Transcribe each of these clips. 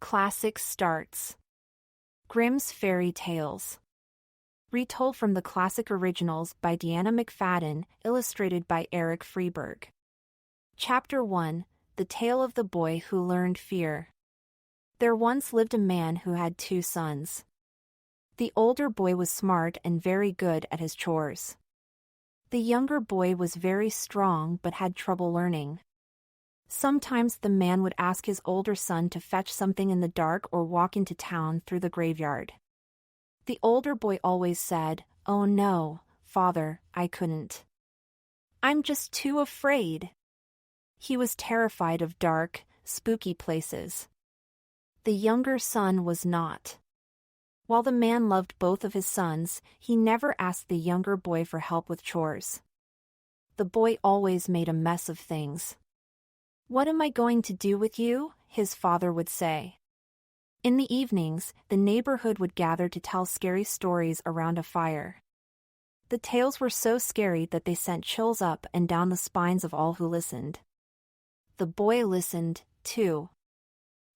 classic starts. Grimm's Fairy Tales. Retold from the classic originals by Deanna McFadden, illustrated by Eric Freeberg. Chapter 1, The Tale of the Boy Who Learned Fear. There once lived a man who had 2 sons. The older boy was smart and very good at his chores. The younger boy was very strong but had trouble learning. Sometimes the man would ask his older son to fetch something in the dark or walk into town through the graveyard. The older boy always said, "Oh no, father, I couldn't. I'm just too afraid." He was terrified of dark, spooky places. The younger son was not. While the man loved both of his sons, he never asked the younger boy for help with chores. The boy always made a mess of things. "What am I going to do with you?" his father would say. In the evenings, the neighborhood would gather to tell scary stories around a fire. The tales were so scary that they sent chills up and down the spines of all who listened. The boy listened, too.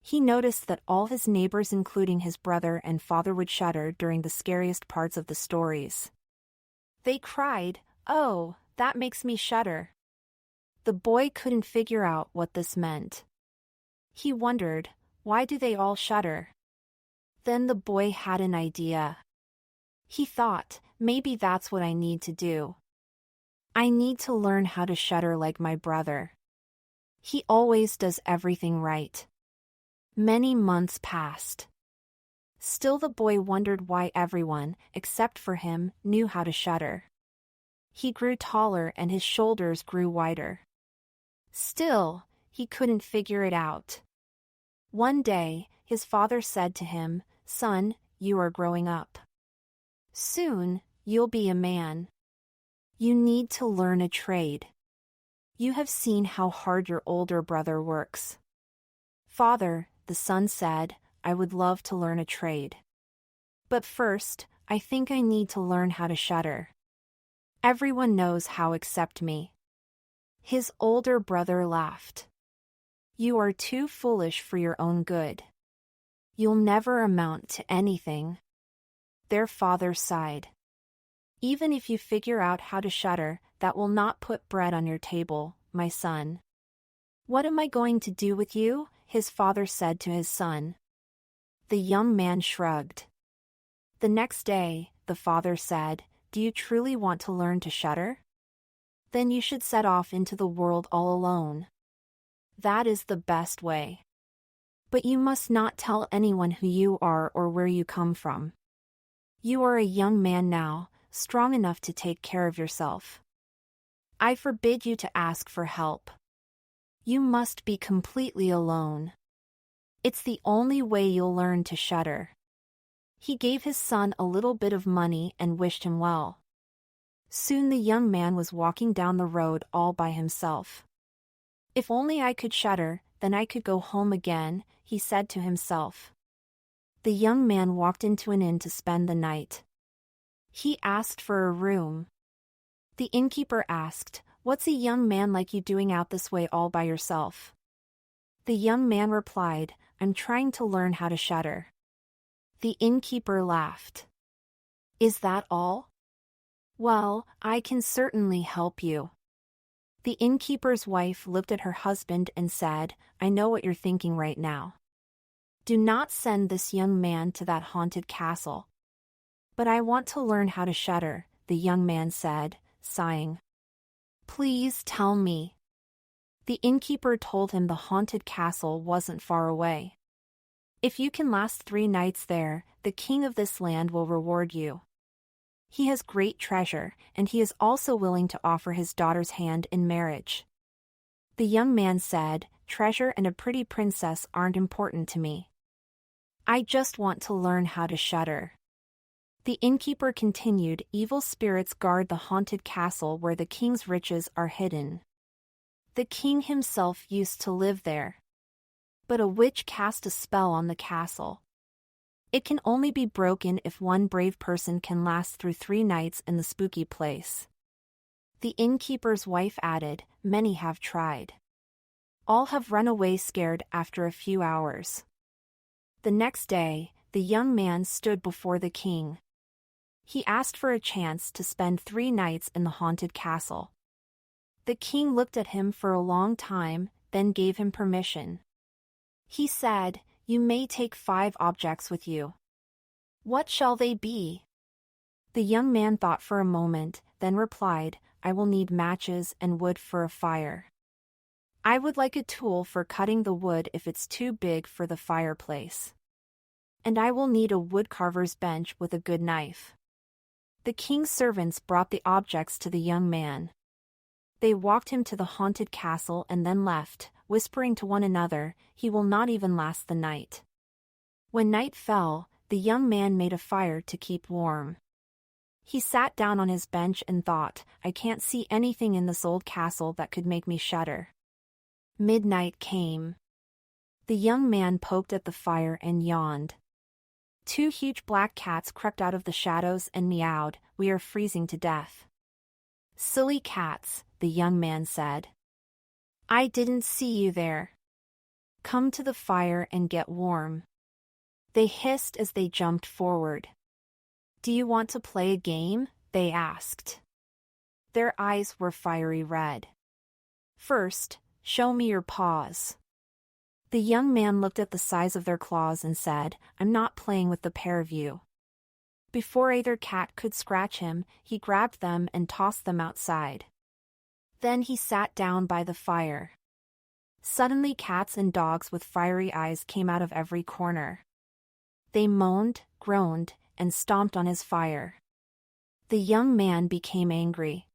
He noticed that all his neighbors, including his brother and father, would shudder during the scariest parts of the stories. They cried, "Oh, that makes me shudder." The boy couldn't figure out what this meant. He wondered, why do they all shudder? Then the boy had an idea. He thought, maybe that's what I need to do. I need to learn how to shudder like my brother. He always does everything right. Many months passed. Still the boy wondered why everyone, except for him, knew how to shudder. He grew taller and his shoulders grew wider. Still, he couldn't figure it out. One day, his father said to him, "Son, you are growing up. Soon, you'll be a man. You need to learn a trade. You have seen how hard your older brother works." "Father," the son said, "I would love to learn a trade. But first, I think I need to learn how to shudder. Everyone knows how except me." His older brother laughed. "You are too foolish for your own good. You'll never amount to anything." Their father sighed. "Even if you figure out how to shudder, that will not put bread on your table, my son." "What am I going to do with you?" his father said to his son. The young man shrugged. The next day, the father said, "Do you truly want to learn to shudder? Then you should set off into the world all alone. That is the best way. But you must not tell anyone who you are or where you come from. You are a young man now, strong enough to take care of yourself. I forbid you to ask for help. You must be completely alone. It's the only way you'll learn to shudder." He gave his son a little bit of money and wished him well. Soon the young man was walking down the road all by himself. "If only I could shudder, then I could go home again," he said to himself. The young man walked into an inn to spend the night. He asked for a room. The innkeeper asked, "What's a young man like you doing out this way all by yourself?" The young man replied, "I'm trying to learn how to shudder." The innkeeper laughed. "Is that all? Well, I can certainly help you." The innkeeper's wife looked at her husband and said, "I know what you're thinking right now. Do not send this young man to that haunted castle." "But I want to learn how to shudder," the young man said, sighing. "Please tell me." The innkeeper told him the haunted castle wasn't far away. "If you can last 3 nights there, the king of this land will reward you. He has great treasure, and he is also willing to offer his daughter's hand in marriage." The young man said, "Treasure and a pretty princess aren't important to me. I just want to learn how to shudder." The innkeeper continued, "Evil spirits guard the haunted castle where the king's riches are hidden. The king himself used to live there. But a witch cast a spell on the castle. It can only be broken if one brave person can last through 3 nights in the spooky place." The innkeeper's wife added, "Many have tried. All have run away scared after a few hours." The next day, the young man stood before the king. He asked for a chance to spend 3 nights in the haunted castle. The king looked at him for a long time, then gave him permission. He said, "You may take 5 objects with you." "What shall they be?" The young man thought for a moment, then replied, "I will need matches and wood for a fire. I would like a tool for cutting the wood if it's too big for the fireplace. And I will need a woodcarver's bench with a good knife." The king's servants brought the objects to the young man. They walked him to the haunted castle and then left, whispering to one another, "He will not even last the night." When night fell, the young man made a fire to keep warm. He sat down on his bench and thought, "I can't see anything in this old castle that could make me shudder." Midnight came. The young man poked at the fire and yawned. 2 huge black cats crept out of the shadows and meowed, "We are freezing to death." "Silly cats," the young man said. "I didn't see you there. Come to the fire and get warm." They hissed as they jumped forward. "Do you want to play a game?" they asked. Their eyes were fiery red. "First, show me your paws." The young man looked at the size of their claws and said, "I'm not playing with the pair of you." Before either cat could scratch him, he grabbed them and tossed them outside. Then he sat down by the fire. Suddenly cats and dogs with fiery eyes came out of every corner. They moaned, groaned, and stomped on his fire. The young man became angry.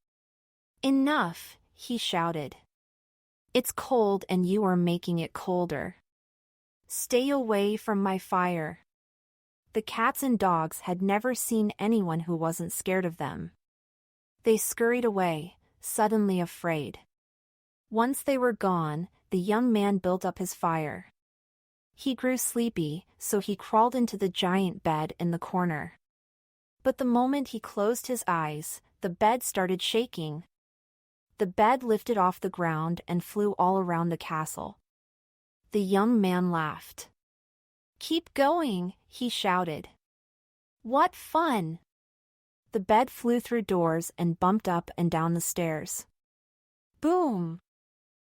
"Enough," he shouted. "It's cold and you are making it colder. Stay away from my fire." The cats and dogs had never seen anyone who wasn't scared of them. They scurried away, suddenly afraid. Once they were gone, the young man built up his fire. He grew sleepy, so he crawled into the giant bed in the corner. But the moment he closed his eyes, the bed started shaking. The bed lifted off the ground and flew all around the castle. The young man laughed. "Keep going," he shouted. "What fun!" The bed flew through doors and bumped up and down the stairs. Boom!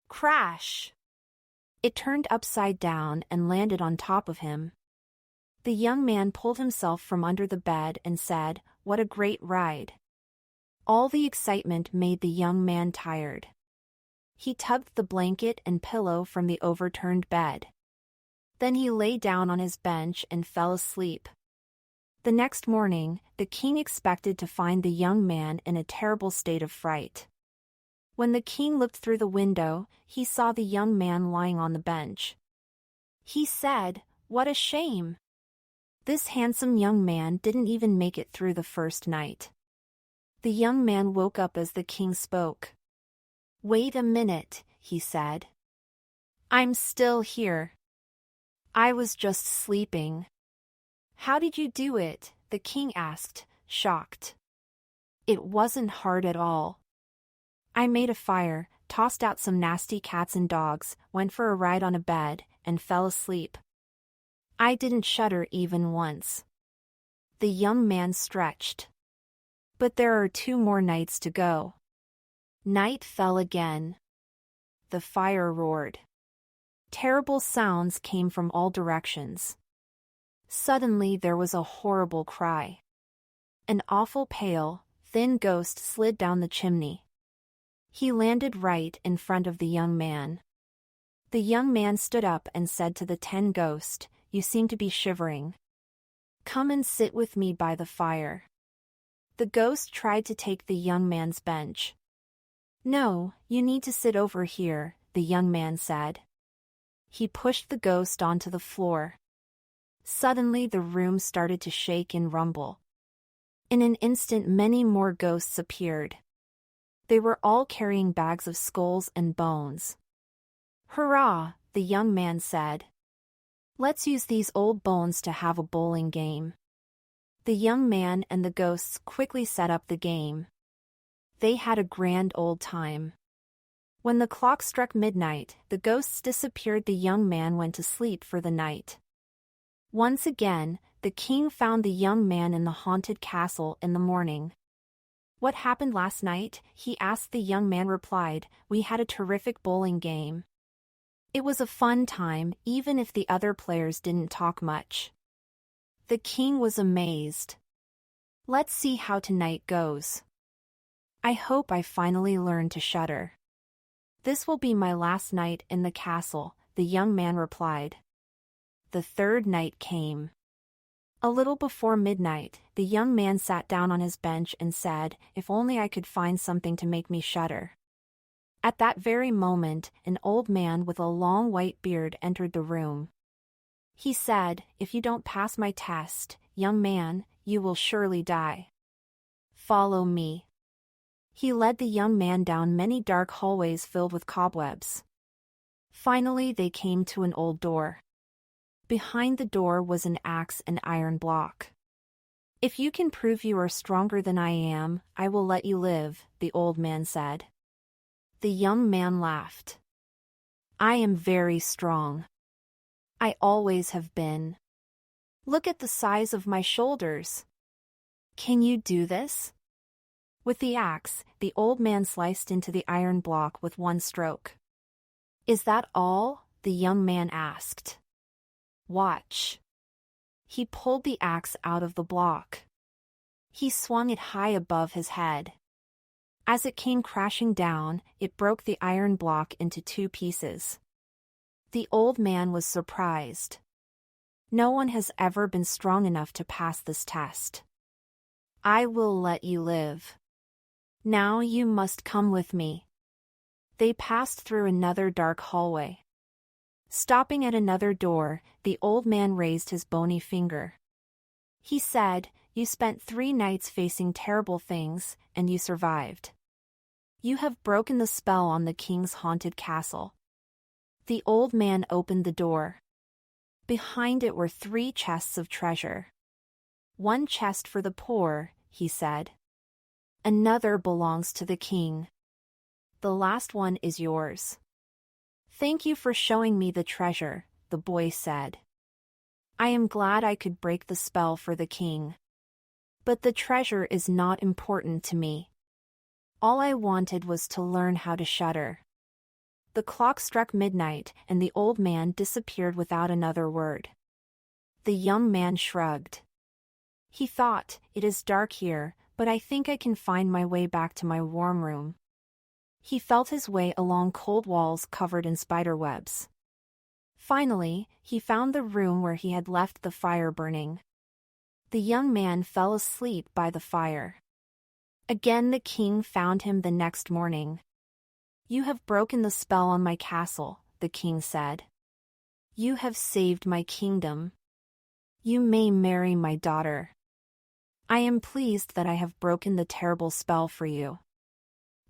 Crash! It turned upside down and landed on top of him. The young man pulled himself from under the bed and said, "What a great ride." All the excitement made the young man tired. He tugged the blanket and pillow from the overturned bed. Then he lay down on his bench and fell asleep. The next morning, the king expected to find the young man in a terrible state of fright. When the king looked through the window, he saw the young man lying on the bench. He said, "What a shame! This handsome young man didn't even make it through the first night." The young man woke up as the king spoke. "Wait a minute," he said. "I'm still here. I was just sleeping." "How did you do it?" the king asked, shocked. "It wasn't hard at all. I made a fire, tossed out some nasty cats and dogs, went for a ride on a bed, and fell asleep. I didn't shudder even once." The young man stretched. "But there are 2 more nights to go." Night fell again. The fire roared. Terrible sounds came from all directions. Suddenly there was a horrible cry. An awful pale, thin ghost slid down the chimney. He landed right in front of the young man. The young man stood up and said to the 10 ghosts, "You seem to be shivering. Come and sit with me by the fire." The ghost tried to take the young man's bench. "No, you need to sit over here," the young man said. He pushed the ghost onto the floor. Suddenly the room started to shake and rumble. In an instant many more ghosts appeared. They were all carrying bags of skulls and bones. "Hurrah!" the young man said. "Let's use these old bones to have a bowling game." The young man and the ghosts quickly set up the game. They had a grand old time. When the clock struck midnight, the ghosts disappeared. The young man went to sleep for the night. Once again, the king found the young man in the haunted castle in the morning. "What happened last night?" he asked. The young man replied, "We had a terrific bowling game. It was a fun time, even if the other players didn't talk much." The king was amazed. "Let's see how tonight goes. I hope I finally learn to shudder." "This will be my last night in the castle," the young man replied. The third night came. A little before midnight, the young man sat down on his bench and said, "If only I could find something to make me shudder." At that very moment, an old man with a long white beard entered the room. He said, "If you don't pass my test, young man, you will surely die. Follow me." He led the young man down many dark hallways filled with cobwebs. Finally, they came to an old door. Behind the door was an axe and iron block. "If you can prove you are stronger than I am, I will let you live," the old man said. The young man laughed. "I am very strong. I always have been. Look at the size of my shoulders. Can you do this?" With the axe, the old man sliced into the iron block with one stroke. "Is that all?" the young man asked. "Watch." He pulled the axe out of the block. He swung it high above his head. As it came crashing down, it broke the iron block into two pieces. The old man was surprised. "No one has ever been strong enough to pass this test. I will let you live. Now you must come with me." They passed through another dark hallway. Stopping at another door, the old man raised his bony finger. He said, "You spent 3 nights facing terrible things, and you survived. You have broken the spell on the king's haunted castle." The old man opened the door. Behind it were 3 chests of treasure. "One chest for the poor," he said. "Another belongs to the king. The last one is yours." "Thank you for showing me the treasure," the boy said. "I am glad I could break the spell for the king. But the treasure is not important to me. All I wanted was to learn how to shudder." The clock struck midnight, and the old man disappeared without another word. The young man shrugged. He thought, "It is dark here, but I think I can find my way back to my warm room." He felt his way along cold walls covered in spider webs. Finally, he found the room where he had left the fire burning. The young man fell asleep by the fire. Again the king found him the next morning. "You have broken the spell on my castle," the king said. "You have saved my kingdom. You may marry my daughter. I am pleased that I have broken the terrible spell for you.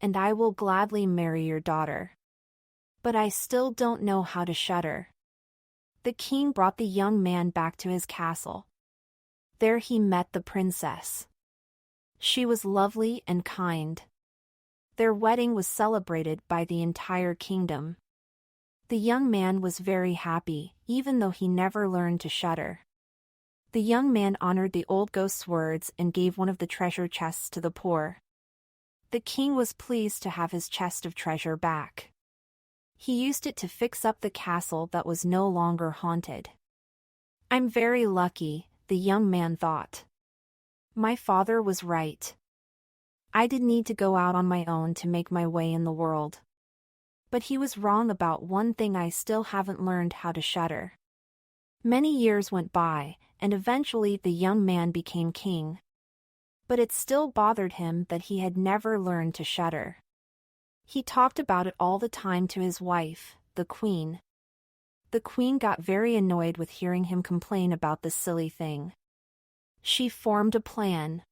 And I will gladly marry your daughter. But I still don't know how to shudder." The king brought the young man back to his castle. There he met the princess. She was lovely and kind. Their wedding was celebrated by the entire kingdom. The young man was very happy, even though he never learned to shudder. The young man honored the old ghost's words and gave one of the treasure chests to the poor. The king was pleased to have his chest of treasure back. He used it to fix up the castle that was no longer haunted. "I'm very lucky," the young man thought. "My father was right. I did need to go out on my own to make my way in the world. But he was wrong about one thing: I still haven't learned how to shudder." Many years went by, and eventually the young man became king. But it still bothered him that he had never learned to shudder. He talked about it all the time to his wife, the queen. The queen got very annoyed with hearing him complain about this silly thing. She formed a plan.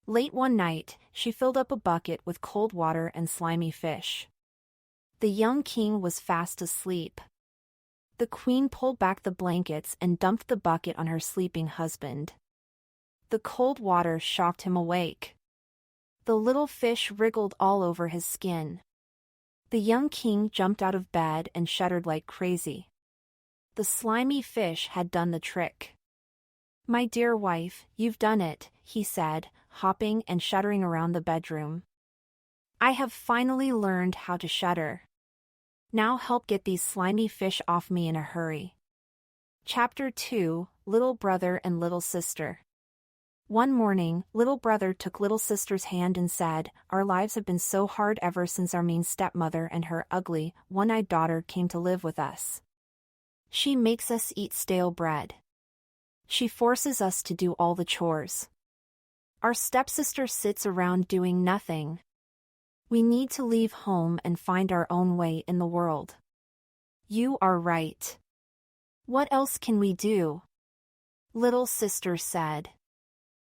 Late one night, she filled up a bucket with cold water and slimy fish. The young king was fast asleep. The queen pulled back the blankets and dumped the bucket on her sleeping husband. The cold water shocked him awake. The little fish wriggled all over his skin. The young king jumped out of bed and shuddered like crazy. The slimy fish had done the trick. "My dear wife, you've done it," he said, hopping and shuddering around the bedroom. "I have finally learned how to shudder. Now help get these slimy fish off me in a hurry." Chapter 2, Little Brother and Little Sister. One morning, little brother took little sister's hand and said, "Our lives have been so hard ever since our mean stepmother and her ugly, one-eyed daughter came to live with us. She makes us eat stale bread. She forces us to do all the chores. Our stepsister sits around doing nothing. We need to leave home and find our own way in the world." "You are right. What else can we do?" little sister said.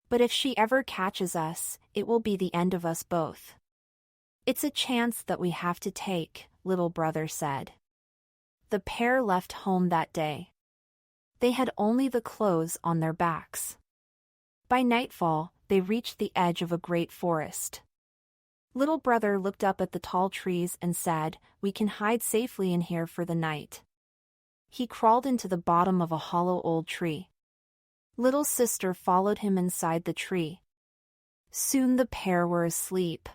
"But if she ever catches us, it will be the end of us both." "It's a chance that we have to take," little brother said. The pair left home that day. They had only the clothes on their backs. By nightfall, they reached the edge of a great forest. Little brother looked up at the tall trees and said, "We can hide safely in here for the night." He crawled into the bottom of a hollow old tree. Little sister followed him inside the tree. Soon the pair were asleep.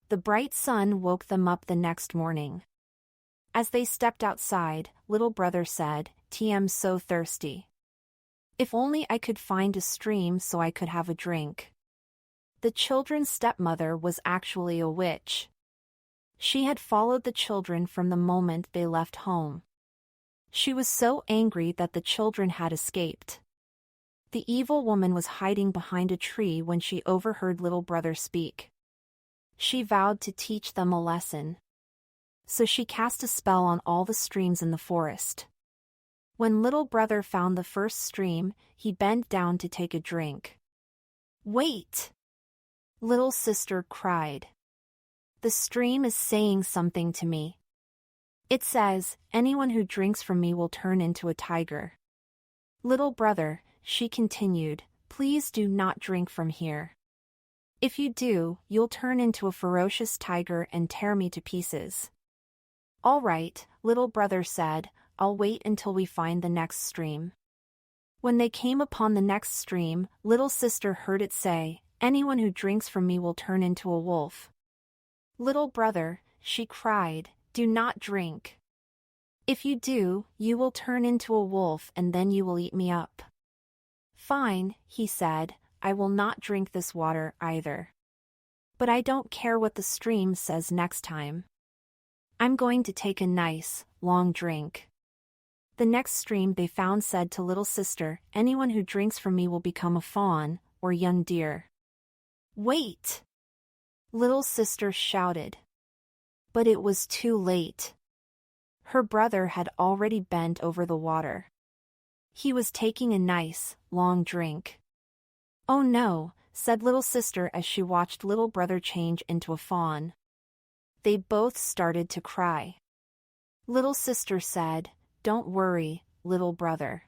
The bright sun woke them up the next morning. As they stepped outside, little brother said, "I'm so thirsty. If only I could find a stream so I could have a drink." The children's stepmother was actually a witch. She had followed the children from the moment they left home. She was so angry that the children had escaped. The evil woman was hiding behind a tree when she overheard little brother speak. She vowed to teach them a lesson. So she cast a spell on all the streams in the forest. When little brother found the first stream, he bent down to take a drink. "Wait!" little sister cried. "The stream is saying something to me. It says, anyone who drinks from me will turn into a tiger." "Little brother," she continued, "please do not drink from here. If you do, you'll turn into a ferocious tiger and tear me to pieces." "All right," little brother said, "I'll wait until we find the next stream." When they came upon the next stream, little sister heard it say, "Anyone who drinks from me will turn into a wolf." "Little brother," she cried, "do not drink. If you do, you will turn into a wolf and then you will eat me up." "Fine," he said, "I will not drink this water either. But I don't care what the stream says next time. I'm going to take a nice, long drink." The next stream they found said to little sister, "Anyone who drinks from me will become a fawn, or young deer." "Wait!" little sister shouted. But it was too late. Her brother had already bent over the water. He was taking a nice, long drink. "Oh no," said little sister as she watched little brother change into a fawn. They both started to cry. Little sister said, "Don't worry, little brother.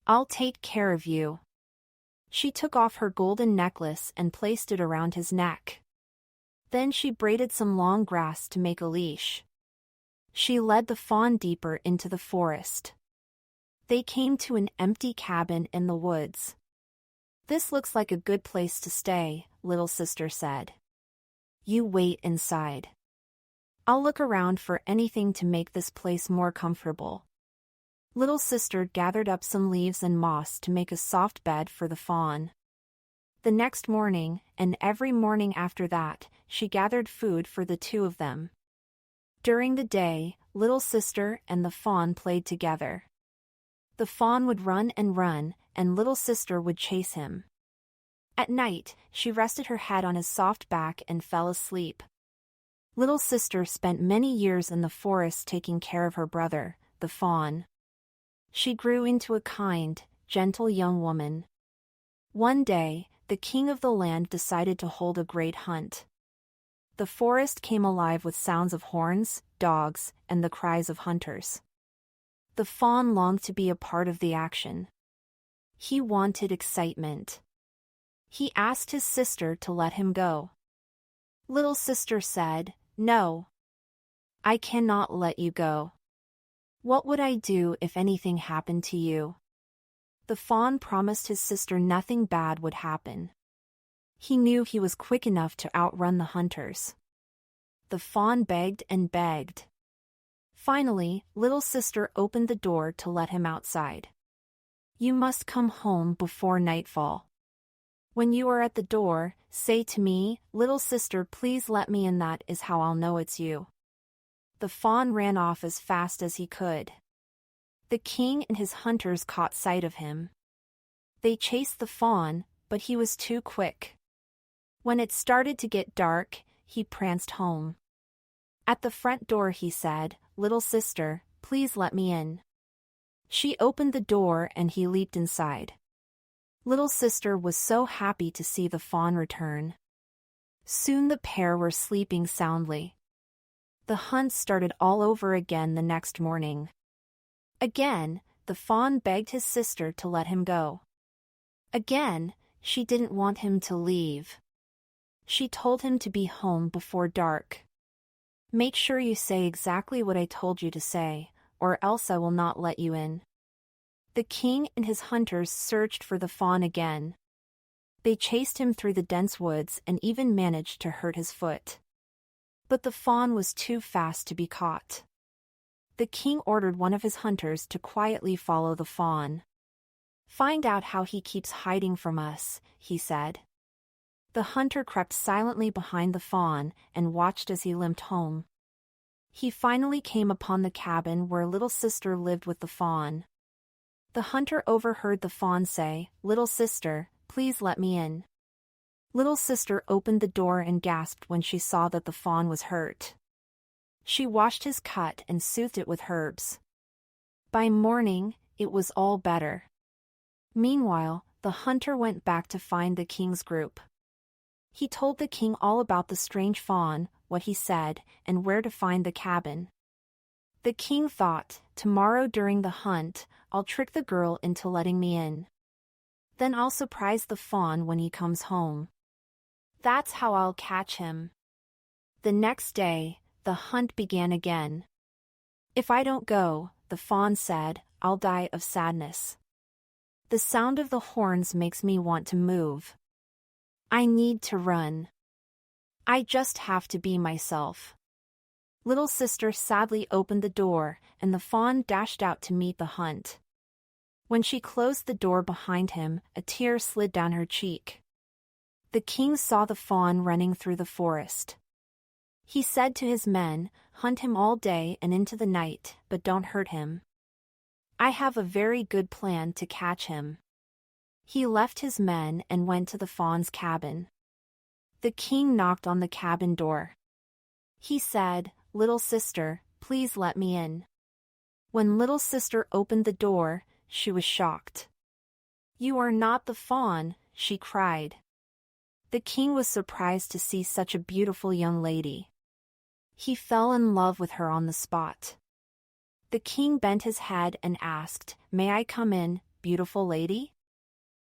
I'll take care of you." She took off her golden necklace and placed it around his neck. Then she braided some long grass to make a leash. She led the fawn deeper into the forest. They came to an empty cabin in the woods. "This looks like a good place to stay," little sister said. "You wait inside. I'll look around for anything to make this place more comfortable." Little sister gathered up some leaves and moss to make a soft bed for the fawn. The next morning, and every morning after that, she gathered food for the two of them. During the day, little sister and the fawn played together. The fawn would run, and little sister would chase him. At night, she rested her head on his soft back and fell asleep. Little sister spent many years in the forest taking care of her brother, the fawn. She grew into a kind, gentle young woman. One day, the king of the land decided to hold a great hunt. The forest came alive with sounds of horns, dogs, and the cries of hunters. The fawn longed to be a part of the action. He wanted excitement. He asked his sister to let him go. Little sister said, "No. I cannot let you go. What would I do if anything happened to you? The fawn promised his sister nothing bad would happen. He knew he was quick enough to outrun the hunters. The fawn begged and begged. Finally, little sister opened the door to let him outside. You must come home before nightfall. When you are at the door, say to me, little sister, please let me in. That is how I'll know it's you. The fawn ran off as fast as he could. The king and his hunters caught sight of him. They chased the fawn, but he was too quick. When it started to get dark, he pranced home. At the front door he said, little sister, please let me in. She opened the door and he leaped inside. Little sister was so happy to see the fawn return. Soon the pair were sleeping soundly. The hunt started all over again the next morning. Again, the fawn begged his sister to let him go. Again, she didn't want him to leave. She told him to be home before dark. Make sure you say exactly what I told you to say, or else I will not let you in. The king and his hunters searched for the fawn again. They chased him through the dense woods and even managed to hurt his foot. But the fawn was too fast to be caught. The king ordered one of his hunters to quietly follow the fawn. Find out how he keeps hiding from us, he said. The hunter crept silently behind the fawn and watched as he limped home. He finally came upon the cabin where little sister lived with the fawn. The hunter overheard the fawn say, little sister, please let me in. Little sister opened the door and gasped when she saw that the fawn was hurt. She washed his cut and soothed it with herbs. By morning, it was all better. Meanwhile, the hunter went back to find the king's group. He told the king all about the strange fawn, what he said, and where to find the cabin. The king thought, tomorrow during the hunt, I'll trick the girl into letting me in. Then I'll surprise the fawn when he comes home. That's how I'll catch him. The next day, the hunt began again. If I don't go, the fawn said, I'll die of sadness. The sound of the horns makes me want to move. I need to run. I just have to be myself. Little sister sadly opened the door, and the fawn dashed out to meet the hunt. When she closed the door behind him, a tear slid down her cheek. The king saw the fawn running through the forest. He said to his men, hunt him all day and into the night, but don't hurt him. I have a very good plan to catch him. He left his men and went to the fawn's cabin. The king knocked on the cabin door. He said, little sister, please let me in. When little sister opened the door, she was shocked. You are not the fawn, she cried. The king was surprised to see such a beautiful young lady. He fell in love with her on the spot. The king bent his head and asked, may I come in, beautiful lady?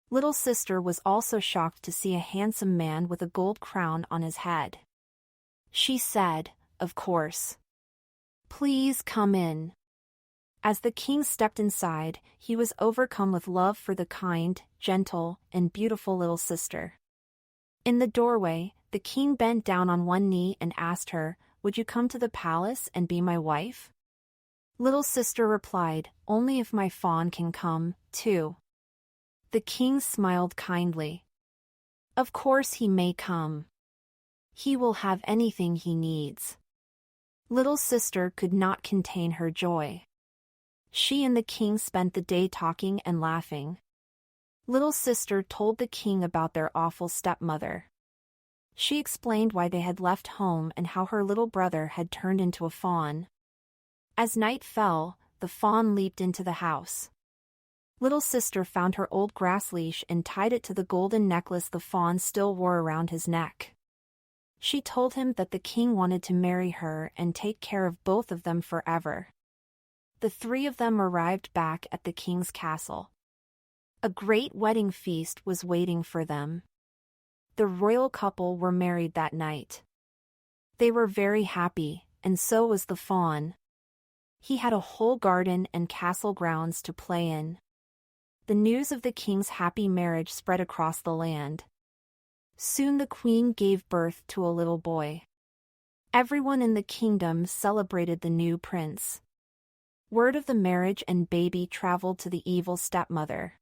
Little sister was also shocked to see a handsome man with a gold crown on his head. She said, of course. Please come in. As the king stepped inside, he was overcome with love for the kind, gentle, and beautiful little sister. In the doorway, the king bent down on one knee and asked her, would you come to the palace and be my wife? Little sister replied, only if my fawn can come, too. The king smiled kindly. Of course he may come. He will have anything he needs. Little sister could not contain her joy. She and the king spent the day talking and laughing. Little sister told the king about their awful stepmother. She explained why they had left home and how her little brother had turned into a fawn. As night fell, the fawn leaped into the house. Little sister found her old grass leash and tied it to the golden necklace the fawn still wore around his neck. She told him that the king wanted to marry her and take care of both of them forever. The three of them arrived back at the king's castle. A great wedding feast was waiting for them. The royal couple were married that night. They were very happy, and so was the fawn. He had a whole garden and castle grounds to play in. The news of the king's happy marriage spread across the land. Soon the queen gave birth to a little boy. Everyone in the kingdom celebrated the new prince. Word of the marriage and baby traveled to the evil stepmother.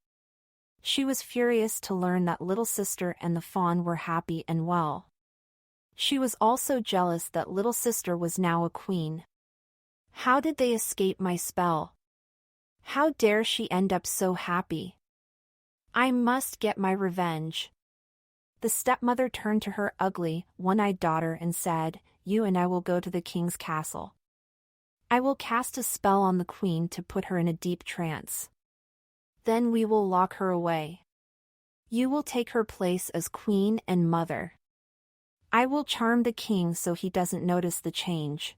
She was furious to learn that little sister and the fawn were happy and well. She was also jealous that little sister was now a queen. How did they escape my spell? How dare she end up so happy? I must get my revenge. The stepmother turned to her ugly, one-eyed daughter and said, "You and I will go to the king's castle. I will cast a spell on the queen to put her in a deep trance. Then we will lock her away. You will take her place as queen and mother. I will charm the king so he doesn't notice the change.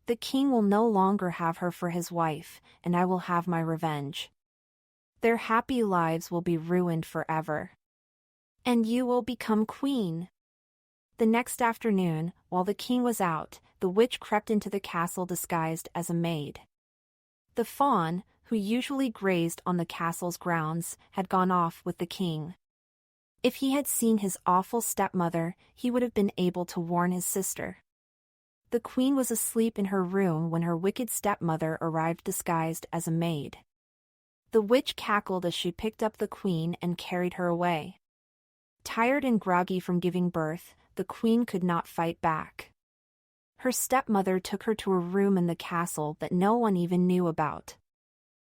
The king will no longer have her for his wife, and I will have my revenge. Their happy lives will be ruined forever. And you will become queen." The next afternoon, while the king was out, the witch crept into the castle disguised as a maid. The fawn, who usually grazed on the castle's grounds, had gone off with the king. If he had seen his awful stepmother, he would have been able to warn his sister. The queen was asleep in her room when her wicked stepmother arrived disguised as a maid. The witch cackled as she picked up the queen and carried her away. Tired and groggy from giving birth, the queen could not fight back. Her stepmother took her to a room in the castle that no one even knew about.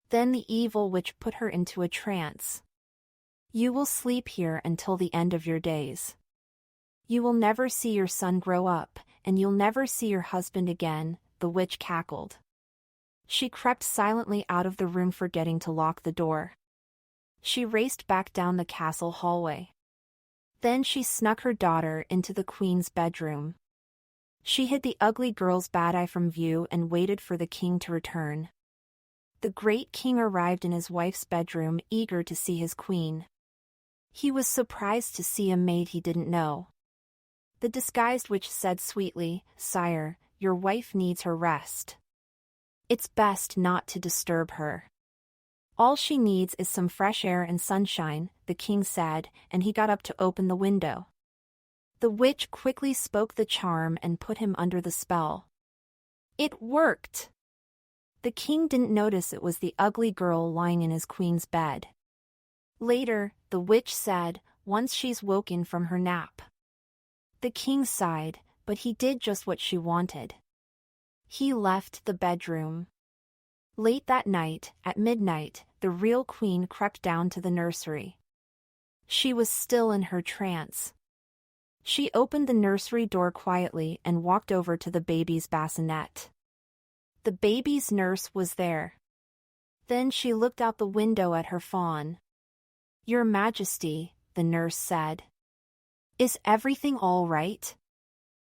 Then the evil witch put her into a trance. "You will sleep here until the end of your days. You will never see your son grow up, and you'll never see your husband again," the witch cackled. She crept silently out of the room, forgetting to lock the door. She raced back down the castle hallway. Then she snuck her daughter into the queen's bedroom. She hid the ugly girl's bad eye from view and waited for the king to return. The great king arrived in his wife's bedroom, eager to see his queen. He was surprised to see a maid he didn't know. The disguised witch said sweetly, "Sire, your wife needs her rest. It's best not to disturb her. All she needs is some fresh air and sunshine," the king said, and he got up to open the window. The witch quickly spoke the charm and put him under the spell. It worked! The king didn't notice it was the ugly girl lying in his queen's bed. Later, the witch said, "Once she's woken from her nap." The king sighed, but he did just what she wanted. He left the bedroom. Late that night, at midnight, the real queen crept down to the nursery. She was still in her trance. She opened the nursery door quietly and walked over to the baby's bassinet. The baby's nurse was there. Then she looked out the window at her fawn. "Your Majesty," the nurse said. "Is everything all right?"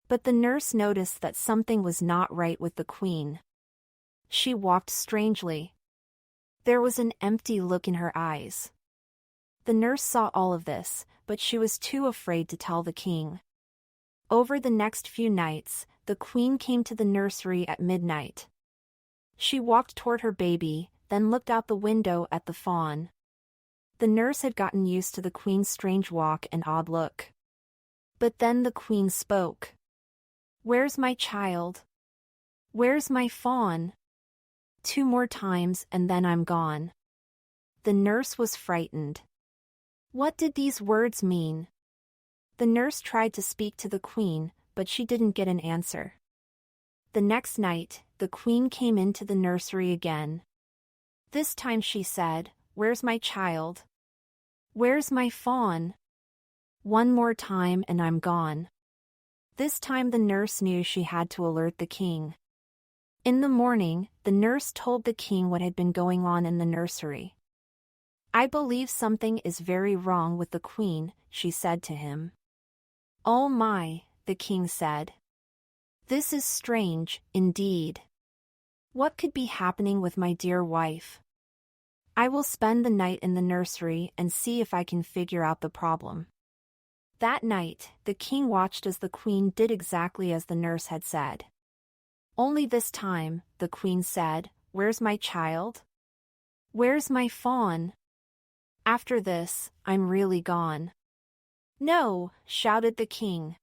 But the nurse noticed that something was not right with the queen. She walked strangely. There was an empty look in her eyes. The nurse saw all of this, but she was too afraid to tell the king. Over the next few nights, the queen came to the nursery at midnight. She walked toward her baby, then looked out the window at the fawn. The nurse had gotten used to the queen's strange walk and odd look. But then the queen spoke. "Where's my child? Where's my fawn?" 2 more times and then I'm gone. The nurse was frightened. What did these words mean? The nurse tried to speak to the queen, but she didn't get an answer. The next night, the queen came into the nursery again. This time she said, "Where's my child? Where's my fawn?" 1 more time and I'm gone. This time the nurse knew she had to alert the king. In the morning, the nurse told the king what had been going on in the nursery. "I believe something is very wrong with the queen," she said to him. "Oh my," the king said. "This is strange, indeed. What could be happening with my dear wife? I will spend the night in the nursery and see if I can figure out the problem." That night, the king watched as the queen did exactly as the nurse had said. Only this time, the queen said. Where's my child? Where's my fawn? After this, I'm really gone. No, shouted the king.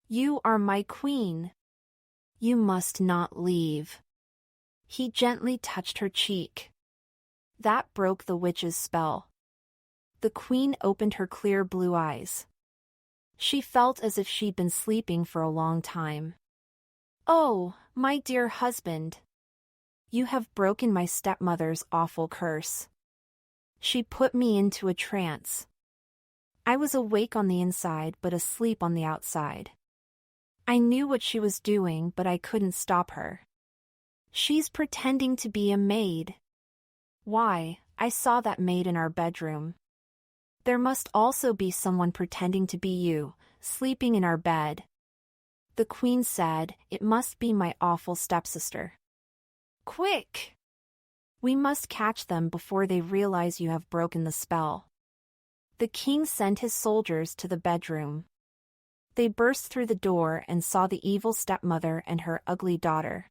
You are my queen. You must not leave. He gently touched her cheek. That broke the witch's spell. The queen opened her clear blue eyes. She felt as if she'd been sleeping for a long time. Oh, my dear husband. You have broken my stepmother's awful curse. She put me into a trance. I was awake on the inside but asleep on the outside. I knew what she was doing but I couldn't stop her. She's pretending to be a maid. Why, I saw that maid in our bedroom. There must also be someone pretending to be you, sleeping in our bed. The queen said, It must be my awful stepsister. Quick! We must catch them before they realize you have broken the spell. The king sent his soldiers to the bedroom. They burst through the door and saw the evil stepmother and her ugly daughter.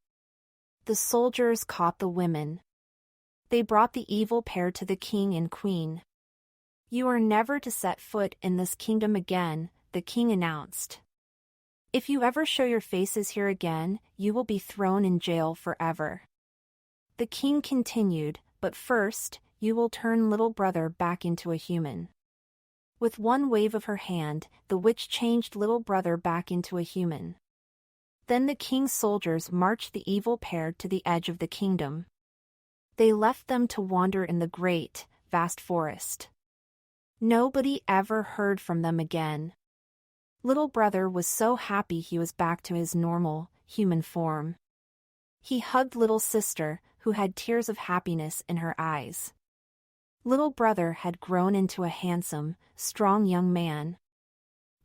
The soldiers caught the women. They brought the evil pair to the king and queen. You are never to set foot in this kingdom again, the king announced. If you ever show your faces here again, you will be thrown in jail forever. The king continued, but first, you will turn little brother back into a human. With one wave of her hand, the witch changed little brother back into a human. Then the king's soldiers marched the evil pair to the edge of the kingdom. They left them to wander in the great, vast forest. Nobody ever heard from them again. Little brother was so happy he was back to his normal, human form. He hugged little sister, who had tears of happiness in her eyes. Little brother had grown into a handsome, strong young man.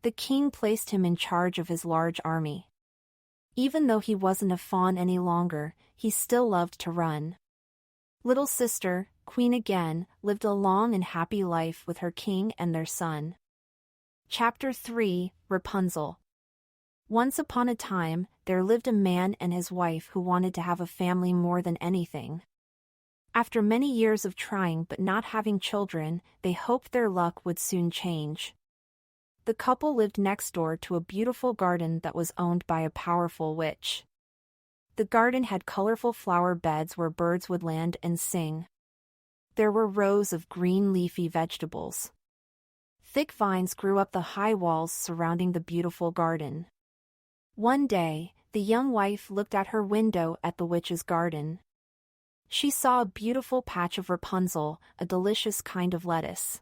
The king placed him in charge of his large army. Even though he wasn't a fawn any longer, he still loved to run. Little sister, queen again, lived a long and happy life with her king and their son. Chapter 3, Rapunzel. Once upon a time, there lived a man and his wife who wanted to have a family more than anything. After many years of trying but not having children, they hoped their luck would soon change. The couple lived next door to a beautiful garden that was owned by a powerful witch. The garden had colorful flower beds where birds would land and sing. There were rows of green leafy vegetables. Thick vines grew up the high walls surrounding the beautiful garden. One day, the young wife looked at her window at the witch's garden. She saw a beautiful patch of Rapunzel, a delicious kind of lettuce.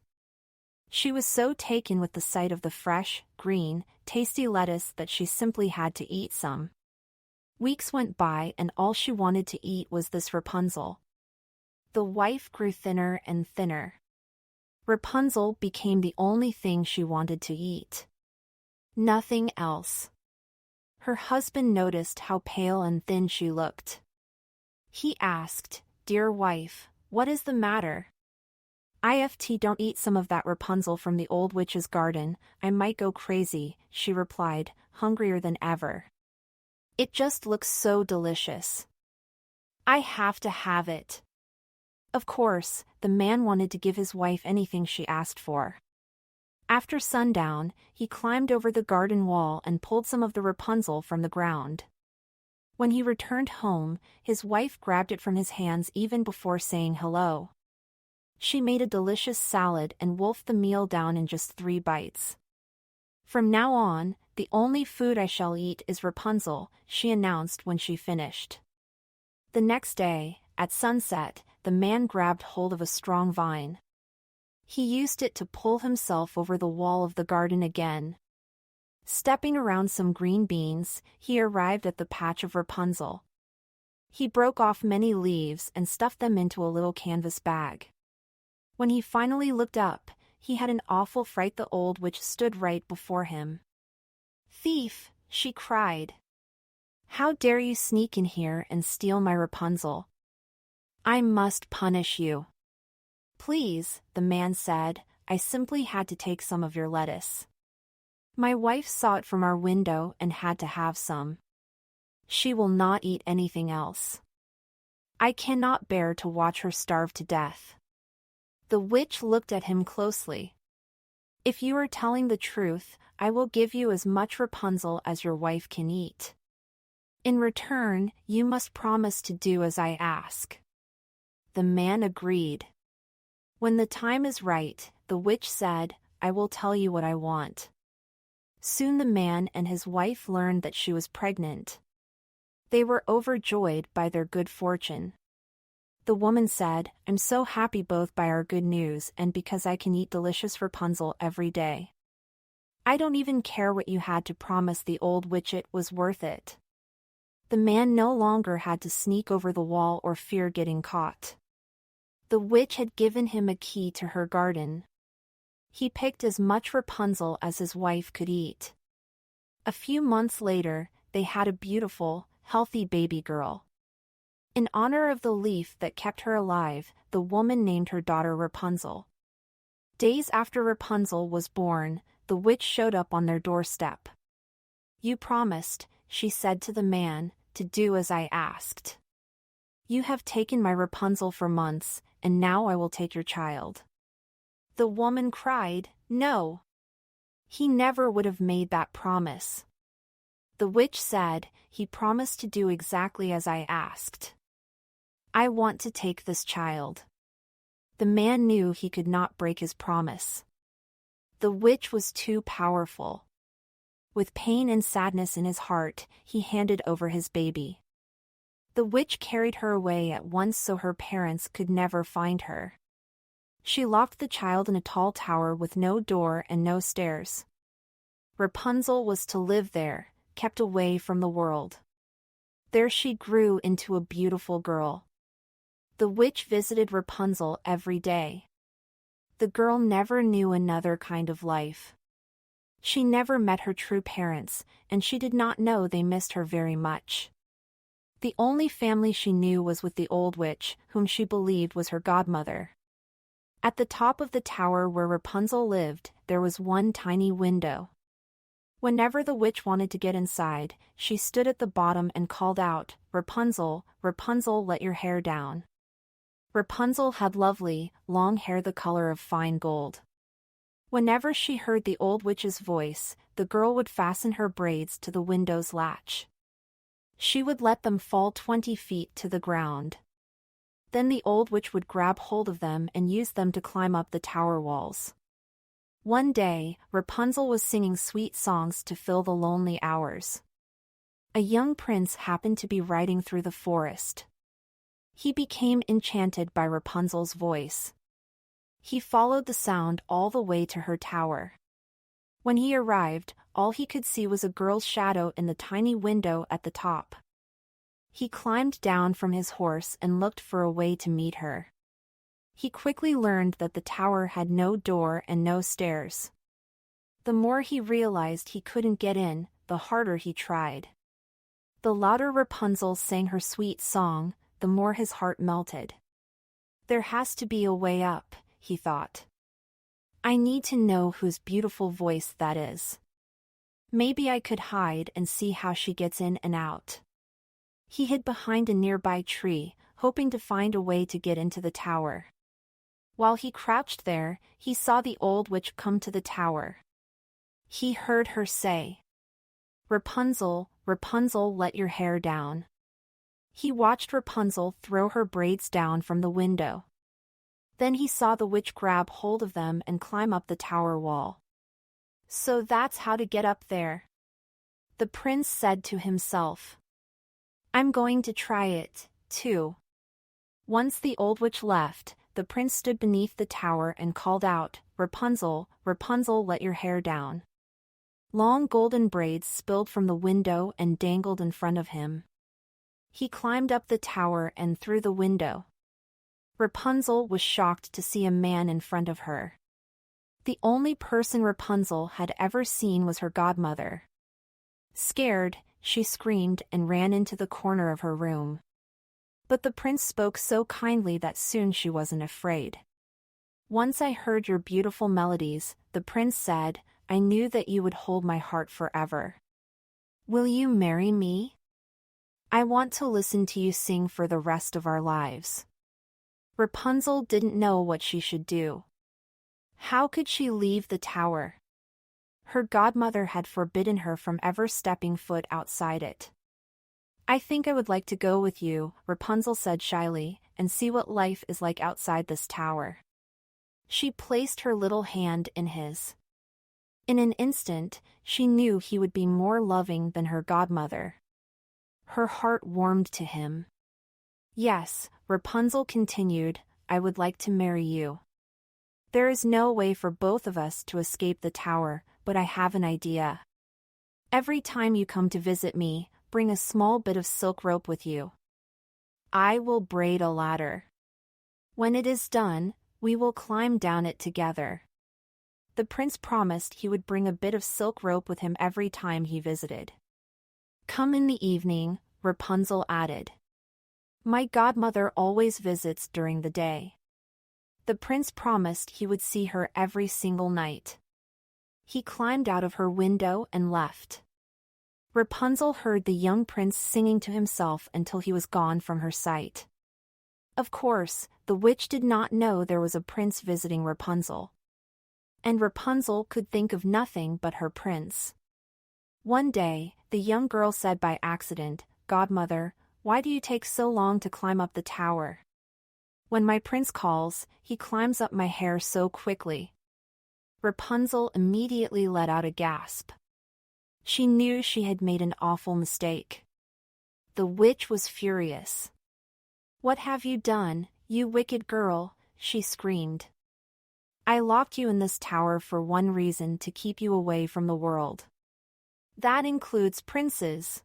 She was so taken with the sight of the fresh, green, tasty lettuce that she simply had to eat some. Weeks went by and all she wanted to eat was this Rapunzel. The wife grew thinner and thinner. Rapunzel became the only thing she wanted to eat. Nothing else. Her husband noticed how pale and thin she looked. He asked, "Dear wife, what is the matter?" "Don't eat some of that Rapunzel from the old witch's garden, I might go crazy," she replied, hungrier than ever. "It just looks so delicious. I have to have it." Of course, the man wanted to give his wife anything she asked for. After sundown, he climbed over the garden wall and pulled some of the Rapunzel from the ground. When he returned home, his wife grabbed it from his hands even before saying hello. She made a delicious salad and wolfed the meal down in just 3 bites. "From now on, the only food I shall eat is Rapunzel," she announced when she finished. The next day, at sunset, the man grabbed hold of a strong vine. He used it to pull himself over the wall of the garden again. Stepping around some green beans, he arrived at the patch of Rapunzel. He broke off many leaves and stuffed them into a little canvas bag. When he finally looked up, he had an awful fright. The old witch stood right before him. "Thief!" she cried. "How dare you sneak in here and steal my Rapunzel? I must punish you." "Please," the man said, "I simply had to take some of your lettuce. My wife saw it from our window and had to have some. She will not eat anything else." I cannot bear to watch her starve to death." The witch looked at him closely. "If you are telling the truth, I will give you as much Rapunzel as your wife can eat. In return, you must promise to do as I ask." The man agreed. When the time is right, the witch said, "I will tell you what I want." Soon the man and his wife learned that she was pregnant. They were overjoyed by their good fortune. The woman said, "I'm so happy both by our good news and because I can eat delicious Rapunzel every day. I don't even care what you had to promise the old witch, it was worth it." The man no longer had to sneak over the wall or fear getting caught. The witch had given him a key to her garden. He picked as much Rapunzel as his wife could eat. A few months later, they had a beautiful, healthy baby girl. In honor of the leaf that kept her alive, the woman named her daughter Rapunzel. Days after Rapunzel was born, the witch showed up on their doorstep. "You promised," she said to the man, "to do as I asked. You have taken my Rapunzel for months, and now I will take your child." The woman cried, "No. He never would have made that promise." The witch said, "He promised to do exactly as I asked. I want to take this child." The man knew he could not break his promise. The witch was too powerful. With pain and sadness in his heart, he handed over his baby. The witch carried her away at once so her parents could never find her. She locked the child in a tall tower with no door and no stairs. Rapunzel was to live there, kept away from the world. There she grew into a beautiful girl. The witch visited Rapunzel every day. The girl never knew another kind of life. She never met her true parents, and she did not know they missed her very much. The only family she knew was with the old witch, whom she believed was her godmother. At the top of the tower where Rapunzel lived, there was one tiny window. Whenever the witch wanted to get inside, she stood at the bottom and called out, "Rapunzel, Rapunzel, let your hair down." Rapunzel had lovely, long hair the color of fine gold. Whenever she heard the old witch's voice, the girl would fasten her braids to the window's latch. She would let them fall 20 feet to the ground. Then the old witch would grab hold of them and use them to climb up the tower walls. One day, Rapunzel was singing sweet songs to fill the lonely hours. A young prince happened to be riding through the forest. He became enchanted by Rapunzel's voice. He followed the sound all the way to her tower. When he arrived, all he could see was a girl's shadow in the tiny window at the top. He climbed down from his horse and looked for a way to meet her. He quickly learned that the tower had no door and no stairs. The more he realized he couldn't get in, the harder he tried. The louder Rapunzel sang her sweet song, the more his heart melted. "There has to be a way up," he thought. "I need to know whose beautiful voice that is. Maybe I could hide and see how she gets in and out." He hid behind a nearby tree, hoping to find a way to get into the tower. While he crouched there, he saw the old witch come to the tower. He heard her say, "Rapunzel, Rapunzel, let your hair down." He watched Rapunzel throw her braids down from the window. Then he saw the witch grab hold of them and climb up the tower wall. "So that's how to get up there," the prince said to himself. "I'm going to try it, too." Once the old witch left, the prince stood beneath the tower and called out, "Rapunzel, Rapunzel, let your hair down." Long golden braids spilled from the window and dangled in front of him. He climbed up the tower and through the window. Rapunzel was shocked to see a man in front of her. The only person Rapunzel had ever seen was her godmother. Scared, she screamed and ran into the corner of her room. But the prince spoke so kindly that soon she wasn't afraid. "Once I heard your beautiful melodies," the prince said, "I knew that you would hold my heart forever. Will you marry me?" I want to listen to you sing for the rest of our lives. Rapunzel didn't know what she should do. How could she leave the tower? Her godmother had forbidden her from ever stepping foot outside it. I think I would like to go with you, Rapunzel said shyly, and see what life is like outside this tower. She placed her little hand in his. In an instant, she knew he would be more loving than her godmother. Her heart warmed to him. Yes, Rapunzel continued, I would like to marry you. There is no way for both of us to escape the tower, but I have an idea. Every time you come to visit me, bring a small bit of silk rope with you. I will braid a ladder. When it is done, we will climb down it together. The prince promised he would bring a bit of silk rope with him every time he visited. Come in the evening, Rapunzel added. My godmother always visits during the day. The prince promised he would see her every single night. He climbed out of her window and left. Rapunzel heard the young prince singing to himself until he was gone from her sight. Of course, the witch did not know there was a prince visiting Rapunzel. And Rapunzel could think of nothing but her prince. One day, the young girl said by accident, Godmother, why do you take so long to climb up the tower? When my prince calls, he climbs up my hair so quickly. Rapunzel immediately let out a gasp. She knew she had made an awful mistake. The witch was furious. What have you done, you wicked girl? She screamed. I locked you in this tower for one reason, to keep you away from the world. That includes princes.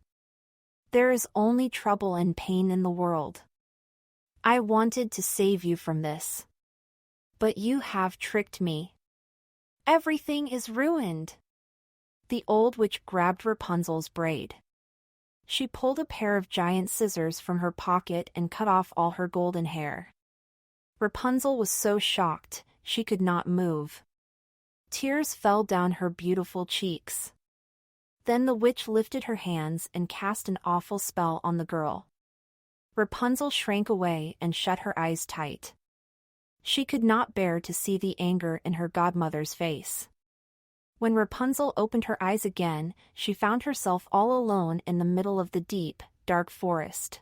There is only trouble and pain in the world. I wanted to save you from this. But you have tricked me. Everything is ruined. The old witch grabbed Rapunzel's braid. She pulled a pair of giant scissors from her pocket and cut off all her golden hair. Rapunzel was so shocked, she could not move. Tears fell down her beautiful cheeks. Then the witch lifted her hands and cast an awful spell on the girl. Rapunzel shrank away and shut her eyes tight. She could not bear to see the anger in her godmother's face. When Rapunzel opened her eyes again, she found herself all alone in the middle of the deep, dark forest.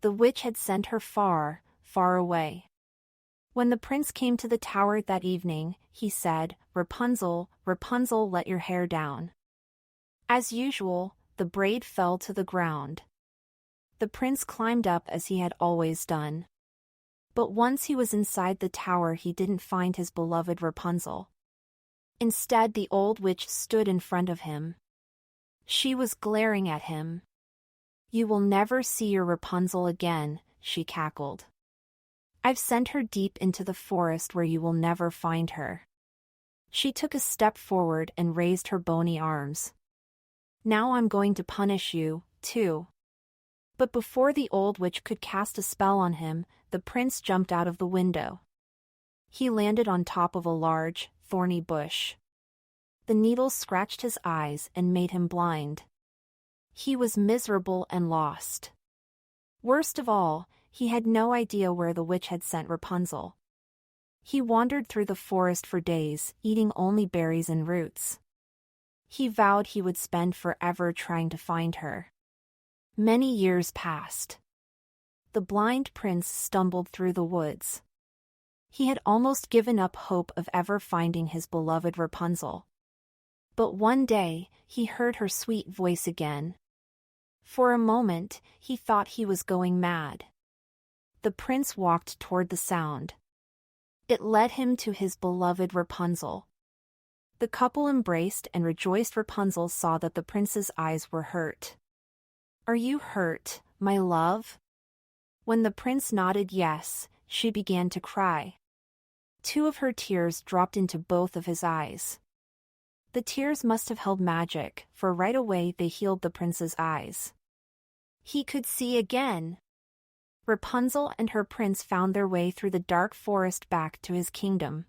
The witch had sent her far, far away. When the prince came to the tower that evening, he said, Rapunzel, Rapunzel, let your hair down. As usual, the braid fell to the ground. The prince climbed up as he had always done. But once he was inside the tower, he didn't find his beloved Rapunzel. Instead, the old witch stood in front of him. She was glaring at him. You will never see your Rapunzel again, she cackled. I've sent her deep into the forest where you will never find her. She took a step forward and raised her bony arms. Now I'm going to punish you, too. But before the old witch could cast a spell on him, the prince jumped out of the window. He landed on top of a large, thorny bush. The needles scratched his eyes and made him blind. He was miserable and lost. Worst of all, he had no idea where the witch had sent Rapunzel. He wandered through the forest for days, eating only berries and roots. He vowed he would spend forever trying to find her. Many years passed. The blind prince stumbled through the woods. He had almost given up hope of ever finding his beloved Rapunzel. But one day, he heard her sweet voice again. For a moment, he thought he was going mad. The prince walked toward the sound. It led him to his beloved Rapunzel. The couple embraced and rejoiced. Rapunzel saw that the prince's eyes were hurt. Are you hurt, my love? When the prince nodded yes, she began to cry. 2 of her tears dropped into both of his eyes. The tears must have held magic, for right away they healed the prince's eyes. He could see again. Rapunzel and her prince found their way through the dark forest back to his kingdom.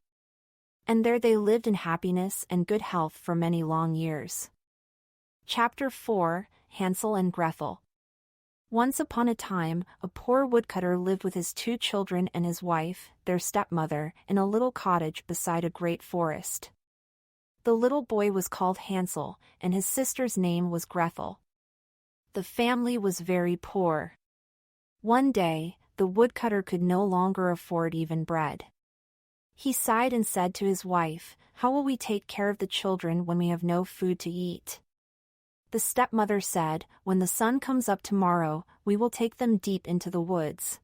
And there they lived in happiness and good health for many long years. Chapter 4, Hansel and Gretel. Once upon a time, a poor woodcutter lived with his 2 children and his wife, their stepmother, in a little cottage beside a great forest. The little boy was called Hansel, and his sister's name was Gretel. The family was very poor. One day, the woodcutter could no longer afford even bread. He sighed and said to his wife, "How will we take care of the children when we have no food to eat?" The stepmother said, "When the sun comes up tomorrow, we will take them deep into the woods.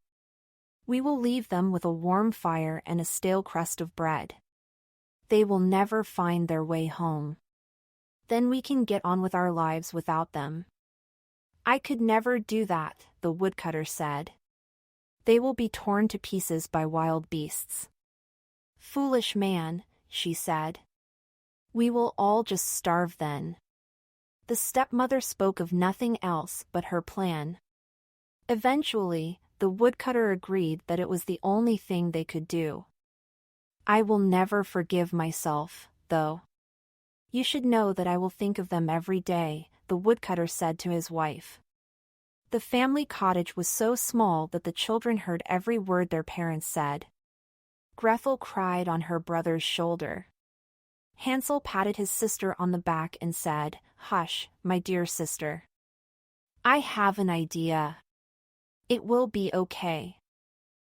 We will leave them with a warm fire and a stale crust of bread. They will never find their way home. Then we can get on with our lives without them." "I could never do that," the woodcutter said. "They will be torn to pieces by wild beasts." "Foolish man," she said. "We will all just starve then." The stepmother spoke of nothing else but her plan. Eventually, the woodcutter agreed that it was the only thing they could do. "I will never forgive myself, though. You should know that I will think of them every day," the woodcutter said to his wife. The family cottage was so small that the children heard every word their parents said. Gretel cried on her brother's shoulder. Hansel patted his sister on the back and said, "Hush, my dear sister. I have an idea. It will be okay.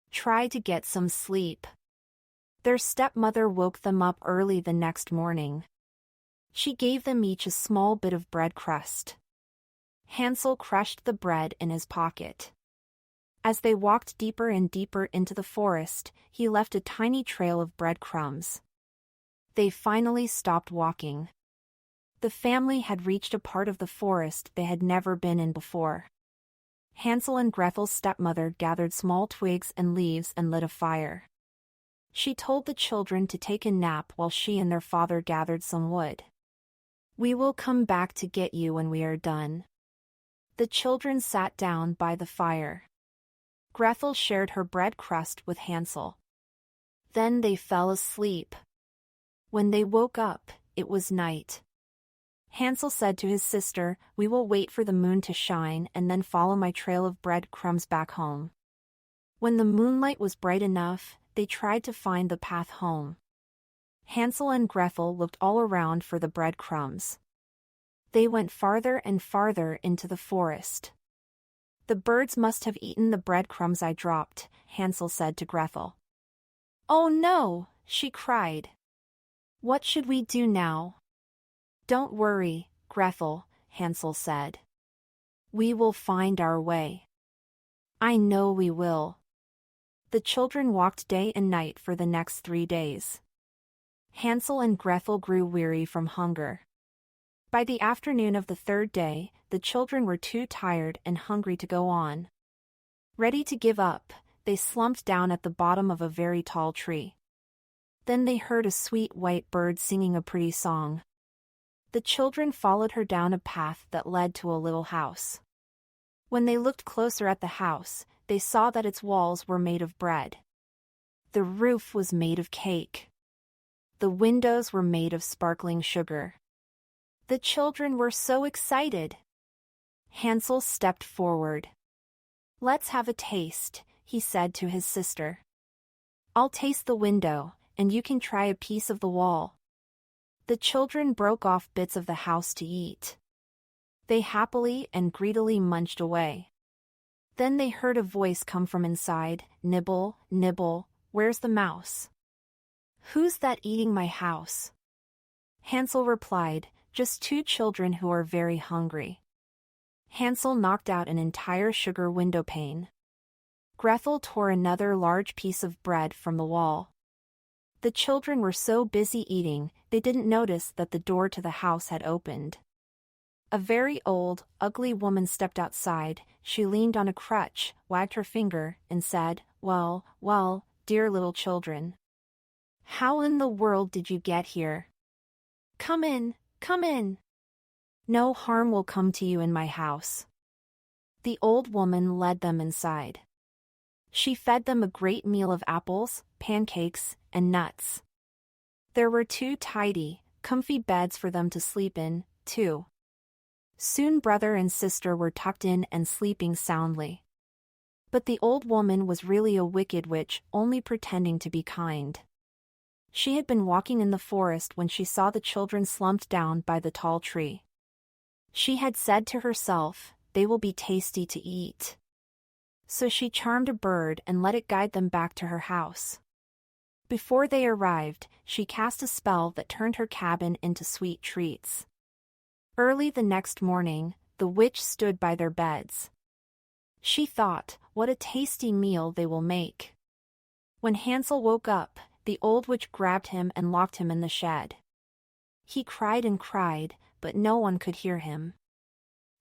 Try to get some sleep." Their stepmother woke them up early the next morning. She gave them each a small bit of bread crust. Hansel crushed the bread in his pocket. As they walked deeper and deeper into the forest, he left a tiny trail of breadcrumbs. They finally stopped walking. The family had reached a part of the forest they had never been in before. Hansel and Gretel's stepmother gathered small twigs and leaves and lit a fire. She told the children to take a nap while she and their father gathered some wood. "We will come back to get you when we are done." The children sat down by the fire. Gretel shared her bread crust with Hansel. Then they fell asleep. When they woke up, it was night. Hansel said to his sister, "We will wait for the moon to shine and then follow my trail of breadcrumbs back home." When the moonlight was bright enough, they tried to find the path home. Hansel and Gretel looked all around for the breadcrumbs. They went farther and farther into the forest. "The birds must have eaten the breadcrumbs I dropped," Hansel said to Gretel. "Oh no!" she cried. "What should we do now?" "Don't worry, Gretel," Hansel said. "We will find our way." "I know we will." The children walked day and night for the next 3 days. Hansel and Gretel grew weary from hunger. By the afternoon of the 3rd day, the children were too tired and hungry to go on. Ready to give up, they slumped down at the bottom of a very tall tree. Then they heard a sweet white bird singing a pretty song. The children followed her down a path that led to a little house. When they looked closer at the house, they saw that its walls were made of bread. The roof was made of cake. The windows were made of sparkling sugar. The children were so excited. Hansel stepped forward. "Let's have a taste," he said to his sister. "I'll taste the window, and you can try a piece of the wall." The children broke off bits of the house to eat. They happily and greedily munched away. Then they heard a voice come from inside, "Nibble, nibble, where's the mouse?" "Who's that eating my house?" Hansel replied, "Just 2 children who are very hungry." Hansel knocked out an entire sugar window pane. Gretel tore another large piece of bread from the wall. The children were so busy eating, they didn't notice that the door to the house had opened. A very old, ugly woman stepped outside. She leaned on a crutch, wagged her finger, and said, "Well, well, dear little children. How in the world did you get here? Come in, come in. No harm will come to you in my house." The old woman led them inside. She fed them a great meal of apples, pancakes, and nuts. There were 2 tidy, comfy beds for them to sleep in, too. Soon brother and sister were tucked in and sleeping soundly. But the old woman was really a wicked witch, only pretending to be kind. She had been walking in the forest when she saw the children slumped down by the tall tree. She had said to herself, "They will be tasty to eat." So she charmed a bird and let it guide them back to her house. Before they arrived, she cast a spell that turned her cabin into sweet treats. Early the next morning, the witch stood by their beds. She thought, "What a tasty meal they will make." When Hansel woke up, the old witch grabbed him and locked him in the shed. He cried and cried, but no one could hear him.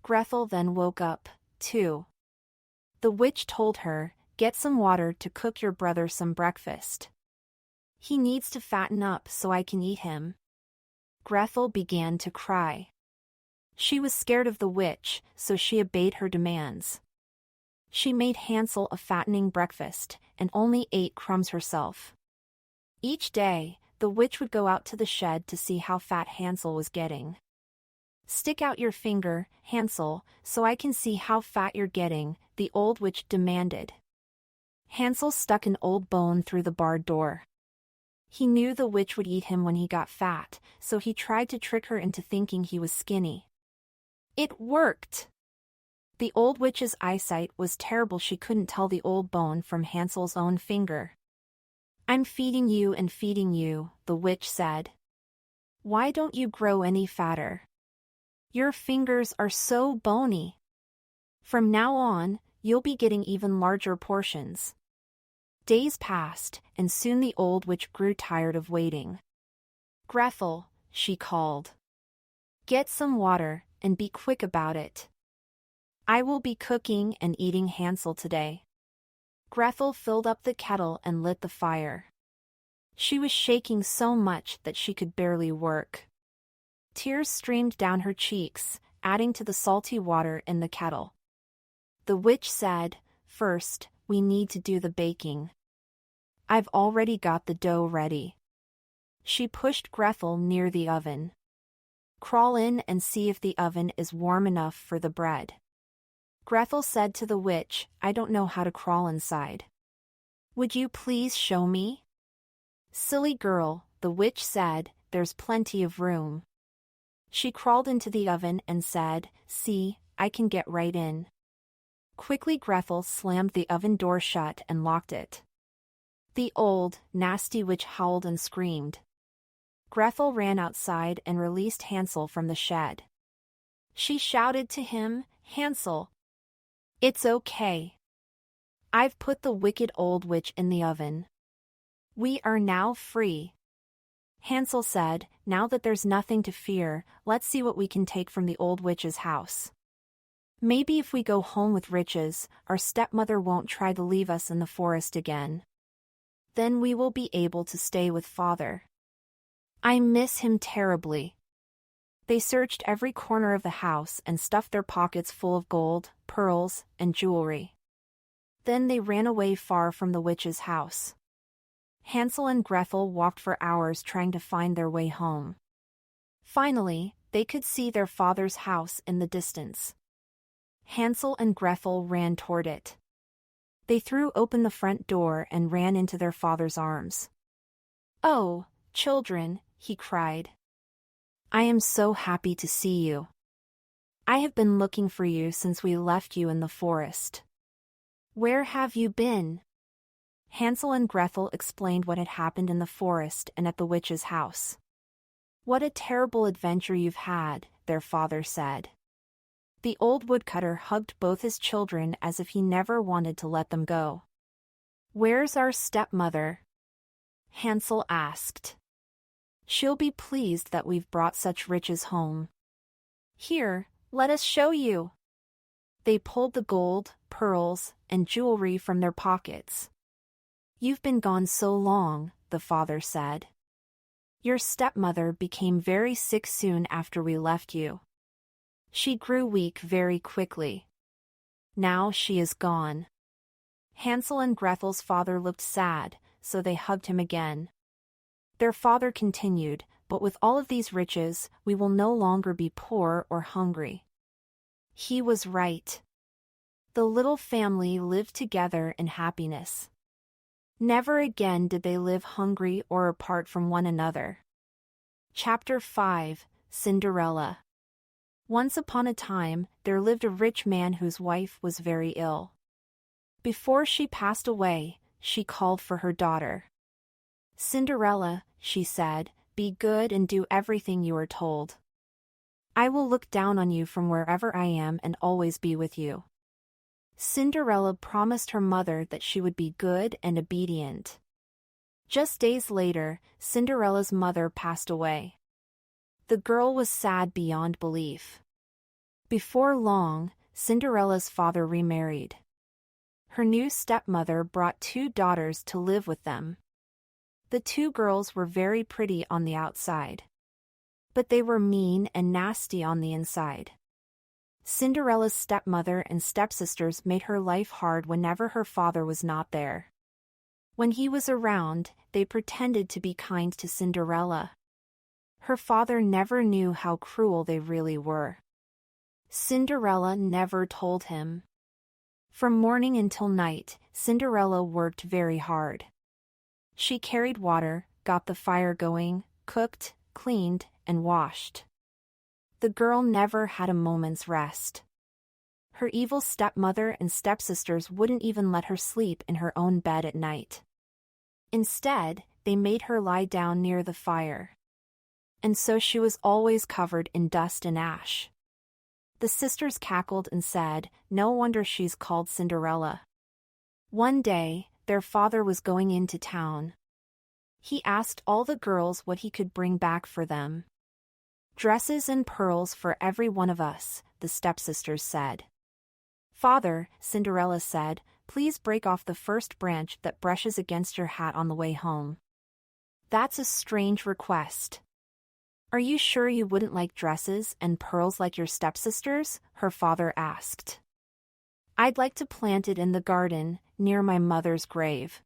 Gretel then woke up, too. The witch told her, "Get some water to cook your brother some breakfast. He needs to fatten up so I can eat him." Gretel began to cry. She was scared of the witch, so she obeyed her demands. She made Hansel a fattening breakfast, and only ate crumbs herself. Each day, the witch would go out to the shed to see how fat Hansel was getting. "Stick out your finger, Hansel, so I can see how fat you're getting," the old witch demanded. Hansel stuck an old bone through the barred door. He knew the witch would eat him when he got fat, so he tried to trick her into thinking he was skinny. It worked! The old witch's eyesight was terrible. She couldn't tell the old bone from Hansel's own finger. "I'm feeding you and feeding you," the witch said. "Why don't you grow any fatter? Your fingers are so bony. From now on, you'll be getting even larger portions." Days passed, and soon the old witch grew tired of waiting. "Gretel," she called. "Get some water, and be quick about it. I will be cooking and eating Hansel today." Gretel filled up the kettle and lit the fire. She was shaking so much that she could barely work. Tears streamed down her cheeks, adding to the salty water in the kettle. The witch said, "First, we need to do the baking. I've already got the dough ready." She pushed Gretel near the oven. "Crawl in and see if the oven is warm enough for the bread." Gretel said to the witch, "I don't know how to crawl inside. Would you please show me?" "Silly girl," the witch said, "there's plenty of room." She crawled into the oven and said, "See, I can get right in." Quickly Gretel slammed the oven door shut and locked it. The old, nasty witch howled and screamed. Gretel ran outside and released Hansel from the shed. She shouted to him, "Hansel, it's okay. I've put the wicked old witch in the oven. We are now free." Hansel said, "Now that there's nothing to fear, let's see what we can take from the old witch's house. Maybe if we go home with riches, our stepmother won't try to leave us in the forest again. Then we will be able to stay with father. I miss him terribly." They searched every corner of the house and stuffed their pockets full of gold, pearls, and jewelry. Then they ran away far from the witch's house. Hansel and Gretel walked for hours trying to find their way home. Finally, they could see their father's house in the distance. Hansel and Gretel ran toward it. They threw open the front door and ran into their father's arms. "Oh, children," he cried. "I am so happy to see you. I have been looking for you since we left you in the forest. Where have you been?" Hansel and Gretel explained what had happened in the forest and at the witch's house. "What a terrible adventure you've had," their father said. The old woodcutter hugged both his children as if he never wanted to let them go. "Where's our stepmother?" Hansel asked. "She'll be pleased that we've brought such riches home. Here, let us show you." They pulled the gold, pearls, and jewelry from their pockets. "You've been gone so long," the father said. "Your stepmother became very sick soon after we left you. She grew weak very quickly. Now she is gone." Hansel and Gretel's father looked sad, so they hugged him again. Their father continued, "But with all of these riches, we will no longer be poor or hungry. He was right. The little family lived together in happiness. Never again did they live hungry or apart from one another. Chapter 5, Cinderella. Once upon a time, there lived a rich man whose wife was very ill. Before she passed away, she called for her daughter. "Cinderella," she said, "be good and do everything you are told. I will look down on you from wherever I am and always be with you." Cinderella promised her mother that she would be good and obedient. Just days later, Cinderella's mother passed away. The girl was sad beyond belief. Before long, Cinderella's father remarried. Her new stepmother brought 2 daughters to live with them. The 2 girls were very pretty on the outside, but they were mean and nasty on the inside. Cinderella's stepmother and stepsisters made her life hard whenever her father was not there. When he was around, they pretended to be kind to Cinderella. Her father never knew how cruel they really were. Cinderella never told him. From morning until night, Cinderella worked very hard. She carried water, got the fire going, cooked, cleaned, and washed. The girl never had a moment's rest. Her evil stepmother and stepsisters wouldn't even let her sleep in her own bed at night. Instead, they made her lie down near the fire. And so she was always covered in dust and ash. The sisters cackled and said, "No wonder she's called Cinderella." One day, their father was going into town. He asked all the girls what he could bring back for them. "Dresses and pearls for every one of us," the stepsisters said. "Father," Cinderella said, "please break off the first branch that brushes against your hat on the way home." "That's a strange request. Are you sure you wouldn't like dresses and pearls like your stepsisters?" her father asked. "I'd like to plant it in the garden, near my mother's grave."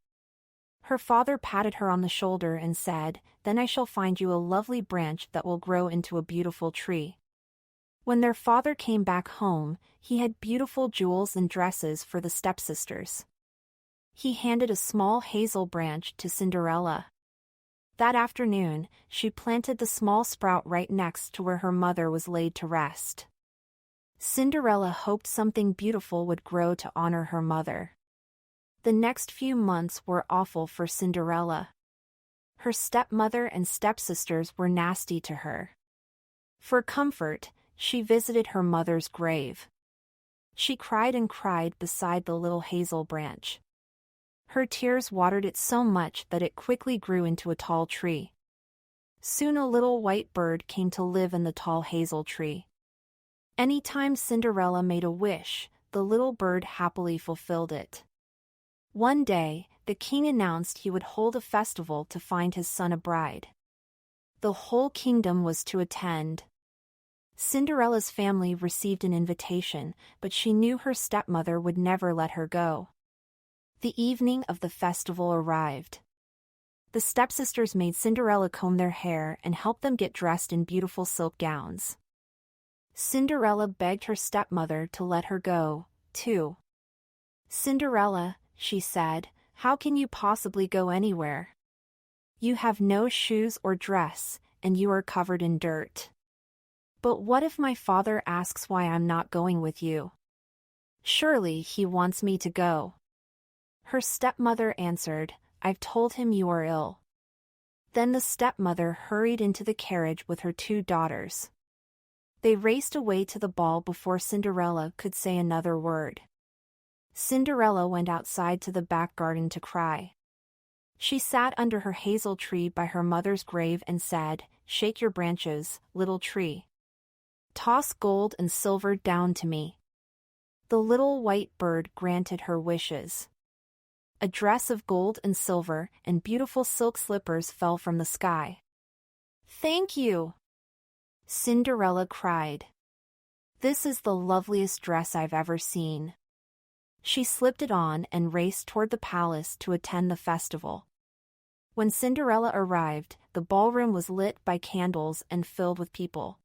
Her father patted her on the shoulder and said, "Then I shall find you a lovely branch that will grow into a beautiful tree." When their father came back home, he had beautiful jewels and dresses for the stepsisters. He handed a small hazel branch to Cinderella. That afternoon, she planted the small sprout right next to where her mother was laid to rest. Cinderella hoped something beautiful would grow to honor her mother. The next few months were awful for Cinderella. Her stepmother and stepsisters were nasty to her. For comfort, she visited her mother's grave. She cried and cried beside the little hazel branch. Her tears watered it so much that it quickly grew into a tall tree. Soon a little white bird came to live in the tall hazel tree. Anytime Cinderella made a wish, the little bird happily fulfilled it. One day, the king announced he would hold a festival to find his son a bride. The whole kingdom was to attend. Cinderella's family received an invitation, but she knew her stepmother would never let her go. The evening of the festival arrived. The stepsisters made Cinderella comb their hair and helped them get dressed in beautiful silk gowns. Cinderella begged her stepmother to let her go, too. "Cinderella," she said, "how can you possibly go anywhere? You have no shoes or dress, and you are covered in dirt. But what if my father asks why I'm not going with you? Surely he wants me to go." Her stepmother answered, "I've told him you are ill." Then the stepmother hurried into the carriage with her 2 daughters. They raced away to the ball before Cinderella could say another word. Cinderella went outside to the back garden to cry. She sat under her hazel tree by her mother's grave and said, "Shake your branches, little tree. Toss gold and silver down to me." The little white bird granted her wishes. A dress of gold and silver and beautiful silk slippers fell from the sky. "Thank you!" Cinderella cried. "This is the loveliest dress I've ever seen." She slipped it on and raced toward the palace to attend the festival. When Cinderella arrived, the ballroom was lit by candles and filled with people.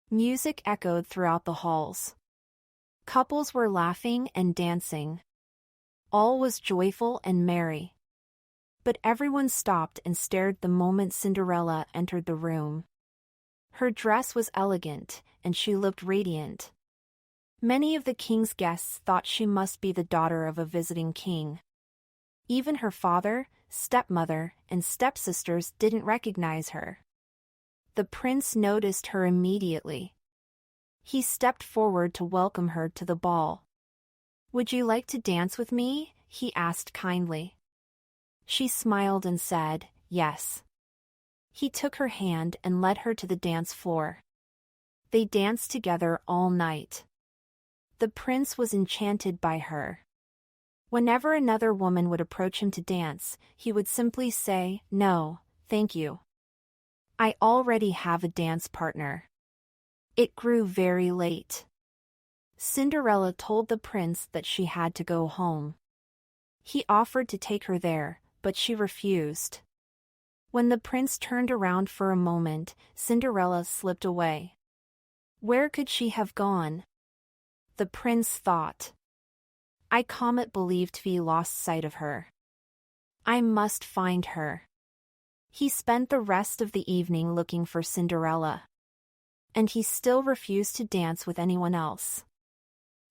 Music echoed throughout the halls. Couples were laughing and dancing. All was joyful and merry. But everyone stopped and stared the moment Cinderella entered the room. Her dress was elegant, and she looked radiant. Many of the king's guests thought she must be the daughter of a visiting king. Even her father, stepmother, and stepsisters didn't recognize her. The prince noticed her immediately. He stepped forward to welcome her to the ball. "Would you like to dance with me?" he asked kindly. She smiled and said, "Yes." He took her hand and led her to the dance floor. They danced together all night. The prince was enchanted by her. Whenever another woman would approach him to dance, he would simply say, "No, thank you. I already have a dance partner." It grew very late. Cinderella told the prince that she had to go home. He offered to take her there, but she refused. When the prince turned around for a moment, Cinderella slipped away. Where could she have gone? The prince thought. I can't believe he lost sight of her. I must find her. He spent the rest of the evening looking for Cinderella. And he still refused to dance with anyone else.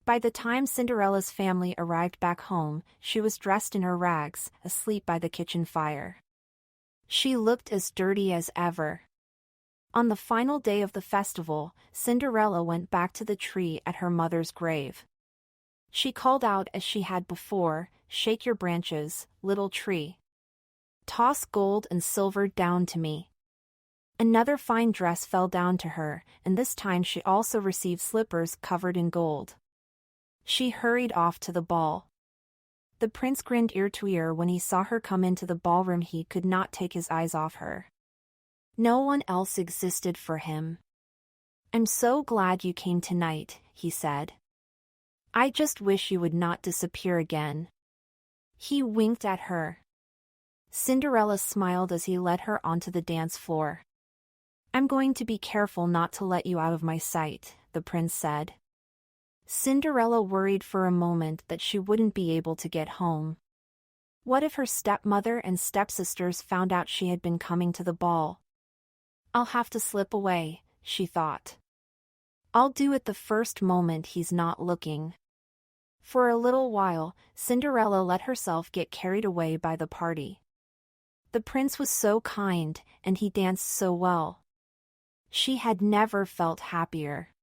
By the time Cinderella's family arrived back home, she was dressed in her rags, asleep by the kitchen fire. She looked as dirty as ever. On the final day of the festival, Cinderella went back to the tree at her mother's grave. She called out as she had before, "Shake your branches, little tree. Toss gold and silver down to me." Another fine dress fell down to her, and this time she also received slippers covered in gold. She hurried off to the ball. The prince grinned ear to ear when he saw her come into the ballroom. He could not take his eyes off her. No one else existed for him. "I'm so glad you came tonight," he said. "I just wish you would not disappear again." He winked at her. Cinderella smiled as he led her onto the dance floor. "I'm going to be careful not to let you out of my sight," the prince said. Cinderella worried for a moment that she wouldn't be able to get home. What if her stepmother and stepsisters found out she had been coming to the ball? "I'll have to slip away," she thought. "I'll do it the first moment he's not looking." For a little while, Cinderella let herself get carried away by the party. The prince was so kind, and he danced so well. She had never felt happier.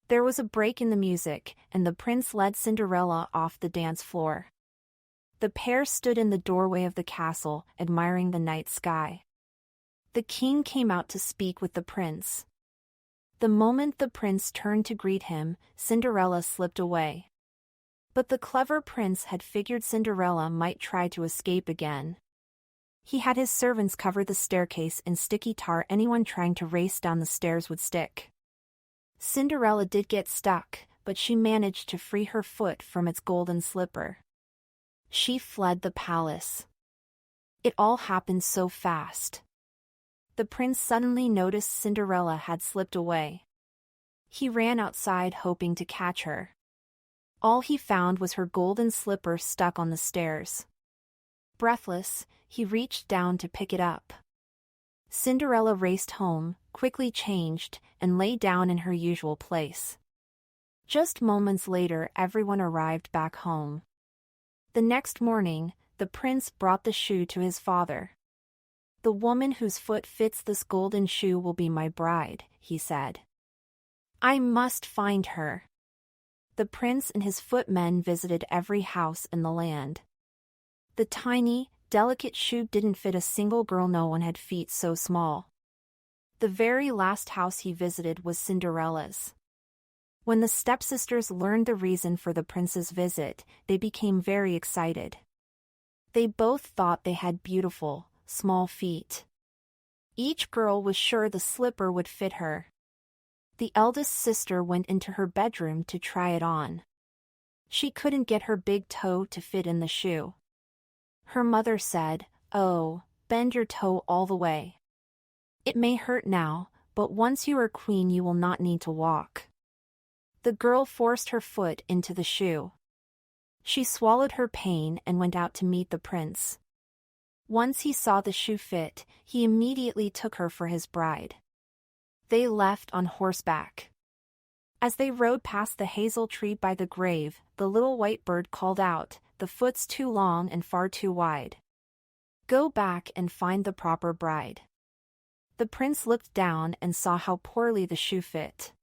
There was a break in the music, and the prince led Cinderella off the dance floor. The pair stood in the doorway of the castle, admiring the night sky. The king came out to speak with the prince. The moment the prince turned to greet him, Cinderella slipped away. But the clever prince had figured Cinderella might try to escape again. He had his servants cover the staircase in sticky tar. Anyone trying to race down the stairs would stick. Cinderella did get stuck, but she managed to free her foot from its golden slipper. She fled the palace. It all happened so fast. The prince suddenly noticed Cinderella had slipped away. He ran outside hoping to catch her. All he found was her golden slipper stuck on the stairs. Breathless, he reached down to pick it up. Cinderella raced home, quickly changed, and lay down in her usual place. Just moments later, everyone arrived back home. The next morning, the prince brought the shoe to his father. "The woman whose foot fits this golden shoe will be my bride," he said. "I must find her." The prince and his footmen visited every house in the land. The tiny, delicate shoe didn't fit a single girl. No one had feet so small. The very last house he visited was Cinderella's. When the stepsisters learned the reason for the prince's visit, they became very excited. They both thought they had beautiful, small feet. Each girl was sure the slipper would fit her. The eldest sister went into her bedroom to try it on. She couldn't get her big toe to fit in the shoe. Her mother said, "Oh, bend your toe all the way. It may hurt now, but once you are queen you will not need to walk." The girl forced her foot into the shoe. She swallowed her pain and went out to meet the prince. Once he saw the shoe fit, he immediately took her for his bride. They left on horseback. As they rode past the hazel tree by the grave, the little white bird called out, "The foot's too long and far too wide. Go back and find the proper bride." The prince looked down and saw how poorly the shoe fit.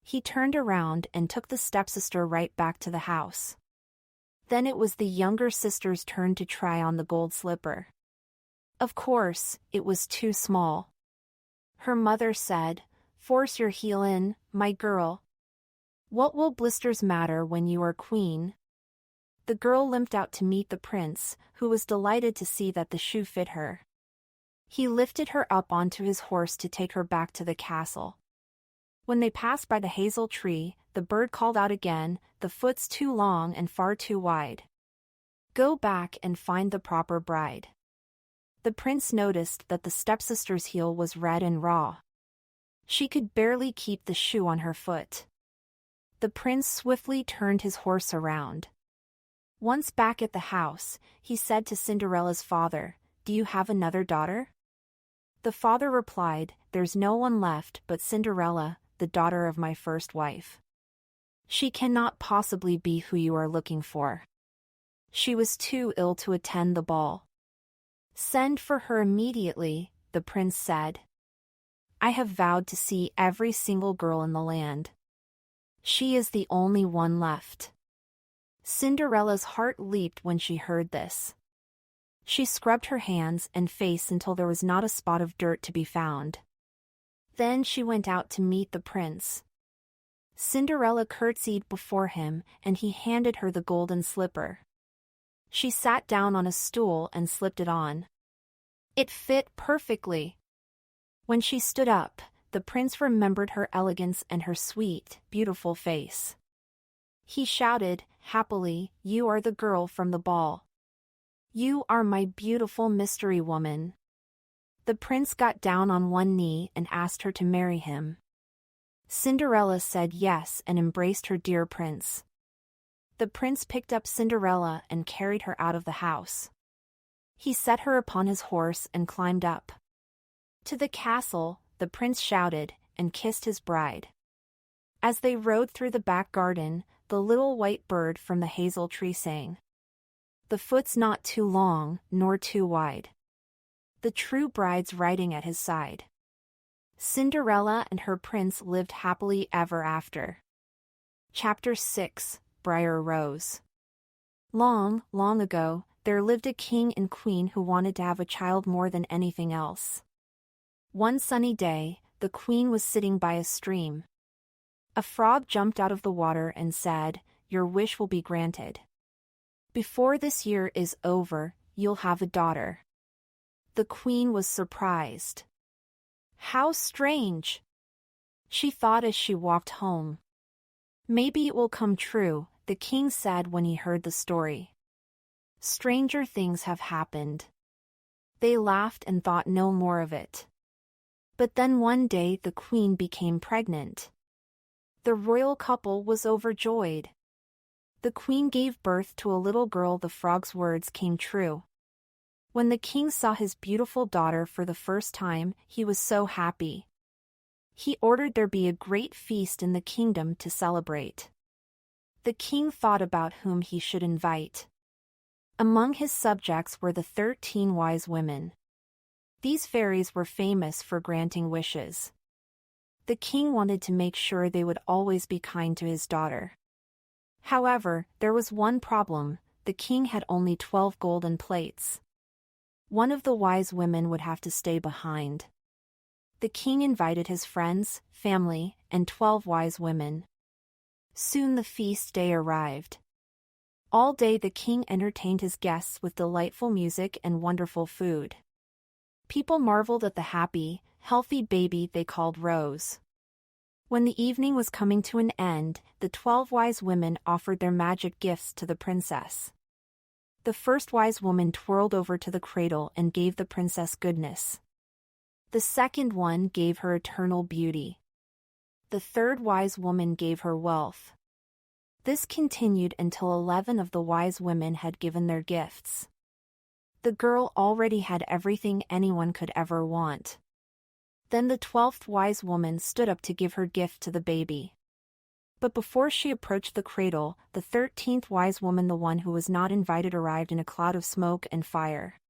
He turned around and took the stepsister right back to the house. Then it was the younger sister's turn to try on the gold slipper. Of course, it was too small. Her mother said, "Force your heel in, my girl. What will blisters matter when you are queen?" The girl limped out to meet the prince, who was delighted to see that the shoe fit her. He lifted her up onto his horse to take her back to the castle. When they passed by the hazel tree, the bird called out again, "The foot's too long and far too wide. Go back and find the proper bride." The prince noticed that the stepsister's heel was red and raw. She could barely keep the shoe on her foot. The prince swiftly turned his horse around. Once back at the house, he said to Cinderella's father, "Do you have another daughter?" The father replied, "There's no one left but Cinderella, the daughter of my first wife. She cannot possibly be who you are looking for. She was too ill to attend the ball." "Send for her immediately," the prince said. "I have vowed to see every single girl in the land. She is the only one left." Cinderella's heart leaped when she heard this. She scrubbed her hands and face until there was not a spot of dirt to be found. Then she went out to meet the prince. Cinderella curtsied before him, and he handed her the golden slipper. She sat down on a stool and slipped it on. It fit perfectly. When she stood up, the prince remembered her elegance and her sweet, beautiful face. He shouted, happily, "You are the girl from the ball. You are my beautiful mystery woman." The prince got down on one knee and asked her to marry him. Cinderella said yes and embraced her dear prince. The prince picked up Cinderella and carried her out of the house. He set her upon his horse and climbed up. To the castle, the prince shouted, and kissed his bride. As they rode through the back garden, the little white bird from the hazel tree sang, "The foot's not too long, nor too wide. The true bride's riding at his side." Cinderella and her prince lived happily ever after. Chapter 6, Briar Rose. Long, long ago, there lived a king and queen who wanted to have a child more than anything else. One sunny day, the queen was sitting by a stream. A frog jumped out of the water and said, "Your wish will be granted. Before this year is over, you'll have a daughter." The queen was surprised. "How strange," she thought as she walked home. "Maybe it will come true," the king said when he heard the story. Stranger things have happened. They laughed and thought no more of it. But then one day the queen became pregnant. The royal couple was overjoyed. The queen gave birth to a little girl. The frog's words came true. When the king saw his beautiful daughter for the first time, he was so happy. He ordered there be a great feast in the kingdom to celebrate. The king thought about whom he should invite. Among his subjects were the 13 wise women. These fairies were famous for granting wishes. The king wanted to make sure they would always be kind to his daughter. However, there was one problem: the king had only 12 golden plates. One of the wise women would have to stay behind. The king invited his friends, family, and 12 wise women. Soon the feast day arrived. All day the king entertained his guests with delightful music and wonderful food. People marveled at the happy, healthy baby they called Rose. When the evening was coming to an end, the 12 wise women offered their magic gifts to the princess. The first wise woman twirled over to the cradle and gave the princess goodness. The second one gave her eternal beauty. the third wise woman gave her wealth. This continued until 11 of the wise women had given their gifts. The girl already had everything anyone could ever want. Then the 12th wise woman stood up to give her gift to the baby. But before she approached the cradle, the 13th wise woman, the one who was not invited, arrived in a cloud of smoke and fire.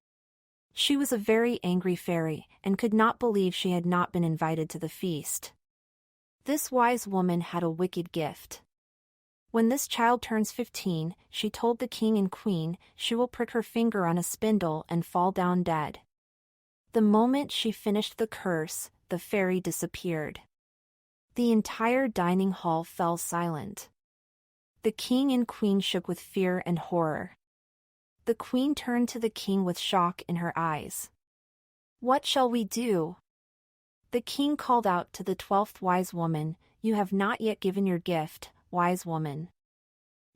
She was a very angry fairy, and could not believe she had not been invited to the feast. This wise woman had a wicked gift. When this child turns 15, she told the king and queen, she will prick her finger on a spindle and fall down dead. The moment she finished the curse, the fairy disappeared. The entire dining hall fell silent. The king and queen shook with fear and horror. The queen turned to the king with shock in her eyes. "What shall we do?" The king called out to the 12th wise woman, "You have not yet given your gift, wise woman.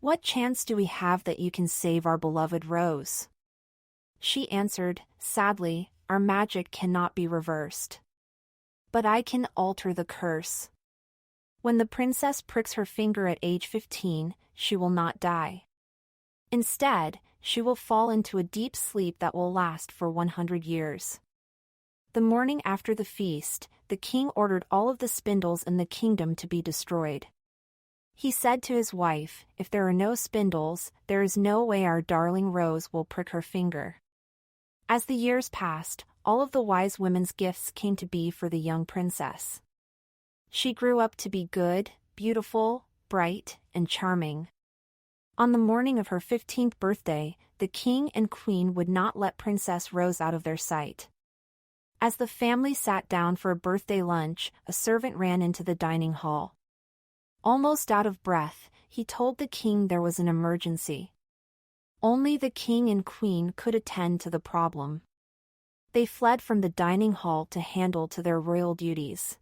What chance do we have that you can save our beloved Rose?" She answered, sadly, "Our magic cannot be reversed. But I can alter the curse. When the princess pricks her finger at age 15, she will not die. Instead, she will fall into a deep sleep that will last for 100 years. The morning after the feast, the king ordered all of the spindles in the kingdom to be destroyed. He said to his wife, "If there are no spindles, there is no way our darling Rose will prick her finger." As the years passed, all of the wise women's gifts came to be for the young princess. She grew up to be good, beautiful, bright, and charming. On the morning of her 15th birthday, the king and queen would not let Princess Rose out of their sight. As the family sat down for a birthday lunch, a servant ran into the dining hall. Almost out of breath, he told the king there was an emergency. Only the king and queen could attend to the problem. They fled from the dining hall to handle to their royal duties.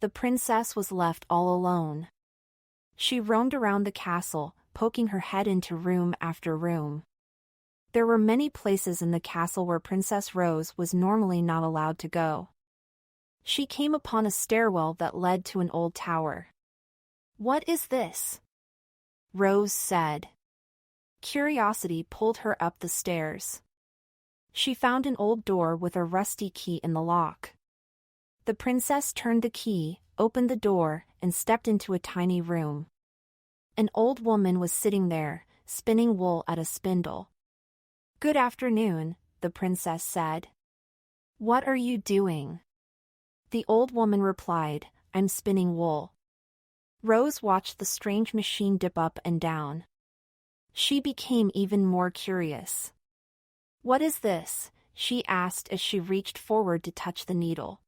The princess was left all alone. She roamed around the castle, poking her head into room after room. There were many places in the castle where Princess Rose was normally not allowed to go. She came upon a stairwell that led to an old tower. "What is this?" Rose said. Curiosity pulled her up the stairs. She found an old door with a rusty key in the lock. The princess turned the key, opened the door, and stepped into a tiny room. An old woman was sitting there, spinning wool at a spindle. "Good afternoon," the princess said. "What are you doing?" The old woman replied, "I'm spinning wool." Rose watched the strange machine dip up and down. She became even more curious. "What is this?" she asked as she reached forward to touch the needle.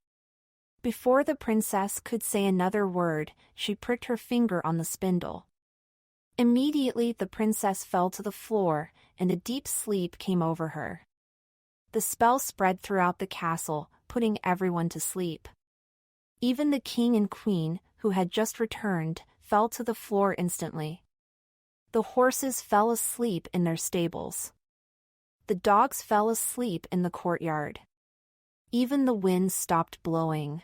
Before the princess could say another word, she pricked her finger on the spindle. Immediately the princess fell to the floor, and a deep sleep came over her. The spell spread throughout the castle, putting everyone to sleep. Even the king and queen, who had just returned, fell to the floor instantly. The horses fell asleep in their stables. The dogs fell asleep in the courtyard. Even the wind stopped blowing.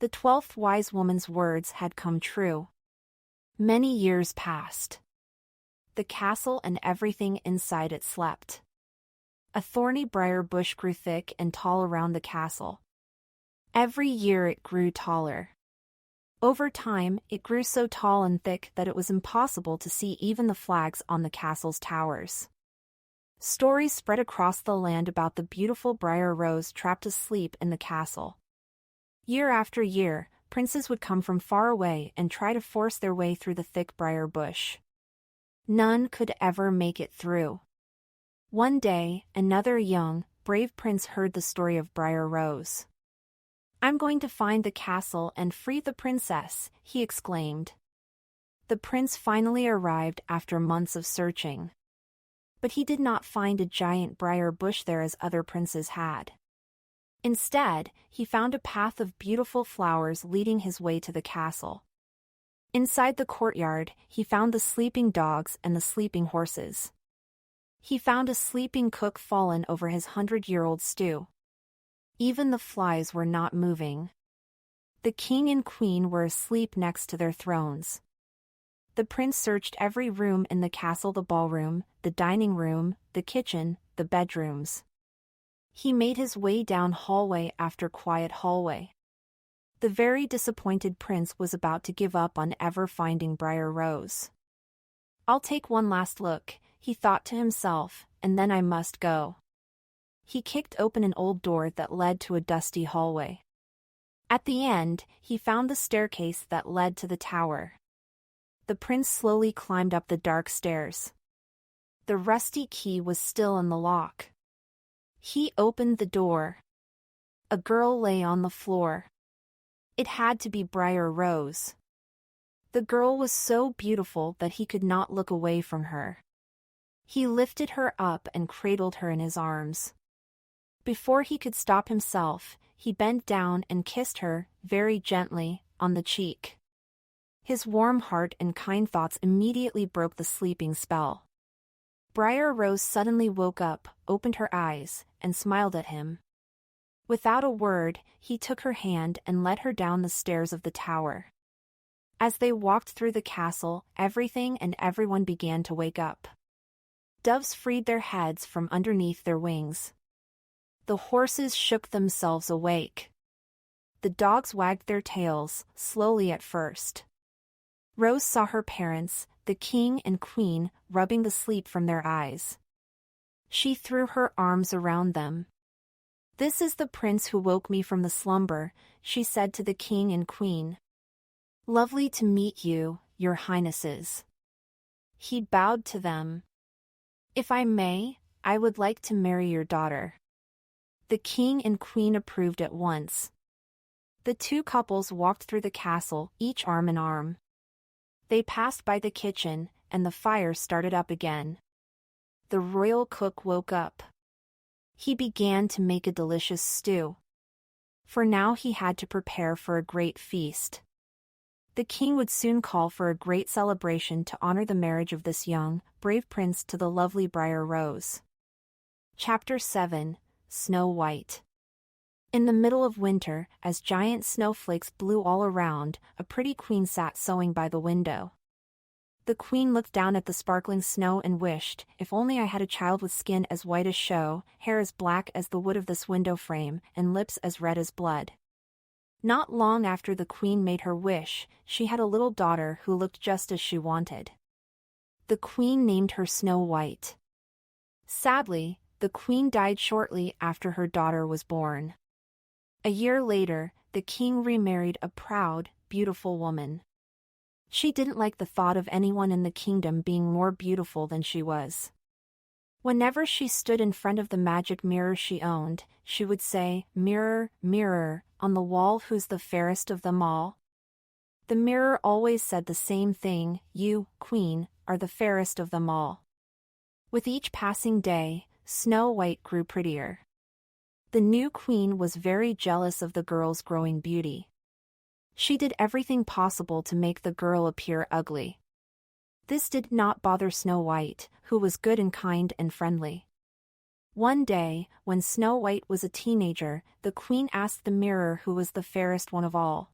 The 12th wise woman's words had come true. Many years passed. The castle and everything inside it slept. A thorny briar bush grew thick and tall around the castle. Every year it grew taller. Over time, it grew so tall and thick that it was impossible to see even the flags on the castle's towers. Stories spread across the land about the beautiful briar rose trapped asleep in the castle. Year after year, princes would come from far away and try to force their way through the thick briar bush. None could ever make it through. One day, another young, brave prince heard the story of Briar Rose. "I'm going to find the castle and free the princess," he exclaimed. The prince finally arrived after months of searching. But he did not find a giant briar bush there as other princes had. Instead, he found a path of beautiful flowers leading his way to the castle. Inside the courtyard, he found the sleeping dogs and the sleeping horses. He found a sleeping cook fallen over his 100-year-old stew. Even the flies were not moving. The king and queen were asleep next to their thrones. The prince searched every room in the castle, the ballroom, the dining room, the kitchen, the bedrooms. He made his way down hallway after quiet hallway. The very disappointed prince was about to give up on ever finding Briar Rose. "I'll take one last look," he thought to himself, "and then I must go." He kicked open an old door that led to a dusty hallway. At the end, he found the staircase that led to the tower. The prince slowly climbed up the dark stairs. The rusty key was still in the lock. He opened the door. A girl lay on the floor. It had to be Briar Rose. The girl was so beautiful that he could not look away from her. He lifted her up and cradled her in his arms. Before he could stop himself, he bent down and kissed her, very gently, on the cheek. His warm heart and kind thoughts immediately broke the sleeping spell. Briar Rose suddenly woke up, opened her eyes, and smiled at him. Without a word, he took her hand and led her down the stairs of the tower. As they walked through the castle, everything and everyone began to wake up. Doves freed their heads from underneath their wings. The horses shook themselves awake. The dogs wagged their tails, slowly at first. Rose saw her parents, the king and queen, rubbing the sleep from their eyes. She threw her arms around them. "This is the prince who woke me from the slumber," she said to the king and queen. "Lovely to meet you, your highnesses." He bowed to them. "If I may, I would like to marry your daughter." The king and queen approved at once. The two couples walked through the castle, each arm in arm. They passed by the kitchen, and the fire started up again. The royal cook woke up. He began to make a delicious stew. For now he had to prepare for a great feast. The king would soon call for a great celebration to honor the marriage of this young, brave prince to the lovely Briar Rose. Chapter 7: Snow White. In the middle of winter, as giant snowflakes blew all around, a pretty queen sat sewing by the window. The queen looked down at the sparkling snow and wished, "If only I had a child with skin as white as snow, hair as black as the wood of this window frame, and lips as red as blood." Not long after the queen made her wish, she had a little daughter who looked just as she wanted. The queen named her Snow White. Sadly, the queen died shortly after her daughter was born. A year later, the king remarried a proud, beautiful woman. She didn't like the thought of anyone in the kingdom being more beautiful than she was. Whenever she stood in front of the magic mirror she owned, she would say, "Mirror, mirror, on the wall, who's the fairest of them all?" The mirror always said the same thing: "You, queen, are the fairest of them all." With each passing day, Snow White grew prettier. The new queen was very jealous of the girl's growing beauty. She did everything possible to make the girl appear ugly. This did not bother Snow White, who was good and kind and friendly. One day, when Snow White was a teenager, the queen asked the mirror who was the fairest one of all.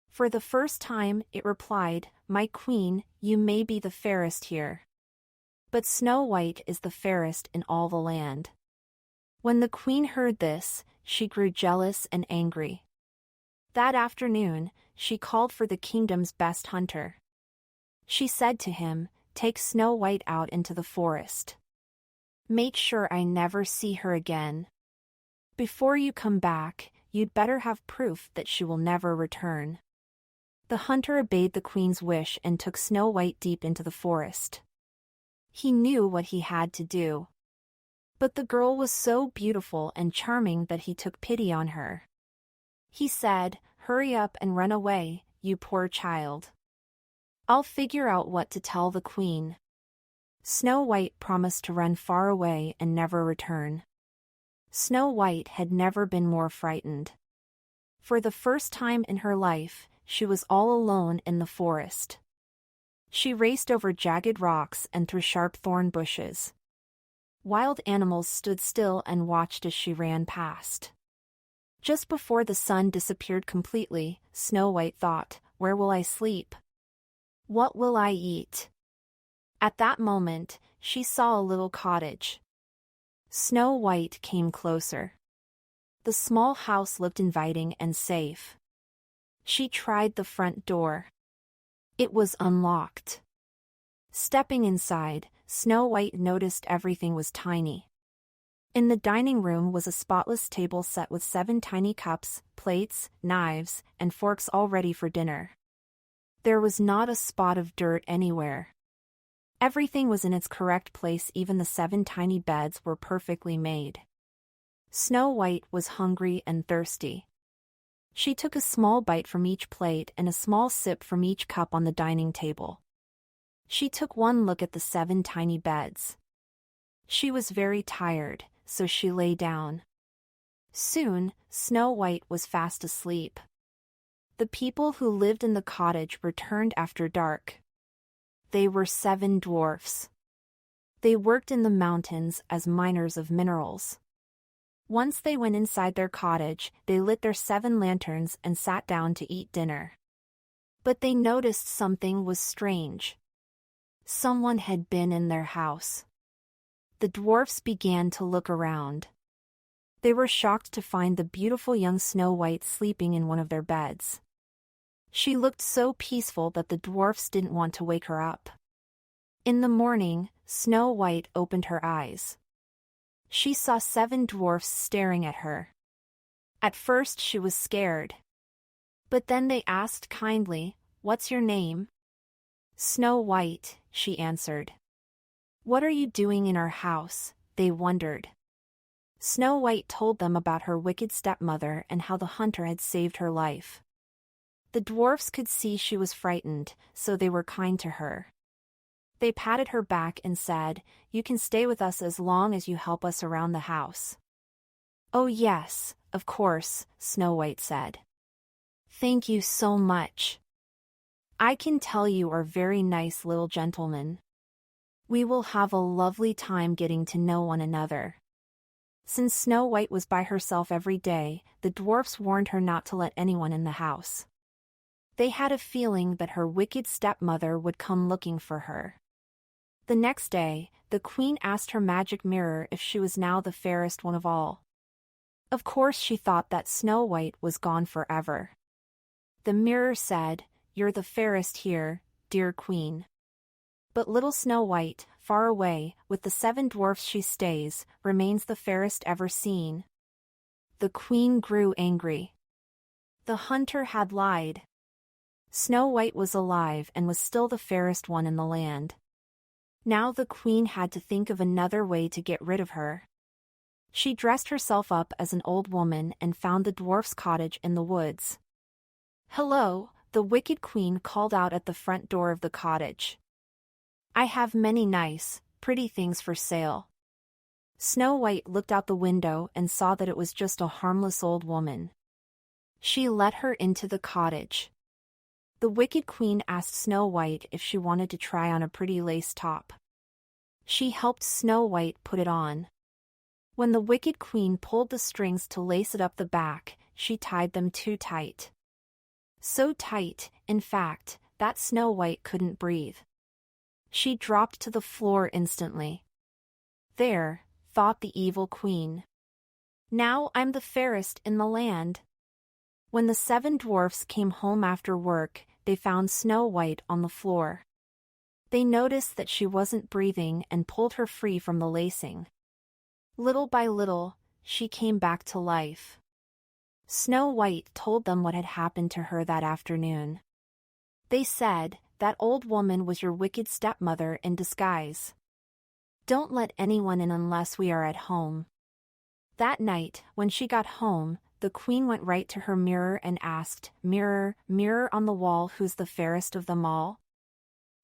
For the first time, it replied, "My queen, you may be the fairest here. But Snow White is the fairest in all the land." When the queen heard this, she grew jealous and angry. That afternoon, she called for the kingdom's best hunter. She said to him, "Take Snow White out into the forest. Make sure I never see her again. Before you come back, you'd better have proof that she will never return." The hunter obeyed the queen's wish and took Snow White deep into the forest. He knew what he had to do. But the girl was so beautiful and charming that he took pity on her. He said, "Hurry up and run away, you poor child. I'll figure out what to tell the queen." Snow White promised to run far away and never return. Snow White had never been more frightened. For the first time in her life, she was all alone in the forest. She raced over jagged rocks and through sharp thorn bushes. Wild animals stood still and watched as she ran past. Just before the sun disappeared completely, Snow White thought, "Where will I sleep? What will I eat?" At that moment, she saw a little cottage. Snow White came closer. The small house looked inviting and safe. She tried the front door. It was unlocked. Stepping inside, Snow White noticed everything was tiny. In the dining room was a spotless table set with 7 tiny cups, plates, knives, and forks all ready for dinner. There was not a spot of dirt anywhere. Everything was in its correct place, even the 7 tiny beds were perfectly made. Snow White was hungry and thirsty. She took a small bite from each plate and a small sip from each cup on the dining table. She took one look at the 7 tiny beds. She was very tired, so she lay down. Soon, Snow White was fast asleep. The people who lived in the cottage returned after dark. They were 7 dwarfs. They worked in the mountains as miners of minerals. Once they went inside their cottage, they lit their 7 lanterns and sat down to eat dinner. But they noticed something was strange. Someone had been in their house. The dwarfs began to look around. They were shocked to find the beautiful young Snow White sleeping in one of their beds. She looked so peaceful that the dwarfs didn't want to wake her up. In the morning, Snow White opened her eyes. She saw 7 dwarfs staring at her. At first she was scared. But then they asked kindly, "What's your name?" "Snow White," she answered. "What are you doing in our house?" they wondered. Snow White told them about her wicked stepmother and how the hunter had saved her life. The dwarfs could see she was frightened, so they were kind to her. They patted her back and said, "You can stay with us as long as you help us around the house." "Oh yes, of course," Snow White said. "Thank you so much. I can tell you are very nice little gentlemen. We will have a lovely time getting to know one another." Since Snow White was by herself every day, the dwarfs warned her not to let anyone in the house. They had a feeling that her wicked stepmother would come looking for her. The next day, the queen asked her magic mirror if she was now the fairest one of all. Of course she thought that Snow White was gone forever. The mirror said, "You're the fairest here, dear queen. But little Snow White, far away, with the 7 dwarfs she stays, remains the fairest ever seen." The queen grew angry. The hunter had lied. Snow White was alive and was still the fairest one in the land. Now the queen had to think of another way to get rid of her. She dressed herself up as an old woman and found the dwarf's cottage in the woods. "Hello," the wicked queen called out at the front door of the cottage. "I have many nice, pretty things for sale." Snow White looked out the window and saw that it was just a harmless old woman. She let her into the cottage. The wicked queen asked Snow White if she wanted to try on a pretty lace top. She helped Snow White put it on. When the wicked queen pulled the strings to lace it up the back, she tied them too tight. So tight, in fact, that Snow White couldn't breathe. She dropped to the floor instantly. "There," thought the evil queen. "Now I'm the fairest in the land." When the 7 dwarfs came home after work, they found Snow White on the floor. They noticed that she wasn't breathing and pulled her free from the lacing. Little by little, she came back to life. Snow White told them what had happened to her that afternoon. They said, "That old woman was your wicked stepmother in disguise. Don't let anyone in unless we are at home." That night, when she got home, the queen went right to her mirror and asked, "Mirror, mirror on the wall, who's the fairest of them all?"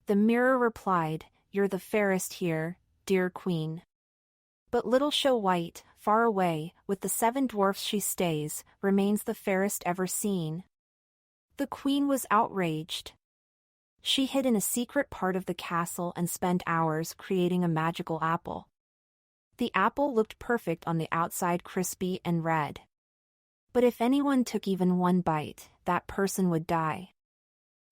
The mirror replied, "You're the fairest here, dear queen. But little Snow White, far away, with the 7 dwarfs she stays, remains the fairest ever seen." The queen was outraged. She hid in a secret part of the castle and spent hours creating a magical apple. The apple looked perfect on the outside, crispy and red. But if anyone took even one bite, that person would die.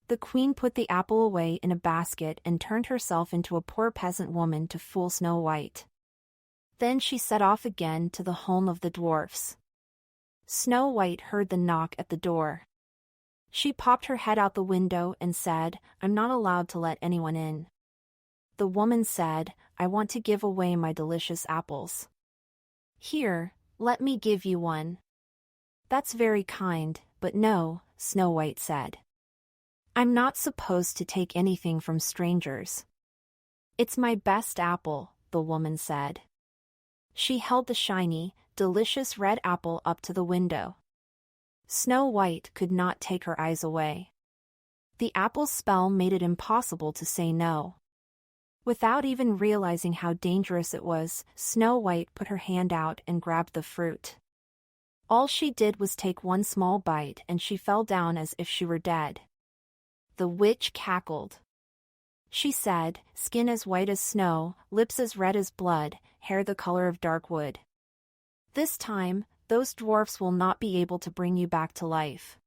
The queen put the apple away in a basket and turned herself into a poor peasant woman to fool Snow White. Then she set off again to the home of the dwarfs. Snow White heard the knock at the door. She popped her head out the window and said, "I'm not allowed to let anyone in." The woman said, "I want to give away my delicious apples." "Here, let me give you one." "That's very kind, but no," Snow White said. "I'm not supposed to take anything from strangers." "It's my best apple," the woman said. She held the shiny, delicious red apple up to the window. Snow White could not take her eyes away. The apple's spell made it impossible to say no. Without even realizing how dangerous it was, Snow White put her hand out and grabbed the fruit. All she did was take one small bite and she fell down as if she were dead. The witch cackled. She said, "Skin as white as snow, lips as red as blood, hair the color of dark wood. This time, those dwarfs will not be able to bring you back to life."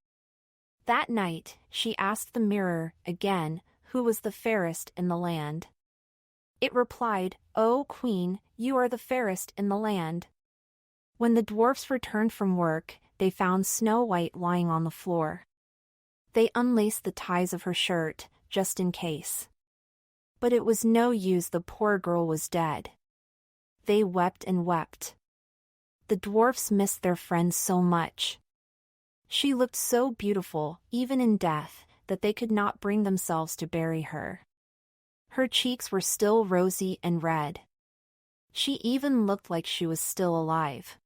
That night, she asked the mirror, again, who was the fairest in the land. It replied, "O Queen, you are the fairest in the land." When the dwarfs returned from work, they found Snow White lying on the floor. They unlaced the ties of her shirt, just in case. But it was no use, the poor girl was dead. They wept and wept. The dwarfs missed their friend so much. She looked so beautiful, even in death, that they could not bring themselves to bury her. Her cheeks were still rosy and red. She even looked like she was still alive.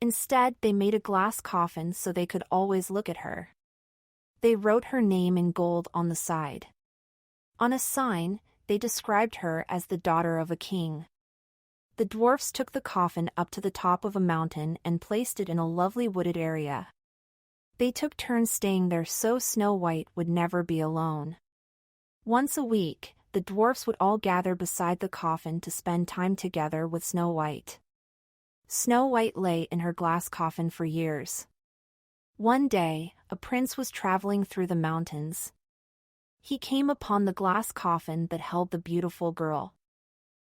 Instead, they made a glass coffin so they could always look at her. They wrote her name in gold on the side. On a sign, they described her as the daughter of a king. The dwarfs took the coffin up to the top of a mountain and placed it in a lovely wooded area. They took turns staying there so Snow White would never be alone. Once a week, the dwarfs would all gather beside the coffin to spend time together with Snow White. Snow White lay in her glass coffin for years. One day, a prince was traveling through the mountains. He came upon the glass coffin that held the beautiful girl.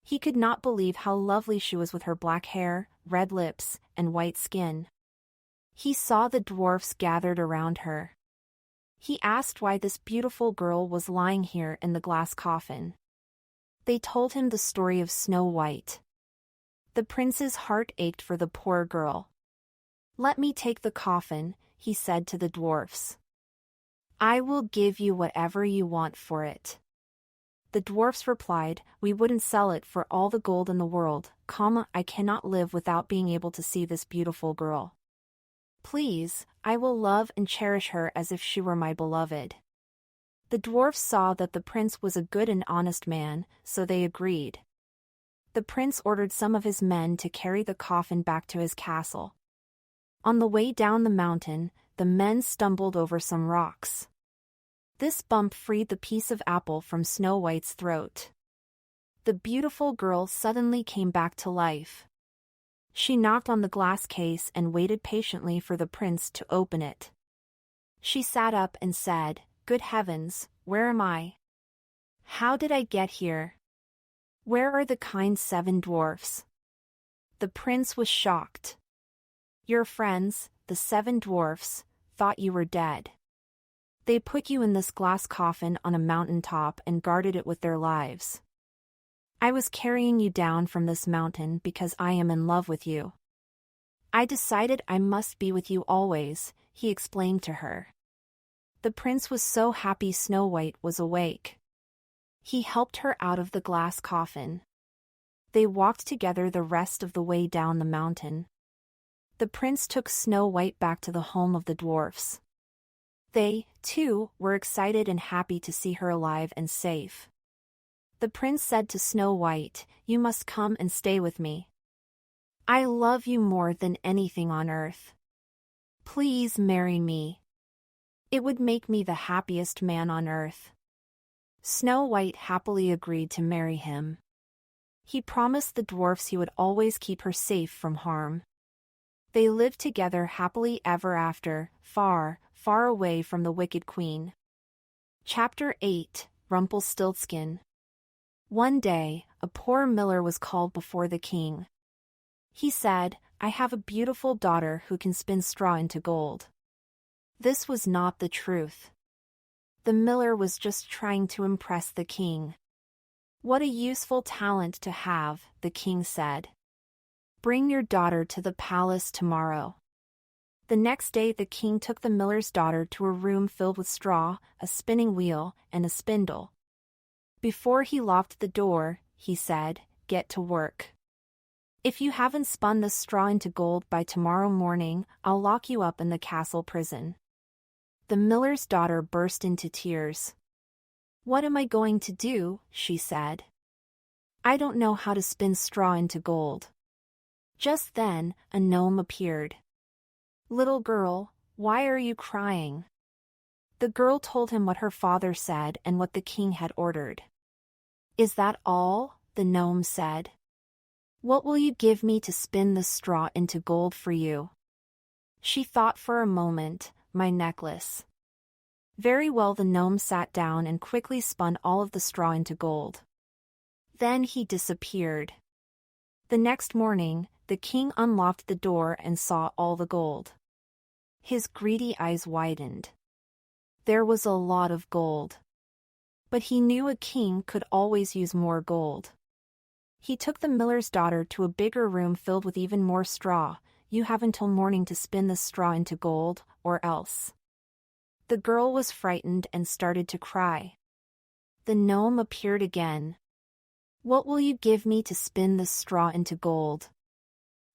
He could not believe how lovely she was with her black hair, red lips, and white skin. He saw the dwarfs gathered around her. He asked why this beautiful girl was lying here in the glass coffin. They told him the story of Snow White. The prince's heart ached for the poor girl. "Let me take the coffin," he said to the dwarfs. "I will give you whatever you want for it." The dwarfs replied, "We wouldn't sell it for all the gold in the world, I cannot live without being able to see this beautiful girl. Please, I will love and cherish her as if she were my beloved." The dwarfs saw that the prince was a good and honest man, so they agreed. The prince ordered some of his men to carry the coffin back to his castle. On the way down the mountain, the men stumbled over some rocks. This bump freed the piece of apple from Snow White's throat. The beautiful girl suddenly came back to life. She knocked on the glass case and waited patiently for the prince to open it. She sat up and said, "Good heavens, where am I? How did I get here? Where are the kind 7 dwarfs?" The prince was shocked. "Your friends, the 7 dwarfs, thought you were dead. They put you in this glass coffin on a mountain top and guarded it with their lives. I was carrying you down from this mountain because I am in love with you. I decided I must be with you always," he explained to her. The prince was so happy Snow White was awake. He helped her out of the glass coffin. They walked together the rest of the way down the mountain. The prince took Snow White back to the home of the dwarfs. They, too, were excited and happy to see her alive and safe. The prince said to Snow White, "You must come and stay with me. I love you more than anything on earth. Please marry me. It would make me the happiest man on earth." Snow White happily agreed to marry him. He promised the dwarfs he would always keep her safe from harm. They lived together happily ever after, far, far away from the wicked queen. Chapter 8, Rumpelstiltskin. One day, a poor miller was called before the king. He said, "I have a beautiful daughter who can spin straw into gold." This was not the truth. The miller was just trying to impress the king. "What a useful talent to have," the king said. "Bring your daughter to the palace tomorrow." The next day the king took the miller's daughter to a room filled with straw, a spinning wheel, and a spindle. Before he locked the door, he said, "Get to work. If you haven't spun the straw into gold by tomorrow morning, I'll lock you up in the castle prison." The miller's daughter burst into tears. "What am I going to do?" she said. "I don't know how to spin straw into gold." Just then, a gnome appeared. "Little girl, why are you crying?" The girl told him what her father said and what the king had ordered. "Is that all?" the gnome said. "What will you give me to spin the straw into gold for you?" She thought for a moment. "My necklace." Very well, the gnome sat down and quickly spun all of the straw into gold. Then he disappeared. The next morning, the king unlocked the door and saw all the gold. His greedy eyes widened. There was a lot of gold. But he knew a king could always use more gold. He took the miller's daughter to a bigger room filled with even more straw. "You have until morning to spin the straw into gold, or else." The girl was frightened and started to cry. The gnome appeared again. "What will you give me to spin the straw into gold?"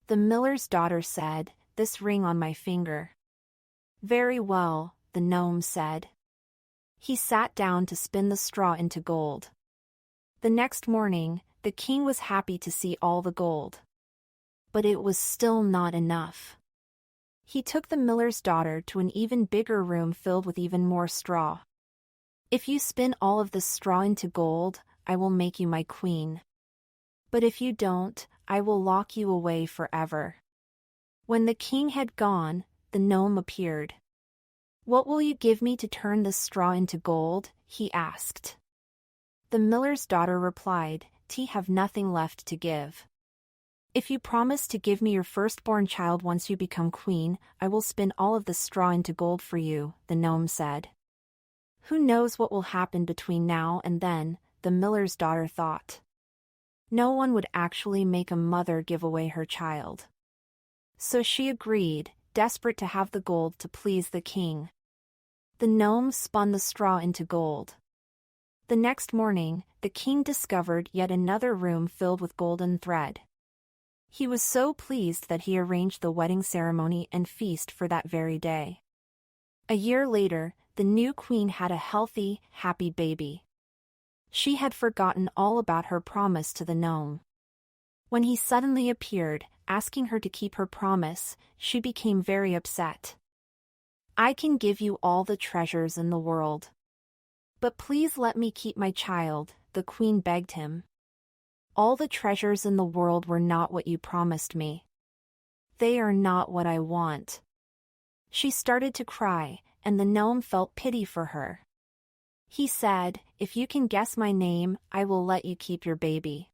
The miller's daughter said, "This ring on my finger." "Very well," the gnome said. He sat down to spin the straw into gold. The next morning, the king was happy to see all the gold. But it was still not enough. He took the miller's daughter to an even bigger room filled with even more straw. "If you spin all of the straw into gold, I will make you my queen. But if you don't, I will lock you away forever." When the king had gone, the gnome appeared. "What will you give me to turn the straw into gold?" he asked. The miller's daughter replied, "I have nothing left to give. If you promise to give me your firstborn child once you become queen, I will spin all of the straw into gold for you," the gnome said. Who knows what will happen between now and then, the miller's daughter thought. No one would actually make a mother give away her child. So she agreed, desperate to have the gold to please the king. The gnome spun the straw into gold. The next morning, the king discovered yet another room filled with golden thread. He was so pleased that he arranged the wedding ceremony and feast for that very day. A year later, the new queen had a healthy, happy baby. She had forgotten all about her promise to the gnome. When he suddenly appeared, asking her to keep her promise, she became very upset. "I can give you all the treasures in the world. But please let me keep my child," the queen begged him. "All the treasures in the world were not what you promised me. They are not what I want." She started to cry, and the gnome felt pity for her. He said, "If you can guess my name, I will let you keep your baby.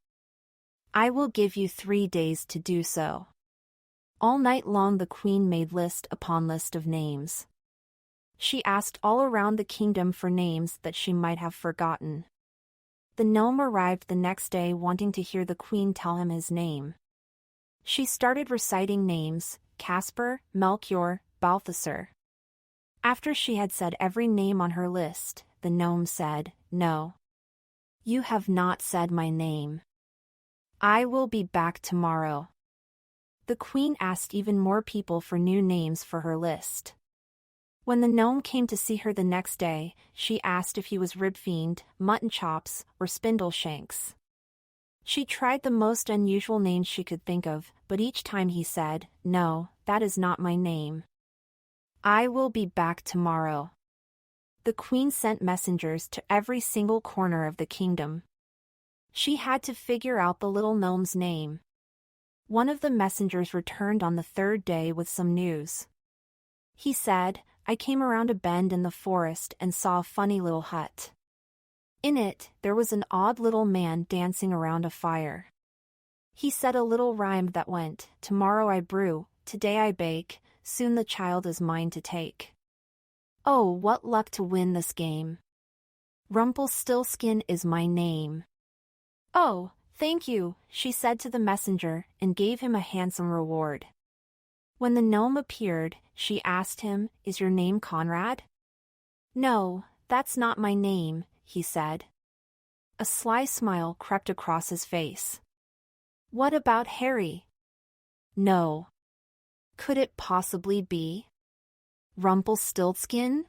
I will give you 3 days to do so." All night long the queen made list upon list of names. She asked all around the kingdom for names that she might have forgotten. The gnome arrived the next day wanting to hear the queen tell him his name. She started reciting names: Casper, Melchior, Balthasar. After she had said every name on her list, the gnome said, "No. You have not said my name. I will be back tomorrow." The queen asked even more people for new names for her list. When the gnome came to see her the next day, she asked if he was Ribfiend, Mutton Chops, or Spindleshanks. She tried the most unusual names she could think of, but each time he said, "No, that is not my name. I will be back tomorrow." The queen sent messengers to every single corner of the kingdom. She had to figure out the little gnome's name. One of the messengers returned on the third day with some news. He said, I came around a bend in the forest and saw a funny little hut. In it, there was an odd little man dancing around a fire. He said a little rhyme that went, tomorrow I brew, today I bake, soon the child is mine to take. Oh, what luck to win this game. Rumpelstiltskin is my name. Oh, thank you, she said to the messenger, and gave him a handsome reward. When the gnome appeared, she asked him, Is your name Conrad? No, that's not my name, he said. A sly smile crept across his face. What about Harry? No. Could it possibly be Rumpelstiltskin?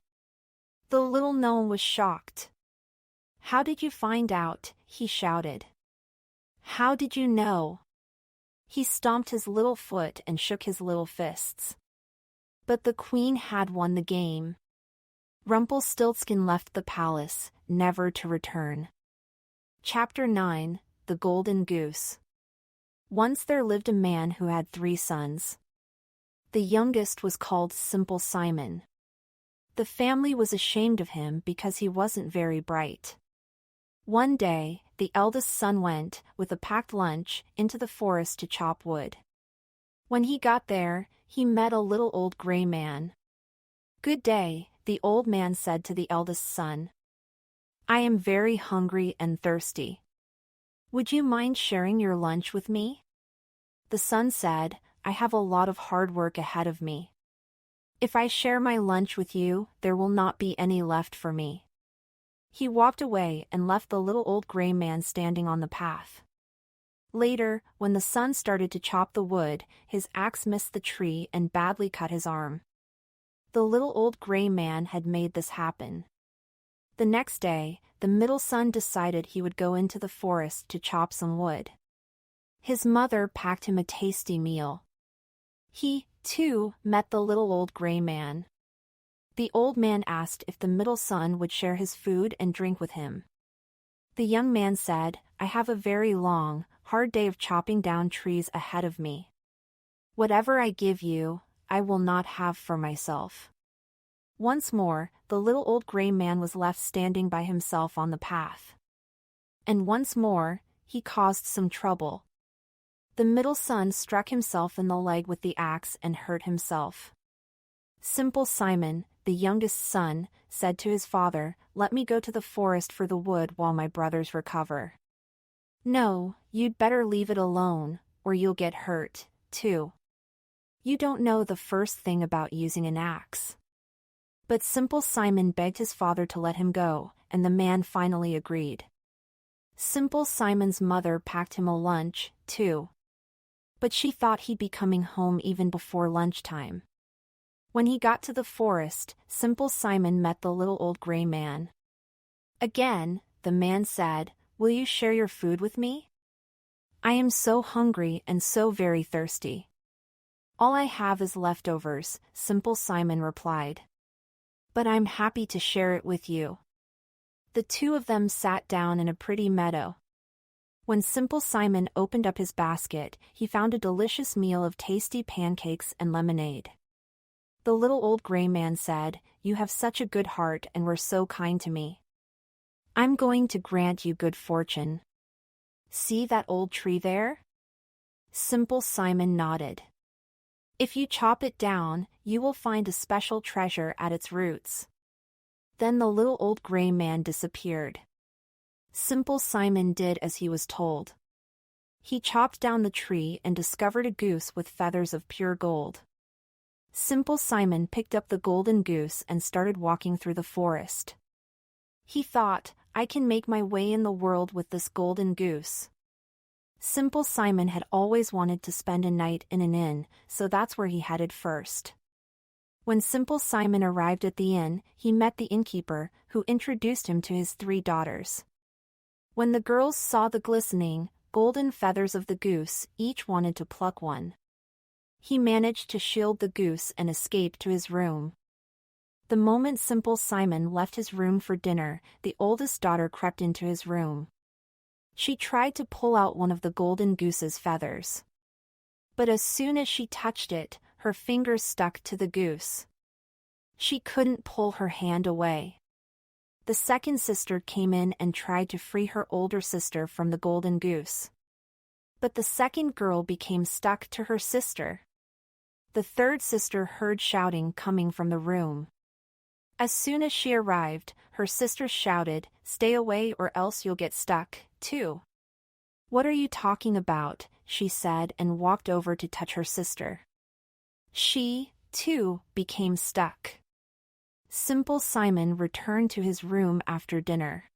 The little gnome was shocked. How did you find out? He shouted. How did you know? He stomped his little foot and shook his little fists. But the queen had won the game. Rumpelstiltskin left the palace, never to return. Chapter 9, The Golden Goose. Once there lived a man who had 3 sons. The youngest was called Simple Simon. The family was ashamed of him because he wasn't very bright. One day, the eldest son went, with a packed lunch, into the forest to chop wood. When he got there, he met a little old gray man. Good day, the old man said to the eldest son. I am very hungry and thirsty. Would you mind sharing your lunch with me? The son said, I have a lot of hard work ahead of me. If I share my lunch with you, there will not be any left for me. He walked away and left the little old gray man standing on the path. Later, when the son started to chop the wood, his axe missed the tree and badly cut his arm. The little old gray man had made this happen. The next day, the middle son decided he would go into the forest to chop some wood. His mother packed him a tasty meal. He, too, met the little old gray man. The old man asked if the middle son would share his food and drink with him. The young man said, I have a very long, hard day of chopping down trees ahead of me. Whatever I give you, I will not have for myself. Once more, the little old gray man was left standing by himself on the path. And once more, he caused some trouble. The middle son struck himself in the leg with the axe and hurt himself. Simple Simon, the youngest son, said to his father, Let me go to the forest for the wood while my brothers recover. No, you'd better leave it alone, or you'll get hurt, too. You don't know the first thing about using an axe. But Simple Simon begged his father to let him go, and the man finally agreed. Simple Simon's mother packed him a lunch, too. But she thought he'd be coming home even before lunchtime. When he got to the forest, Simple Simon met the little old gray man. Again, the man said, Will you share your food with me? I am so hungry and so very thirsty. All I have is leftovers, Simple Simon replied. But I'm happy to share it with you. The two of them sat down in a pretty meadow. When Simple Simon opened up his basket, he found a delicious meal of tasty pancakes and lemonade. The little old gray man said, You have such a good heart and were so kind to me. I'm going to grant you good fortune. See that old tree there? Simple Simon nodded. If you chop it down, you will find a special treasure at its roots. Then the little old gray man disappeared. Simple Simon did as he was told. He chopped down the tree and discovered a goose with feathers of pure gold. Simple Simon picked up the golden goose and started walking through the forest. He thought, I can make my way in the world with this golden goose. Simple Simon had always wanted to spend a night in an inn, so that's where he headed first. When Simple Simon arrived at the inn, he met the innkeeper, who introduced him to his 3 daughters. When the girls saw the glistening, golden feathers of the goose, each wanted to pluck one. He managed to shield the goose and escape to his room. The moment Simple Simon left his room for dinner, the oldest daughter crept into his room. She tried to pull out one of the golden goose's feathers. But as soon as she touched it, her fingers stuck to the goose. She couldn't pull her hand away. The second sister came in and tried to free her older sister from the golden goose. But the second girl became stuck to her sister. The third sister heard shouting coming from the room. As soon as she arrived, her sister shouted, "Stay away or else you'll get stuck, too." "What are you talking about?" she said and walked over to touch her sister. She, too, became stuck. Simple Simon returned to his room after dinner.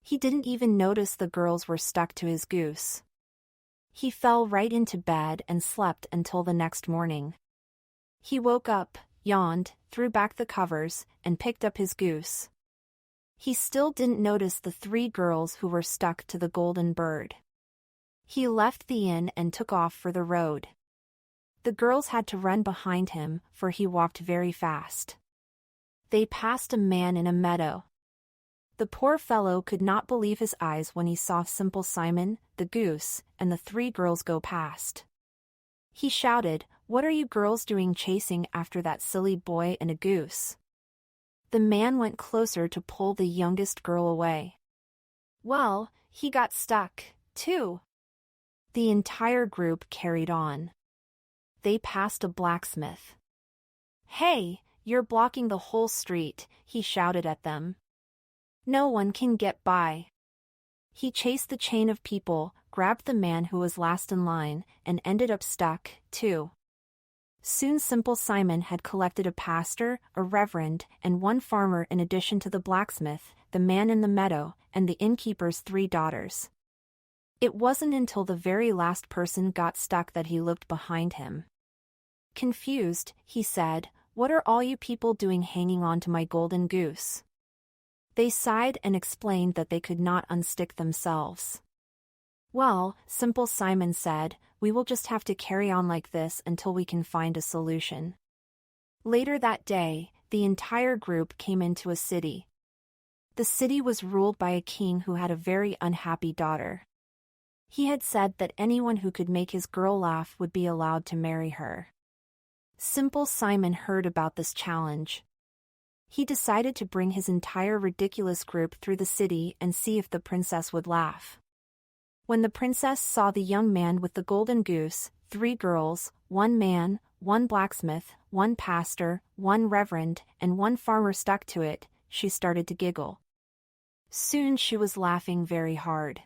He didn't even notice the girls were stuck to his goose. He fell right into bed and slept until the next morning. He woke up, yawned, threw back the covers, and picked up his goose. He still didn't notice the three girls who were stuck to the golden bird. He left the inn and took off for the road. The girls had to run behind him, for he walked very fast. They passed a man in a meadow. The poor fellow could not believe his eyes when he saw Simple Simon, the goose, and the three girls go past. He shouted, "What are you girls doing chasing after that silly boy and a goose?" The man went closer to pull the youngest girl away. "Well, he got stuck, too." The entire group carried on. They passed a blacksmith. "Hey, you're blocking the whole street," he shouted at them. "No one can get by." He chased the chain of people, grabbed the man who was last in line, and ended up stuck, too. Soon Simple Simon had collected a pastor, a reverend, and one farmer in addition to the blacksmith, the man in the meadow, and the innkeeper's 3 daughters. It wasn't until the very last person got stuck that he looked behind him. Confused, he said, "What are all you people doing hanging on to my golden goose?" They sighed and explained that they could not unstick themselves. "Well," Simple Simon said, "we will just have to carry on like this until we can find a solution." Later that day, the entire group came into a city. The city was ruled by a king who had a very unhappy daughter. He had said that anyone who could make his girl laugh would be allowed to marry her. Simple Simon heard about this challenge. He decided to bring his entire ridiculous group through the city and see if the princess would laugh. When the princess saw the young man with the golden goose, 3 girls, 1 man, 1 blacksmith, 1 pastor, 1 reverend, and 1 farmer stuck to it, she started to giggle. Soon she was laughing very hard.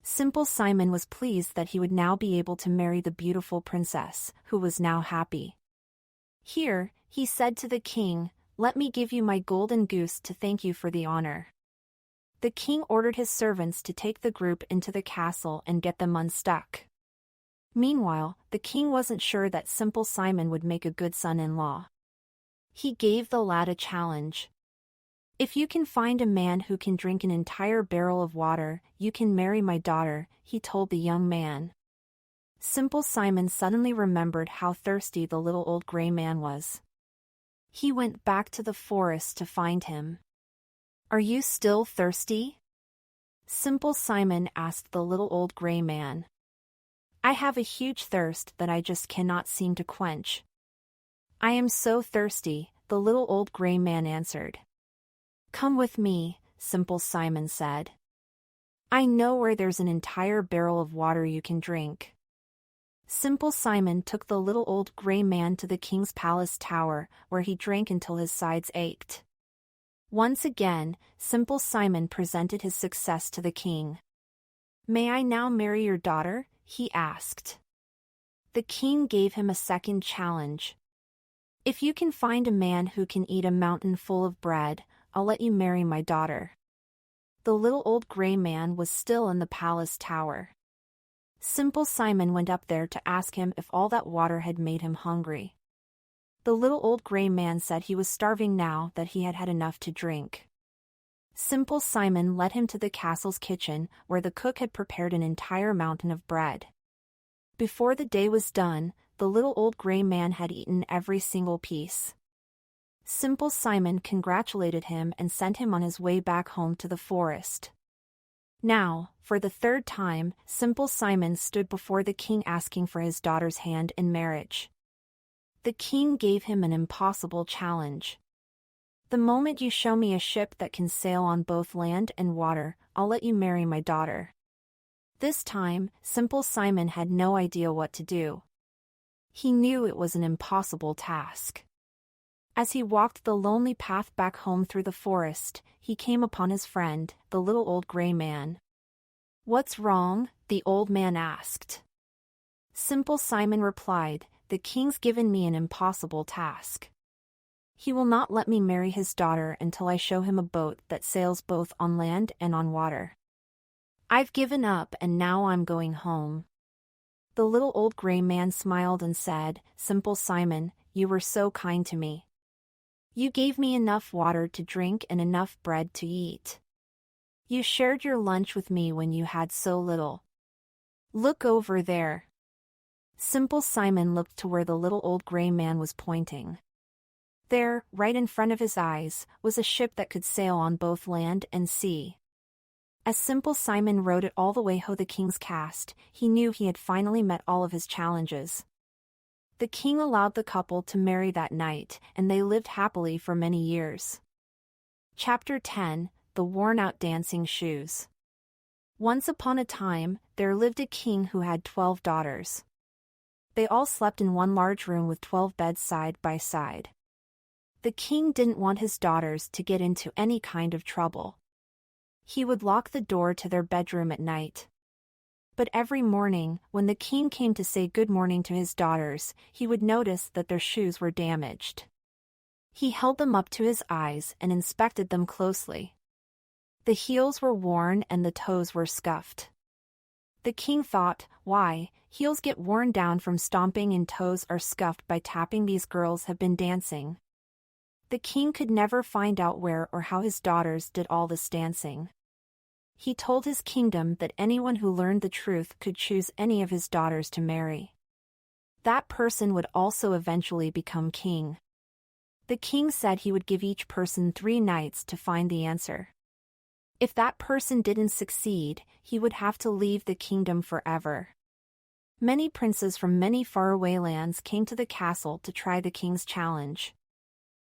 Simple Simon was pleased that he would now be able to marry the beautiful princess, who was now happy. "Here," he said to the king, "let me give you my golden goose to thank you for the honor." The king ordered his servants to take the group into the castle and get them unstuck. Meanwhile, the king wasn't sure that Simple Simon would make a good son-in-law. He gave the lad a challenge. "If you can find a man who can drink an entire barrel of water, you can marry my daughter," he told the young man. Simple Simon suddenly remembered how thirsty the little old gray man was. He went back to the forest to find him. "Are you still thirsty?" Simple Simon asked the little old gray man. "I have a huge thirst that I just cannot seem to quench." "I am so thirsty," the little old gray man answered. "Come with me," Simple Simon said. "I know where there's an entire barrel of water you can drink." Simple Simon took the little old gray man to the king's palace tower, where he drank until his sides ached. Once again, Simple Simon presented his success to the king. "May I now marry your daughter?" he asked. The king gave him a second challenge. "If you can find a man who can eat a mountain full of bread, I'll let you marry my daughter." The little old gray man was still in the palace tower. Simple Simon went up there to ask him if all that water had made him hungry. The little old gray man said he was starving now that he had had enough to drink. Simple Simon led him to the castle's kitchen, where the cook had prepared an entire mountain of bread. Before the day was done, the little old gray man had eaten every single piece. Simple Simon congratulated him and sent him on his way back home to the forest. Now, for the third time, Simple Simon stood before the king asking for his daughter's hand in marriage. The king gave him an impossible challenge. "The moment you show me a ship that can sail on both land and water, I'll let you marry my daughter." This time, Simple Simon had no idea what to do. He knew it was an impossible task. As he walked the lonely path back home through the forest, he came upon his friend, the little old gray man. "What's wrong?" the old man asked. Simple Simon replied, "The king's given me an impossible task. He will not let me marry his daughter until I show him a boat that sails both on land and on water. I've given up and now I'm going home." The little old gray man smiled and said, "Simple Simon, you were so kind to me. You gave me enough water to drink and enough bread to eat. You shared your lunch with me when you had so little. Look over there." Simple Simon looked to where the little old gray man was pointing. There, right in front of his eyes, was a ship that could sail on both land and sea. As Simple Simon rowed it all the way to the king's castle, he knew he had finally met all of his challenges. The king allowed the couple to marry that night, and they lived happily for many years. Chapter 10: The Worn-Out Dancing Shoes. Once upon a time, there lived a king who had 12 daughters. They all slept in one large room with 12 beds side by side. The king didn't want his daughters to get into any kind of trouble. He would lock the door to their bedroom at night. But every morning, when the king came to say good morning to his daughters, he would notice that their shoes were damaged. He held them up to his eyes and inspected them closely. The heels were worn and the toes were scuffed. The king thought, "Why, heels get worn down from stomping and toes are scuffed by tapping. These girls have been dancing." The king could never find out where or how his daughters did all this dancing. He told his kingdom that anyone who learned the truth could choose any of his daughters to marry. That person would also eventually become king. The king said he would give each person 3 nights to find the answer. If that person didn't succeed, he would have to leave the kingdom forever. Many princes from many faraway lands came to the castle to try the king's challenge.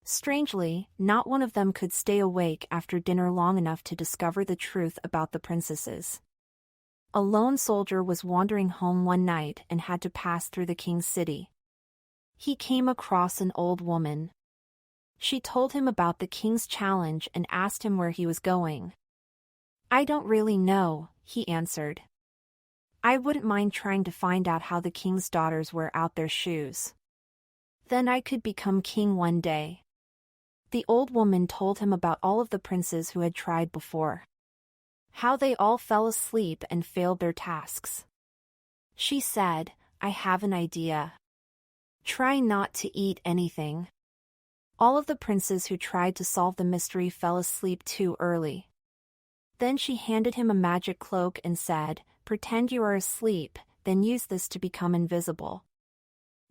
Strangely, not one of them could stay awake after dinner long enough to discover the truth about the princesses. A lone soldier was wandering home one night and had to pass through the king's city. He came across an old woman. She told him about the king's challenge and asked him where he was going. "I don't really know," he answered. "I wouldn't mind trying to find out how the king's daughters wear out their shoes. Then I could become king one day." The old woman told him about all of the princes who had tried before. How they all fell asleep and failed their tasks. She said, "I have an idea. Try not to eat anything." All of the princes who tried to solve the mystery fell asleep too early. Then she handed him a magic cloak and said, "Pretend you are asleep, then use this to become invisible.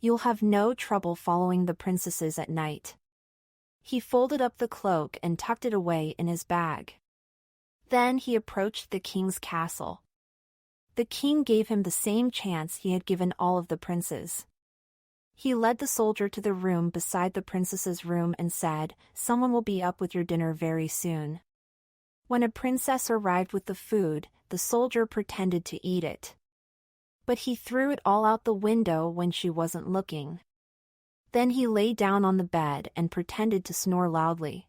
You'll have no trouble following the princesses at night." He folded up the cloak and tucked it away in his bag. Then he approached the king's castle. The king gave him the same chance he had given all of the princes. He led the soldier to the room beside the princess's room and said, "Someone will be up with your dinner very soon." When a princess arrived with the food, the soldier pretended to eat it. But he threw it all out the window when she wasn't looking. Then he lay down on the bed and pretended to snore loudly.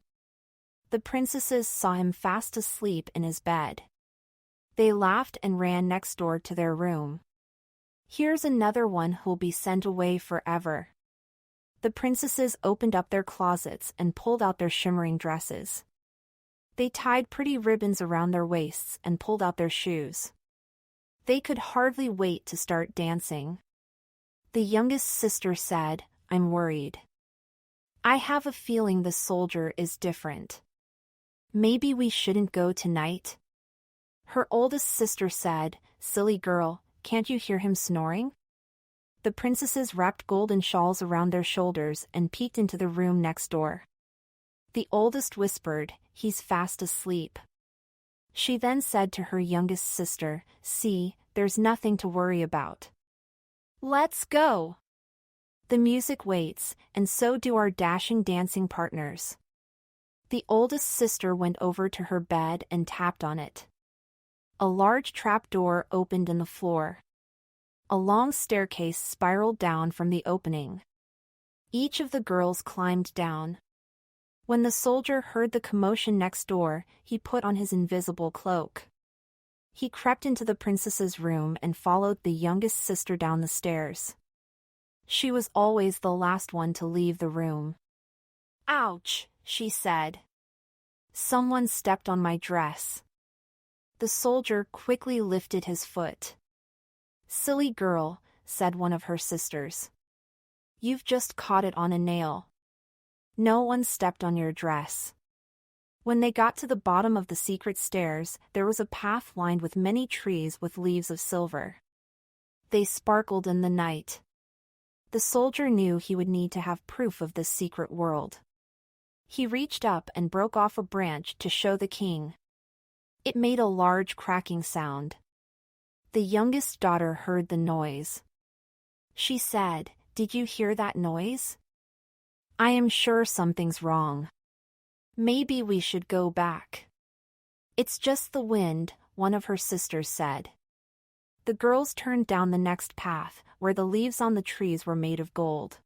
The princesses saw him fast asleep in his bed. They laughed and ran next door to their room. "Here's another one who'll be sent away forever." The princesses opened up their closets and pulled out their shimmering dresses. They tied pretty ribbons around their waists and pulled out their shoes. They could hardly wait to start dancing. The youngest sister said, "I'm worried. I have a feeling the soldier is different. Maybe we shouldn't go tonight." Her oldest sister said, "Silly girl, can't you hear him snoring?" The princesses wrapped golden shawls around their shoulders and peeked into the room next door. The oldest whispered, "He's fast asleep." She then said to her youngest sister, "See, there's nothing to worry about. Let's go." The music waits, and so do our dashing dancing partners. The oldest sister went over to her bed and tapped on it. A large trapdoor opened in the floor. A long staircase spiraled down from the opening. Each of the girls climbed down. When the soldier heard the commotion next door, he put on his invisible cloak. He crept into the princess's room and followed the youngest sister down the stairs. She was always the last one to leave the room. "Ouch," she said. "Someone stepped on my dress." The soldier quickly lifted his foot. "Silly girl," said one of her sisters. "You've just caught it on a nail. No one stepped on your dress." When they got to the bottom of the secret stairs, there was a path lined with many trees with leaves of silver. They sparkled in the night. The soldier knew he would need to have proof of this secret world. He reached up and broke off a branch to show the king. It made a large cracking sound. The youngest daughter heard the noise. She said, "Did you hear that noise? I am sure something's wrong. Maybe we should go back." "It's just the wind," one of her sisters said. The girls turned down the next path, where the leaves on the trees were made of gold.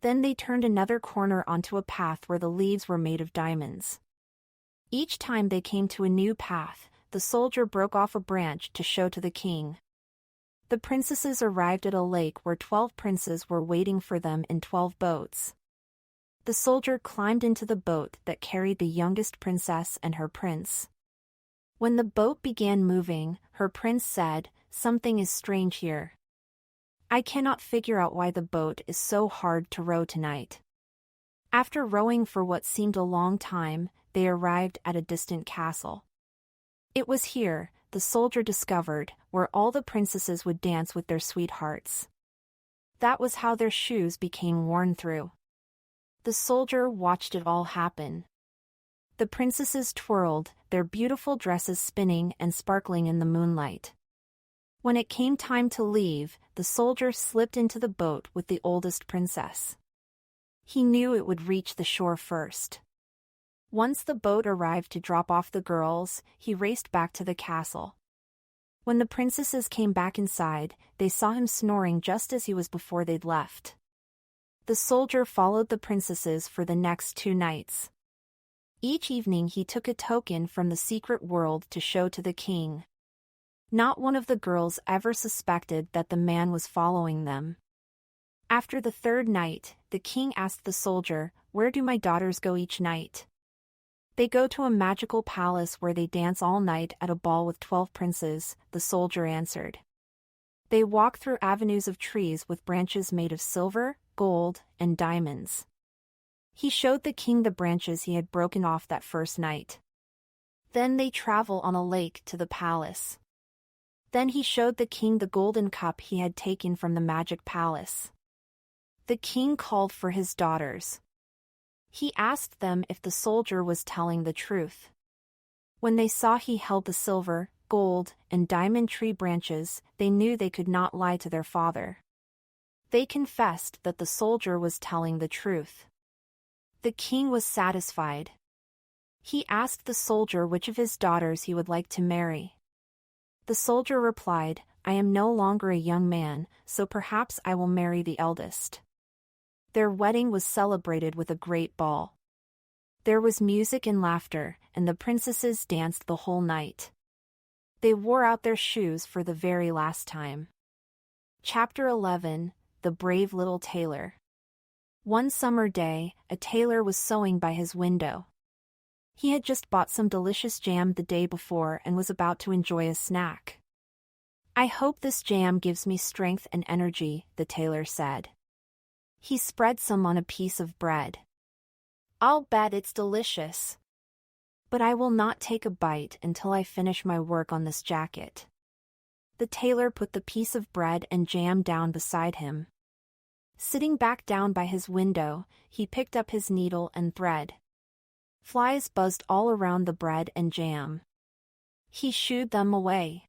Then they turned another corner onto a path where the leaves were made of diamonds. Each time they came to a new path, the soldier broke off a branch to show to the king. The princesses arrived at a lake where 12 princes were waiting for them in 12 boats. The soldier climbed into the boat that carried the youngest princess and her prince. When the boat began moving, her prince said, "Something is strange here. I cannot figure out why the boat is so hard to row tonight." After rowing for what seemed a long time, they arrived at a distant castle. It was here, the soldier discovered, where all the princesses would dance with their sweethearts. That was how their shoes became worn through. The soldier watched it all happen. The princesses twirled, their beautiful dresses spinning and sparkling in the moonlight. When it came time to leave, the soldier slipped into the boat with the oldest princess. He knew it would reach the shore first. Once the boat arrived to drop off the girls, he raced back to the castle. When the princesses came back inside, they saw him snoring just as he was before they'd left. The soldier followed the princesses for the next 2 nights. Each evening he took a token from the secret world to show to the king. Not one of the girls ever suspected that the man was following them. After the 3rd night, the king asked the soldier, "Where do my daughters go each night?" "They go to a magical palace where they dance all night at a ball with 12 princes," the soldier answered. "They walk through avenues of trees with branches made of silver, gold, and diamonds." He showed the king the branches he had broken off that first night. Then they travel on a lake to the palace. Then he showed the king the golden cup he had taken from the magic palace. The king called for his daughters. He asked them if the soldier was telling the truth. When they saw he held the silver, gold, and diamond tree branches, they knew they could not lie to their father. They confessed that the soldier was telling the truth. The king was satisfied. He asked the soldier which of his daughters he would like to marry. The soldier replied, "I am no longer a young man, so perhaps I will marry the eldest." Their wedding was celebrated with a great ball. There was music and laughter, and the princesses danced the whole night. They wore out their shoes for the very last time. Chapter 11, The Brave Little Tailor. One summer day, a tailor was sewing by his window. He had just bought some delicious jam the day before and was about to enjoy a snack. "I hope this jam gives me strength and energy," the tailor said. He spread some on a piece of bread. "I'll bet it's delicious. But I will not take a bite until I finish my work on this jacket." The tailor put the piece of bread and jam down beside him. Sitting back down by his window, he picked up his needle and thread. Flies buzzed all around the bread and jam. He shooed them away.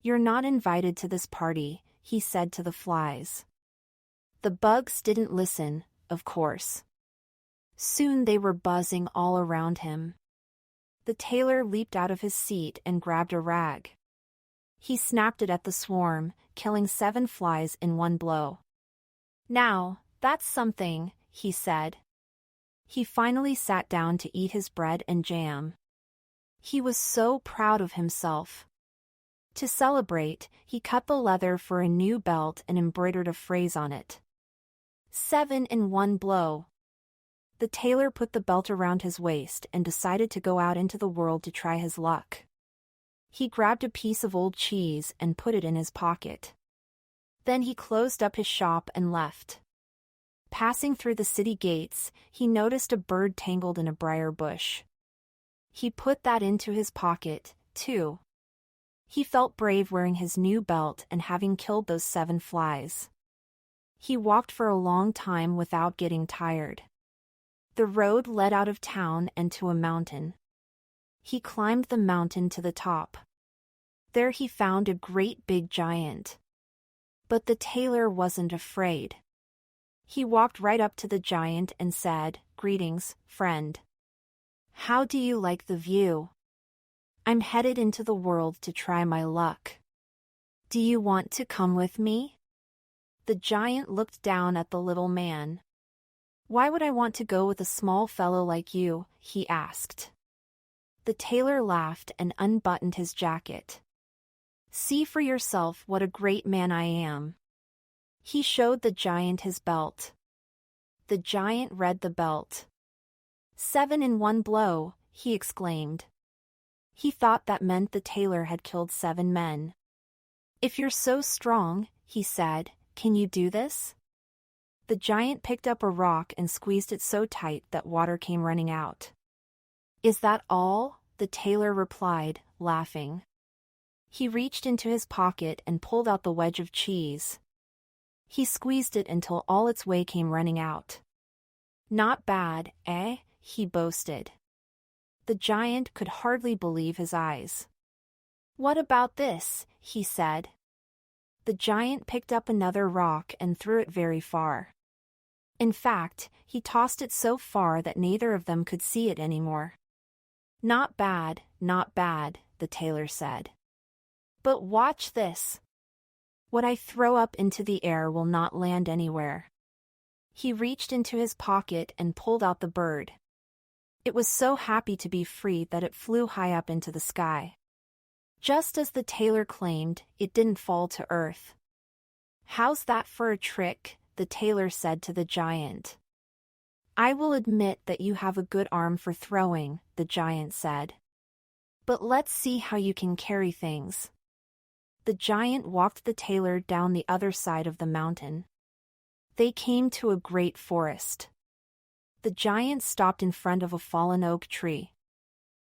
"You're not invited to this party," he said to the flies. The bugs didn't listen, of course. Soon they were buzzing all around him. The tailor leaped out of his seat and grabbed a rag. He snapped it at the swarm, killing 7 flies in one blow. "Now, that's something," he said. He finally sat down to eat his bread and jam. He was so proud of himself. To celebrate, he cut the leather for a new belt and embroidered a phrase on it. 7 in one blow. The tailor put the belt around his waist and decided to go out into the world to try his luck. He grabbed a piece of old cheese and put it in his pocket. Then he closed up his shop and left. Passing through the city gates, he noticed a bird tangled in a briar bush. He put that into his pocket, too. He felt brave wearing his new belt and having killed those 7 flies. He walked for a long time without getting tired. The road led out of town and to a mountain. He climbed the mountain to the top. There he found a great big giant. But the tailor wasn't afraid. He walked right up to the giant and said, "Greetings, friend. How do you like the view? I'm headed into the world to try my luck. Do you want to come with me?" The giant looked down at the little man. "Why would I want to go with a small fellow like you?" he asked. The tailor laughed and unbuttoned his jacket. "See for yourself what a great man I am." He showed the giant his belt. The giant read the belt. 7 in one blow, he exclaimed. He thought that meant the tailor had killed 7 men. "If you're so strong," he said, "can you do this?" The giant picked up a rock and squeezed it so tight that water came running out. "Is that all?" the tailor replied, laughing. He reached into his pocket and pulled out the wedge of cheese. He squeezed it until all its whey came running out. "Not bad, eh?" he boasted. The giant could hardly believe his eyes. "What about this?" he said. The giant picked up another rock and threw it very far. In fact, he tossed it so far that neither of them could see it anymore. Not bad," the tailor said. "But watch this. What I throw up into the air will not land anywhere." He reached into his pocket and pulled out the bird. It was so happy to be free that it flew high up into the sky. Just as the tailor claimed, it didn't fall to earth. "How's that for a trick?" the tailor said to the giant. "I will admit that you have a good arm for throwing," the giant said. "But let's see how you can carry things." The giant walked the tailor down the other side of the mountain. They came to a great forest. The giant stopped in front of a fallen oak tree.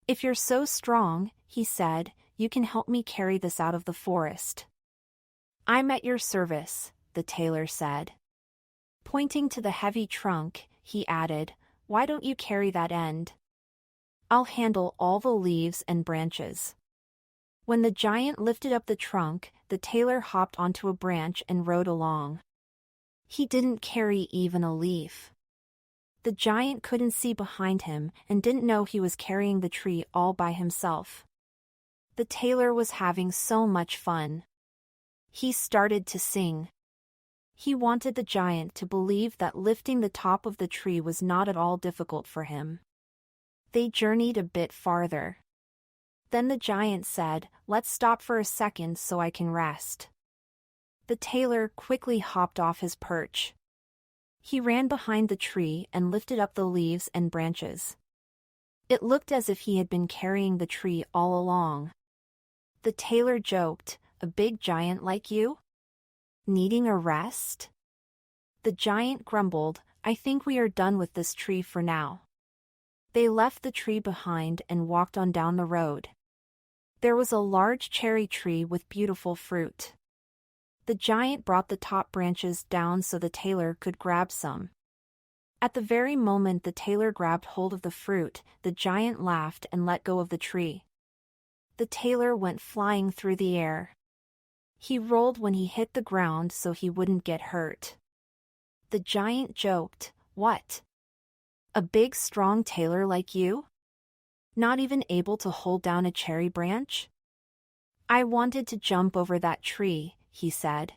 "If you're so strong," he said, "you can help me carry this out of the forest." "I'm at your service," the tailor said. Pointing to the heavy trunk, he added, "Why don't you carry that end? I'll handle all the leaves and branches." When the giant lifted up the trunk, the tailor hopped onto a branch and rode along. He didn't carry even a leaf. The giant couldn't see behind him and didn't know he was carrying the tree all by himself. The tailor was having so much fun. He started to sing. He wanted the giant to believe that lifting the top of the tree was not at all difficult for him. They journeyed a bit farther. Then the giant said, "Let's stop for a second so I can rest." The tailor quickly hopped off his perch. He ran behind the tree and lifted up the leaves and branches. It looked as if he had been carrying the tree all along. The tailor joked, "A big giant like you? Needing a rest?" The giant grumbled, "I think we are done with this tree for now." They left the tree behind and walked on down the road. There was a large cherry tree with beautiful fruit. The giant brought the top branches down so the tailor could grab some. At the very moment the tailor grabbed hold of the fruit, the giant laughed and let go of the tree. the tailor went flying through the air. He rolled when he hit the ground so he wouldn't get hurt. The giant joked, "What? A big strong tailor like you? Not even able to hold down a cherry branch?" "I wanted to jump over that tree," he said.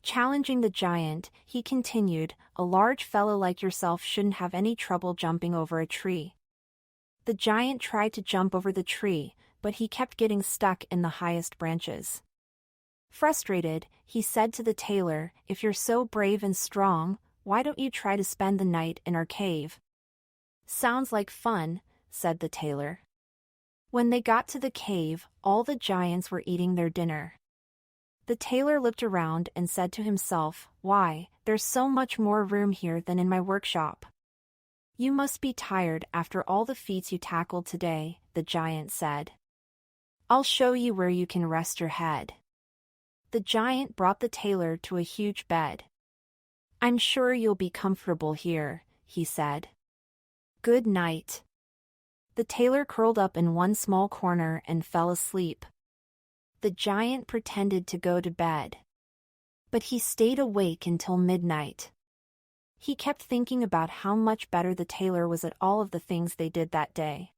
Challenging the giant, he continued, "A large fellow like yourself shouldn't have any trouble jumping over a tree." The giant tried to jump over the tree, but he kept getting stuck in the highest branches. Frustrated, he said to the tailor, "If you're so brave and strong, why don't you try to spend the night in our cave?" "Sounds like fun," said the tailor. When they got to the cave, all the giants were eating their dinner. The tailor looked around and said to himself, "Why, there's so much more room here than in my workshop." "You must be tired after all the feats you tackled today," the giant said. "I'll show you where you can rest your head." The giant brought the tailor to a huge bed. "I'm sure you'll be comfortable here," he said. "Good night." The tailor curled up in one small corner and fell asleep. The giant pretended to go to bed. But he stayed awake until midnight. He kept thinking about how much better the tailor was at all of the things they did that day.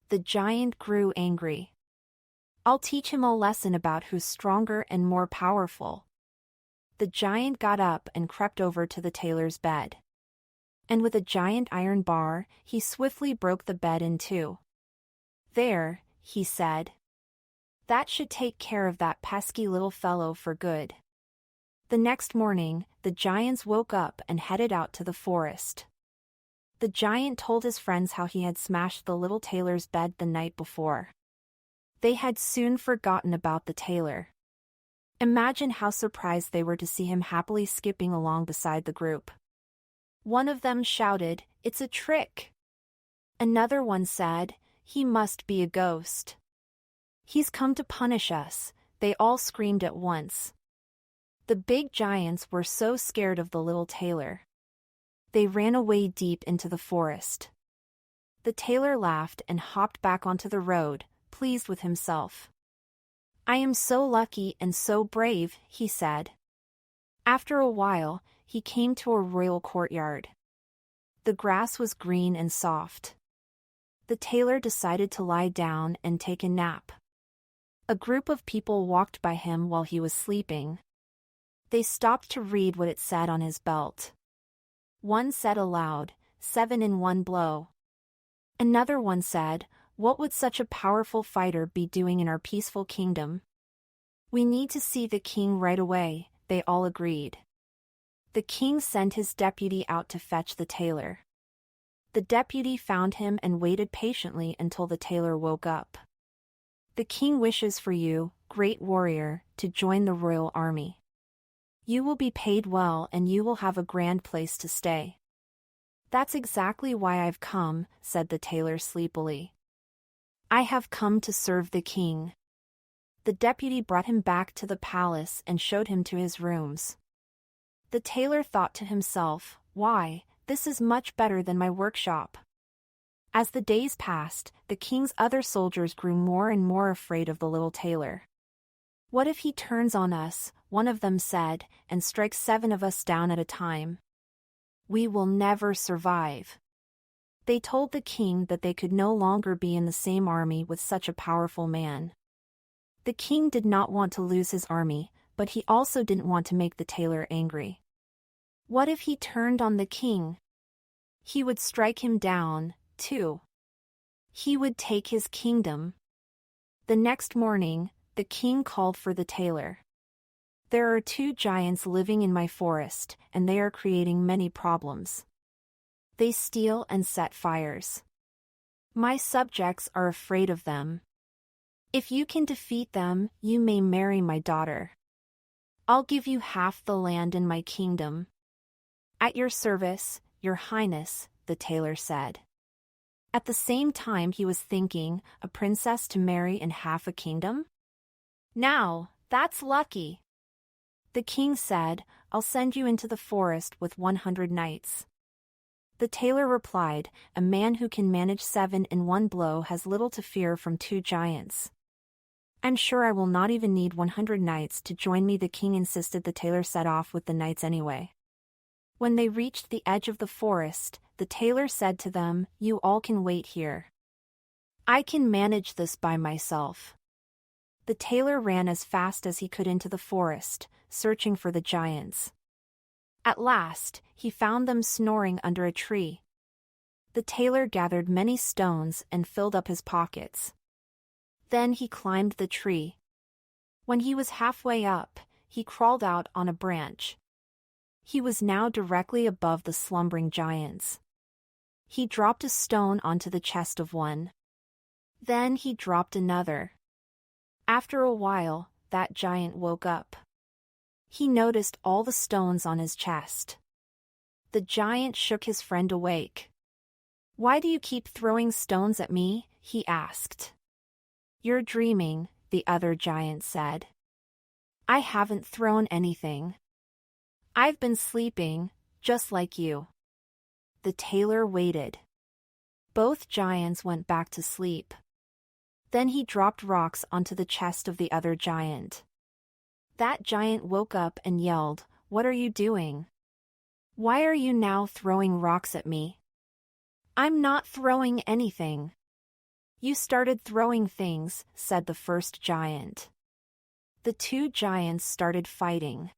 The giant grew angry. "I'll teach him a lesson about who's stronger and more powerful." The giant got up and crept over to the tailor's bed. And with a giant iron bar, he swiftly broke the bed in two. "There," he said. "That should take care of that pesky little fellow for good." The next morning, the giants woke up and headed out to the forest. The giant told his friends how he had smashed the little tailor's bed the night before. They had soon forgotten about the tailor. Imagine how surprised they were to see him happily skipping along beside the group. One of them shouted, "It's a trick!" Another one said, "He must be a ghost." "He's come to punish us," they all screamed at once. The big giants were so scared of the little tailor. They ran away deep into the forest. The tailor laughed and hopped back onto the road, pleased with himself. "I am so lucky and so brave," he said. After a while, he came to a royal courtyard. The grass was green and soft. The tailor decided to lie down and take a nap. A group of people walked by him while he was sleeping. They stopped to read what it said on his belt. One said aloud, "7 in one blow." Another one said, "What would such a powerful fighter be doing in our peaceful kingdom?" "We need to see the king right away," they all agreed. The king sent his deputy out to fetch the tailor. The deputy found him and waited patiently until the tailor woke up. "The king wishes for you, great warrior, to join the royal army. You will be paid well and you will have a grand place to stay." "That's exactly why I've come," said the tailor sleepily. "I have come to serve the king." The deputy brought him back to the palace and showed him to his rooms. The tailor thought to himself, "Why, this is much better than my workshop." As the days passed, the king's other soldiers grew more and more afraid of the little tailor. "What if he turns on us," one of them said, "and strikes 7 of us down at a time? We will never survive." They told the king that they could no longer be in the same army with such a powerful man. The king did not want to lose his army, but he also didn't want to make the tailor angry. What if he turned on the king? He would strike him down, too. He would take his kingdom. The next morning, the king called for the tailor. "There are 2 giants living in my forest, and they are creating many problems. They steal and set fires. My subjects are afraid of them. If you can defeat them, you may marry my daughter. I'll give you half the land in my kingdom." "At your service, your highness," the tailor said. At the same time he was thinking, a princess to marry and half a kingdom? "Now, that's lucky." The king said, "I'll send you into the forest with 100 knights. The tailor replied, "A man who can manage 7 in one blow has little to fear from 2 giants. I'm sure I will not even need 100 knights to join me." The king insisted. The tailor set off with the knights anyway. When they reached the edge of the forest, the tailor said to them, "You all can wait here. I can manage this by myself." The tailor ran as fast as he could into the forest, searching for the giants. At last, he found them snoring under a tree. The tailor gathered many stones and filled up his pockets. Then he climbed the tree. When he was halfway up, he crawled out on a branch. He was now directly above the slumbering giants. He dropped a stone onto the chest of one. Then he dropped another. After a while, that giant woke up. He noticed all the stones on his chest. The giant shook his friend awake. "Why do you keep throwing stones at me?" he asked. "You're dreaming," the other giant said. "I haven't thrown anything. I've been sleeping, just like you." The tailor waited. Both giants went back to sleep. Then he dropped rocks onto the chest of the other giant. That giant woke up and yelled, "What are you doing? Why are you now throwing rocks at me?" "I'm not throwing anything." "You started throwing things," said the first giant. The 2 giants started fighting.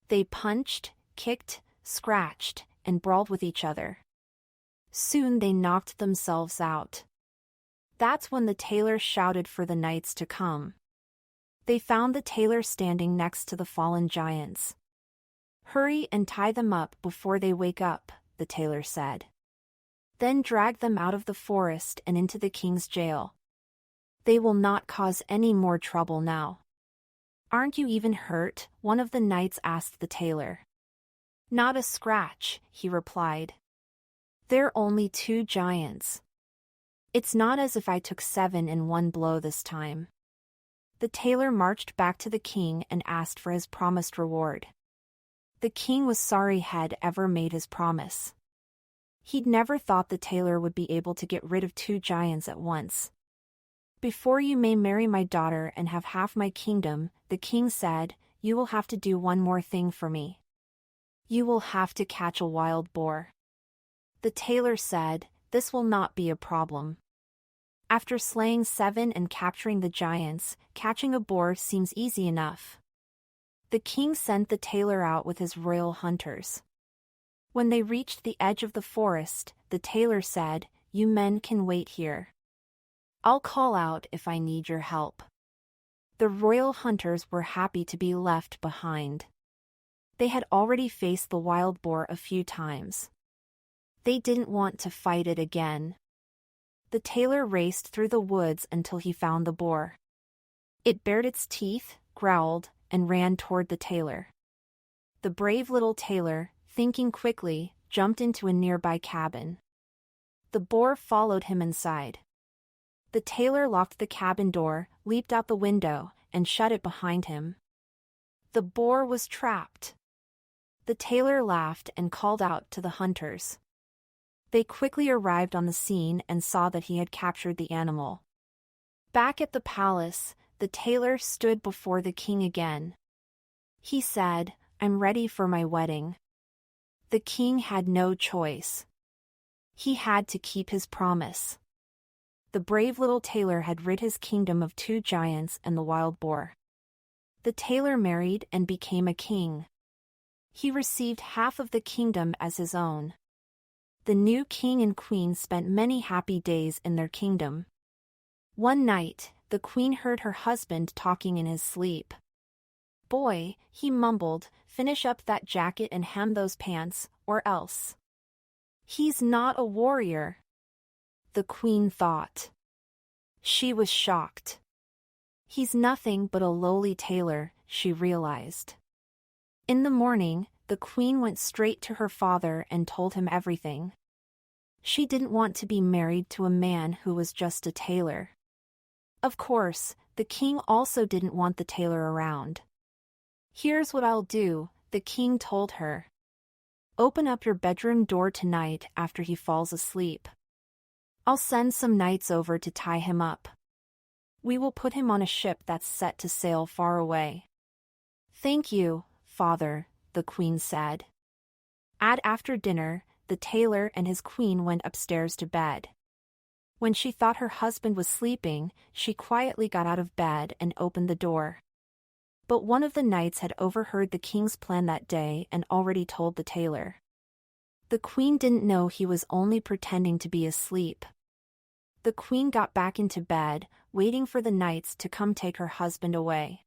They punched, kicked, scratched, and brawled with each other. Soon they knocked themselves out. That's when the tailor shouted for the knights to come. They found the tailor standing next to the fallen giants. "Hurry and tie them up before they wake up," the tailor said. "Then drag them out of the forest and into the king's jail. They will not cause any more trouble now." "Aren't you even hurt?" one of the knights asked the tailor. "Not a scratch," he replied. "They're only 2 giants. It's not as if I took 7 in one blow this time." The tailor marched back to the king and asked for his promised reward. The king was sorry had ever made his promise. He'd never thought the tailor would be able to get rid of 2 giants at once. "Before you may marry my daughter and have half my kingdom," the king said, "you will have to do one more thing for me. You will have to catch a wild boar." The tailor said, "This will not be a problem. After slaying 7 and capturing the giants, catching a boar seems easy enough." The king sent the tailor out with his royal hunters. When they reached the edge of the forest, the tailor said, "You men can wait here. I'll call out if I need your help." The royal hunters were happy to be left behind. They had already faced the wild boar a few times. They didn't want to fight it again. The tailor raced through the woods until he found the boar. It bared its teeth, growled, and ran toward the tailor. The brave little tailor, thinking quickly, jumped into a nearby cabin. The boar followed him inside. The tailor locked the cabin door, leaped out the window, and shut it behind him. The boar was trapped. The tailor laughed and called out to the hunters. They quickly arrived on the scene and saw that he had captured the animal. Back at the palace, the tailor stood before the king again. He said, "I'm ready for my wedding." The king had no choice. He had to keep his promise. The brave little tailor had rid his kingdom of 2 giants and the wild boar. The tailor married and became a king. He received half of the kingdom as his own. The new king and queen spent many happy days in their kingdom. One night, the queen heard her husband talking in his sleep. "Boy," he mumbled, "finish up that jacket and hem those pants, or else." "He's not a warrior," the queen thought. She was shocked. "He's nothing but a lowly tailor," she realized. In the morning, the queen went straight to her father and told him everything. She didn't want to be married to a man who was just a tailor. Of course, the king also didn't want the tailor around. "Here's what I'll do," the king told her. Open up your bedroom door tonight after he falls asleep. I'll send some knights over to tie him up. We will put him on a ship that's set to sail far away. Thank you, Father, the Queen said. After dinner, the tailor and his queen went upstairs to bed. When she thought her husband was sleeping, she quietly got out of bed and opened the door. But one of the knights had overheard the king's plan that day and already told the tailor. The queen didn't know he was only pretending to be asleep. The queen got back into bed, waiting for the knights to come take her husband away.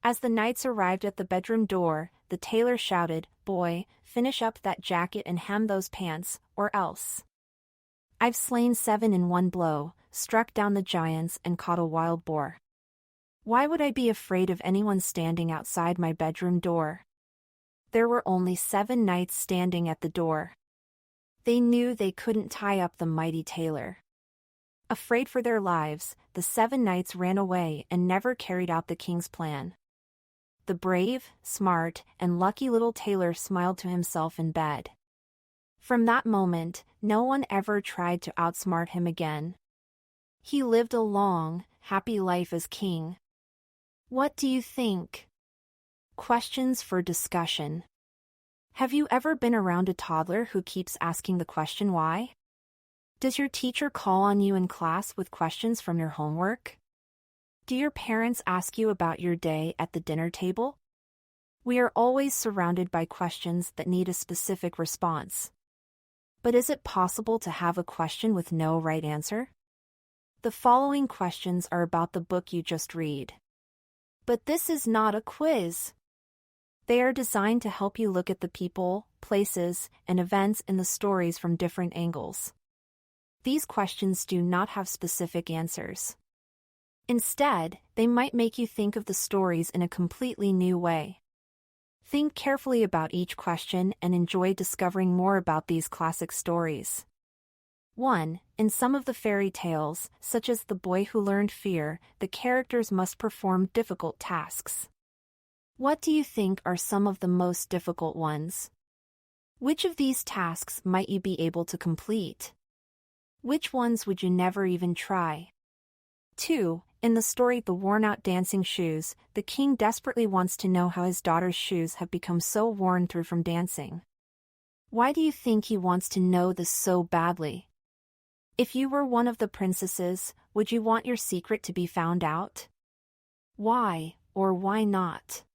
As the knights arrived at the bedroom door, the tailor shouted, "Boy, finish up that jacket and hem those pants, or else. I've slain 7 in one blow, struck down the giants and caught a wild boar. Why would I be afraid of anyone standing outside my bedroom door?" There were only 7 knights standing at the door. They knew they couldn't tie up the mighty tailor. Afraid for their lives, the 7 knights ran away and never carried out the king's plan. The brave, smart, and lucky little tailor smiled to himself in bed. From that moment, no one ever tried to outsmart him again. He lived a long, happy life as king. What do you think? Questions for discussion. Have you ever been around a toddler who keeps asking the question why? Does your teacher call on you in class with questions from your homework? Do your parents ask you about your day at the dinner table? We are always surrounded by questions that need a specific response. But is it possible to have a question with no right answer? The following questions are about the book you just read. But this is not a quiz. They are designed to help you look at the people, places, and events in the stories from different angles. These questions do not have specific answers. Instead, they might make you think of the stories in a completely new way. Think carefully about each question and enjoy discovering more about these classic stories. 1. In some of the fairy tales, such as The Boy Who Learned Fear, the characters must perform difficult tasks. What do you think are some of the most difficult ones? Which of these tasks might you be able to complete? Which ones would you never even try? 2. In the story The Worn-Out Dancing Shoes, the king desperately wants to know how his daughter's shoes have become so worn through from dancing. Why do you think he wants to know this so badly? If you were one of the princesses, would you want your secret to be found out? Why, or why not?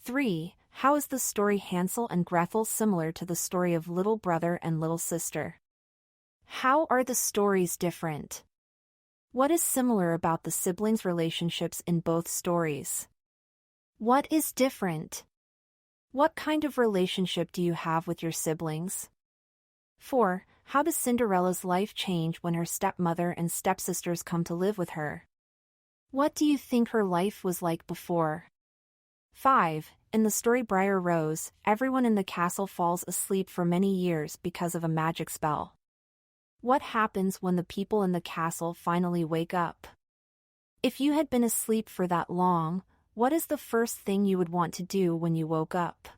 3. How is the story Hansel and Gretel similar to the story of Little Brother and Little Sister? How are the stories different? What is similar about the siblings' relationships in both stories? What is different? What kind of relationship do you have with your siblings? 4. How does Cinderella's life change when her stepmother and stepsisters come to live with her? What do you think her life was like before? 5. In the story Briar Rose, everyone in the castle falls asleep for many years because of a magic spell. What happens when the people in the castle finally wake up? If you had been asleep for that long, what is the first thing you would want to do when you woke up?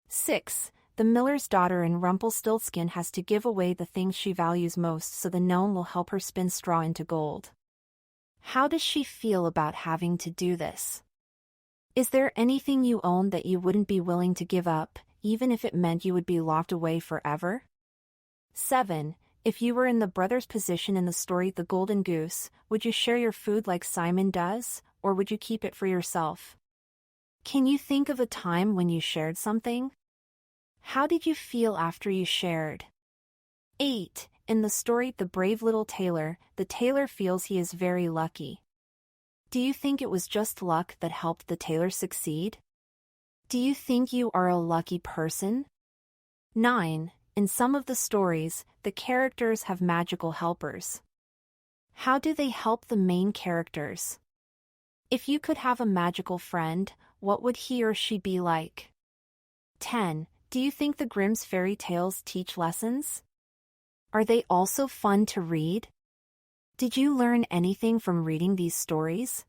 6. The miller's daughter in Rumpelstiltskin has to give away the things she values most so the gnome will help her spin straw into gold. How does she feel about having to do this? Is there anything you own that you wouldn't be willing to give up, even if it meant you would be locked away forever? 7. If you were in the brother's position in the story The Golden Goose, would you share your food like Simon does, or would you keep it for yourself? Can you think of a time when you shared something? How did you feel after you shared? 8. In the story The Brave Little Tailor, the tailor feels he is very lucky. Do you think it was just luck that helped the tailor succeed? Do you think you are a lucky person? 9. In some of the stories, the characters have magical helpers. How do they help the main characters? If you could have a magical friend, what would he or she be like? 10. Do you think the Grimm's fairy tales teach lessons? Are they also fun to read? Did you learn anything from reading these stories?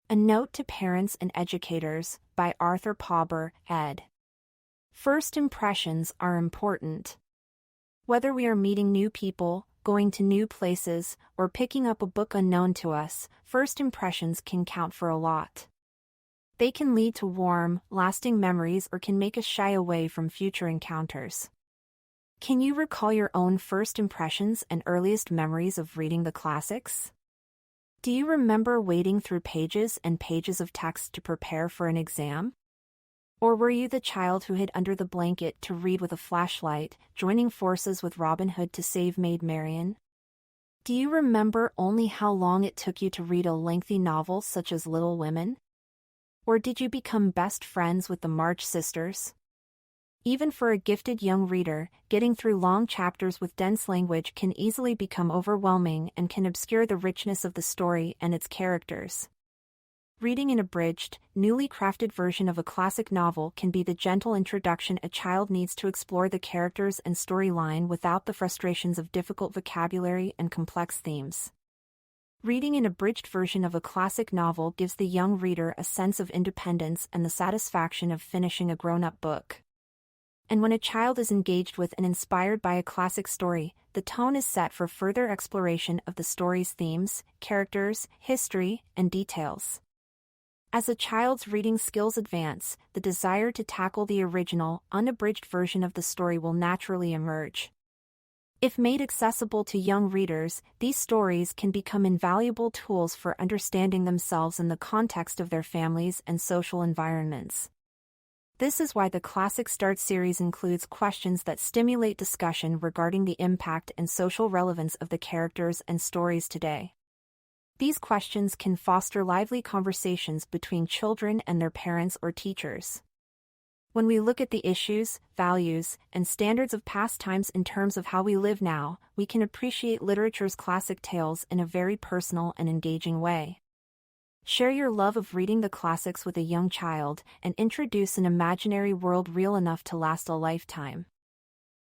A Note to Parents and Educators by Arthur Pauber, ed. First impressions are important. Whether we are meeting new people, going to new places, or picking up a book unknown to us, first impressions can count for a lot. They can lead to warm, lasting memories or can make us shy away from future encounters. Can you recall your own first impressions and earliest memories of reading the classics? Do you remember wading through pages and pages of text to prepare for an exam? Or were you the child who hid under the blanket to read with a flashlight, joining forces with Robin Hood to save Maid Marian? Do you remember only how long it took you to read a lengthy novel such as Little Women? Or did you become best friends with the March sisters? Even for a gifted young reader, getting through long chapters with dense language can easily become overwhelming and can obscure the richness of the story and its characters. Reading an abridged, newly crafted version of a classic novel can be the gentle introduction a child needs to explore the characters and storyline without the frustrations of difficult vocabulary and complex themes. Reading an abridged version of a classic novel gives the young reader a sense of independence and the satisfaction of finishing a grown-up book. And when a child is engaged with and inspired by a classic story, the tone is set for further exploration of the story's themes, characters, history, and details. As a child's reading skills advance, the desire to tackle the original, unabridged version of the story will naturally emerge. If made accessible to young readers, these stories can become invaluable tools for understanding themselves in the context of their families and social environments. This is why the Classic Start series includes questions that stimulate discussion regarding the impact and social relevance of the characters and stories today. These questions can foster lively conversations between children and their parents or teachers. When we look at the issues, values, and standards of past times in terms of how we live now, we can appreciate literature's classic tales in a very personal and engaging way. Share your love of reading the classics with a young child and introduce an imaginary world real enough to last a lifetime.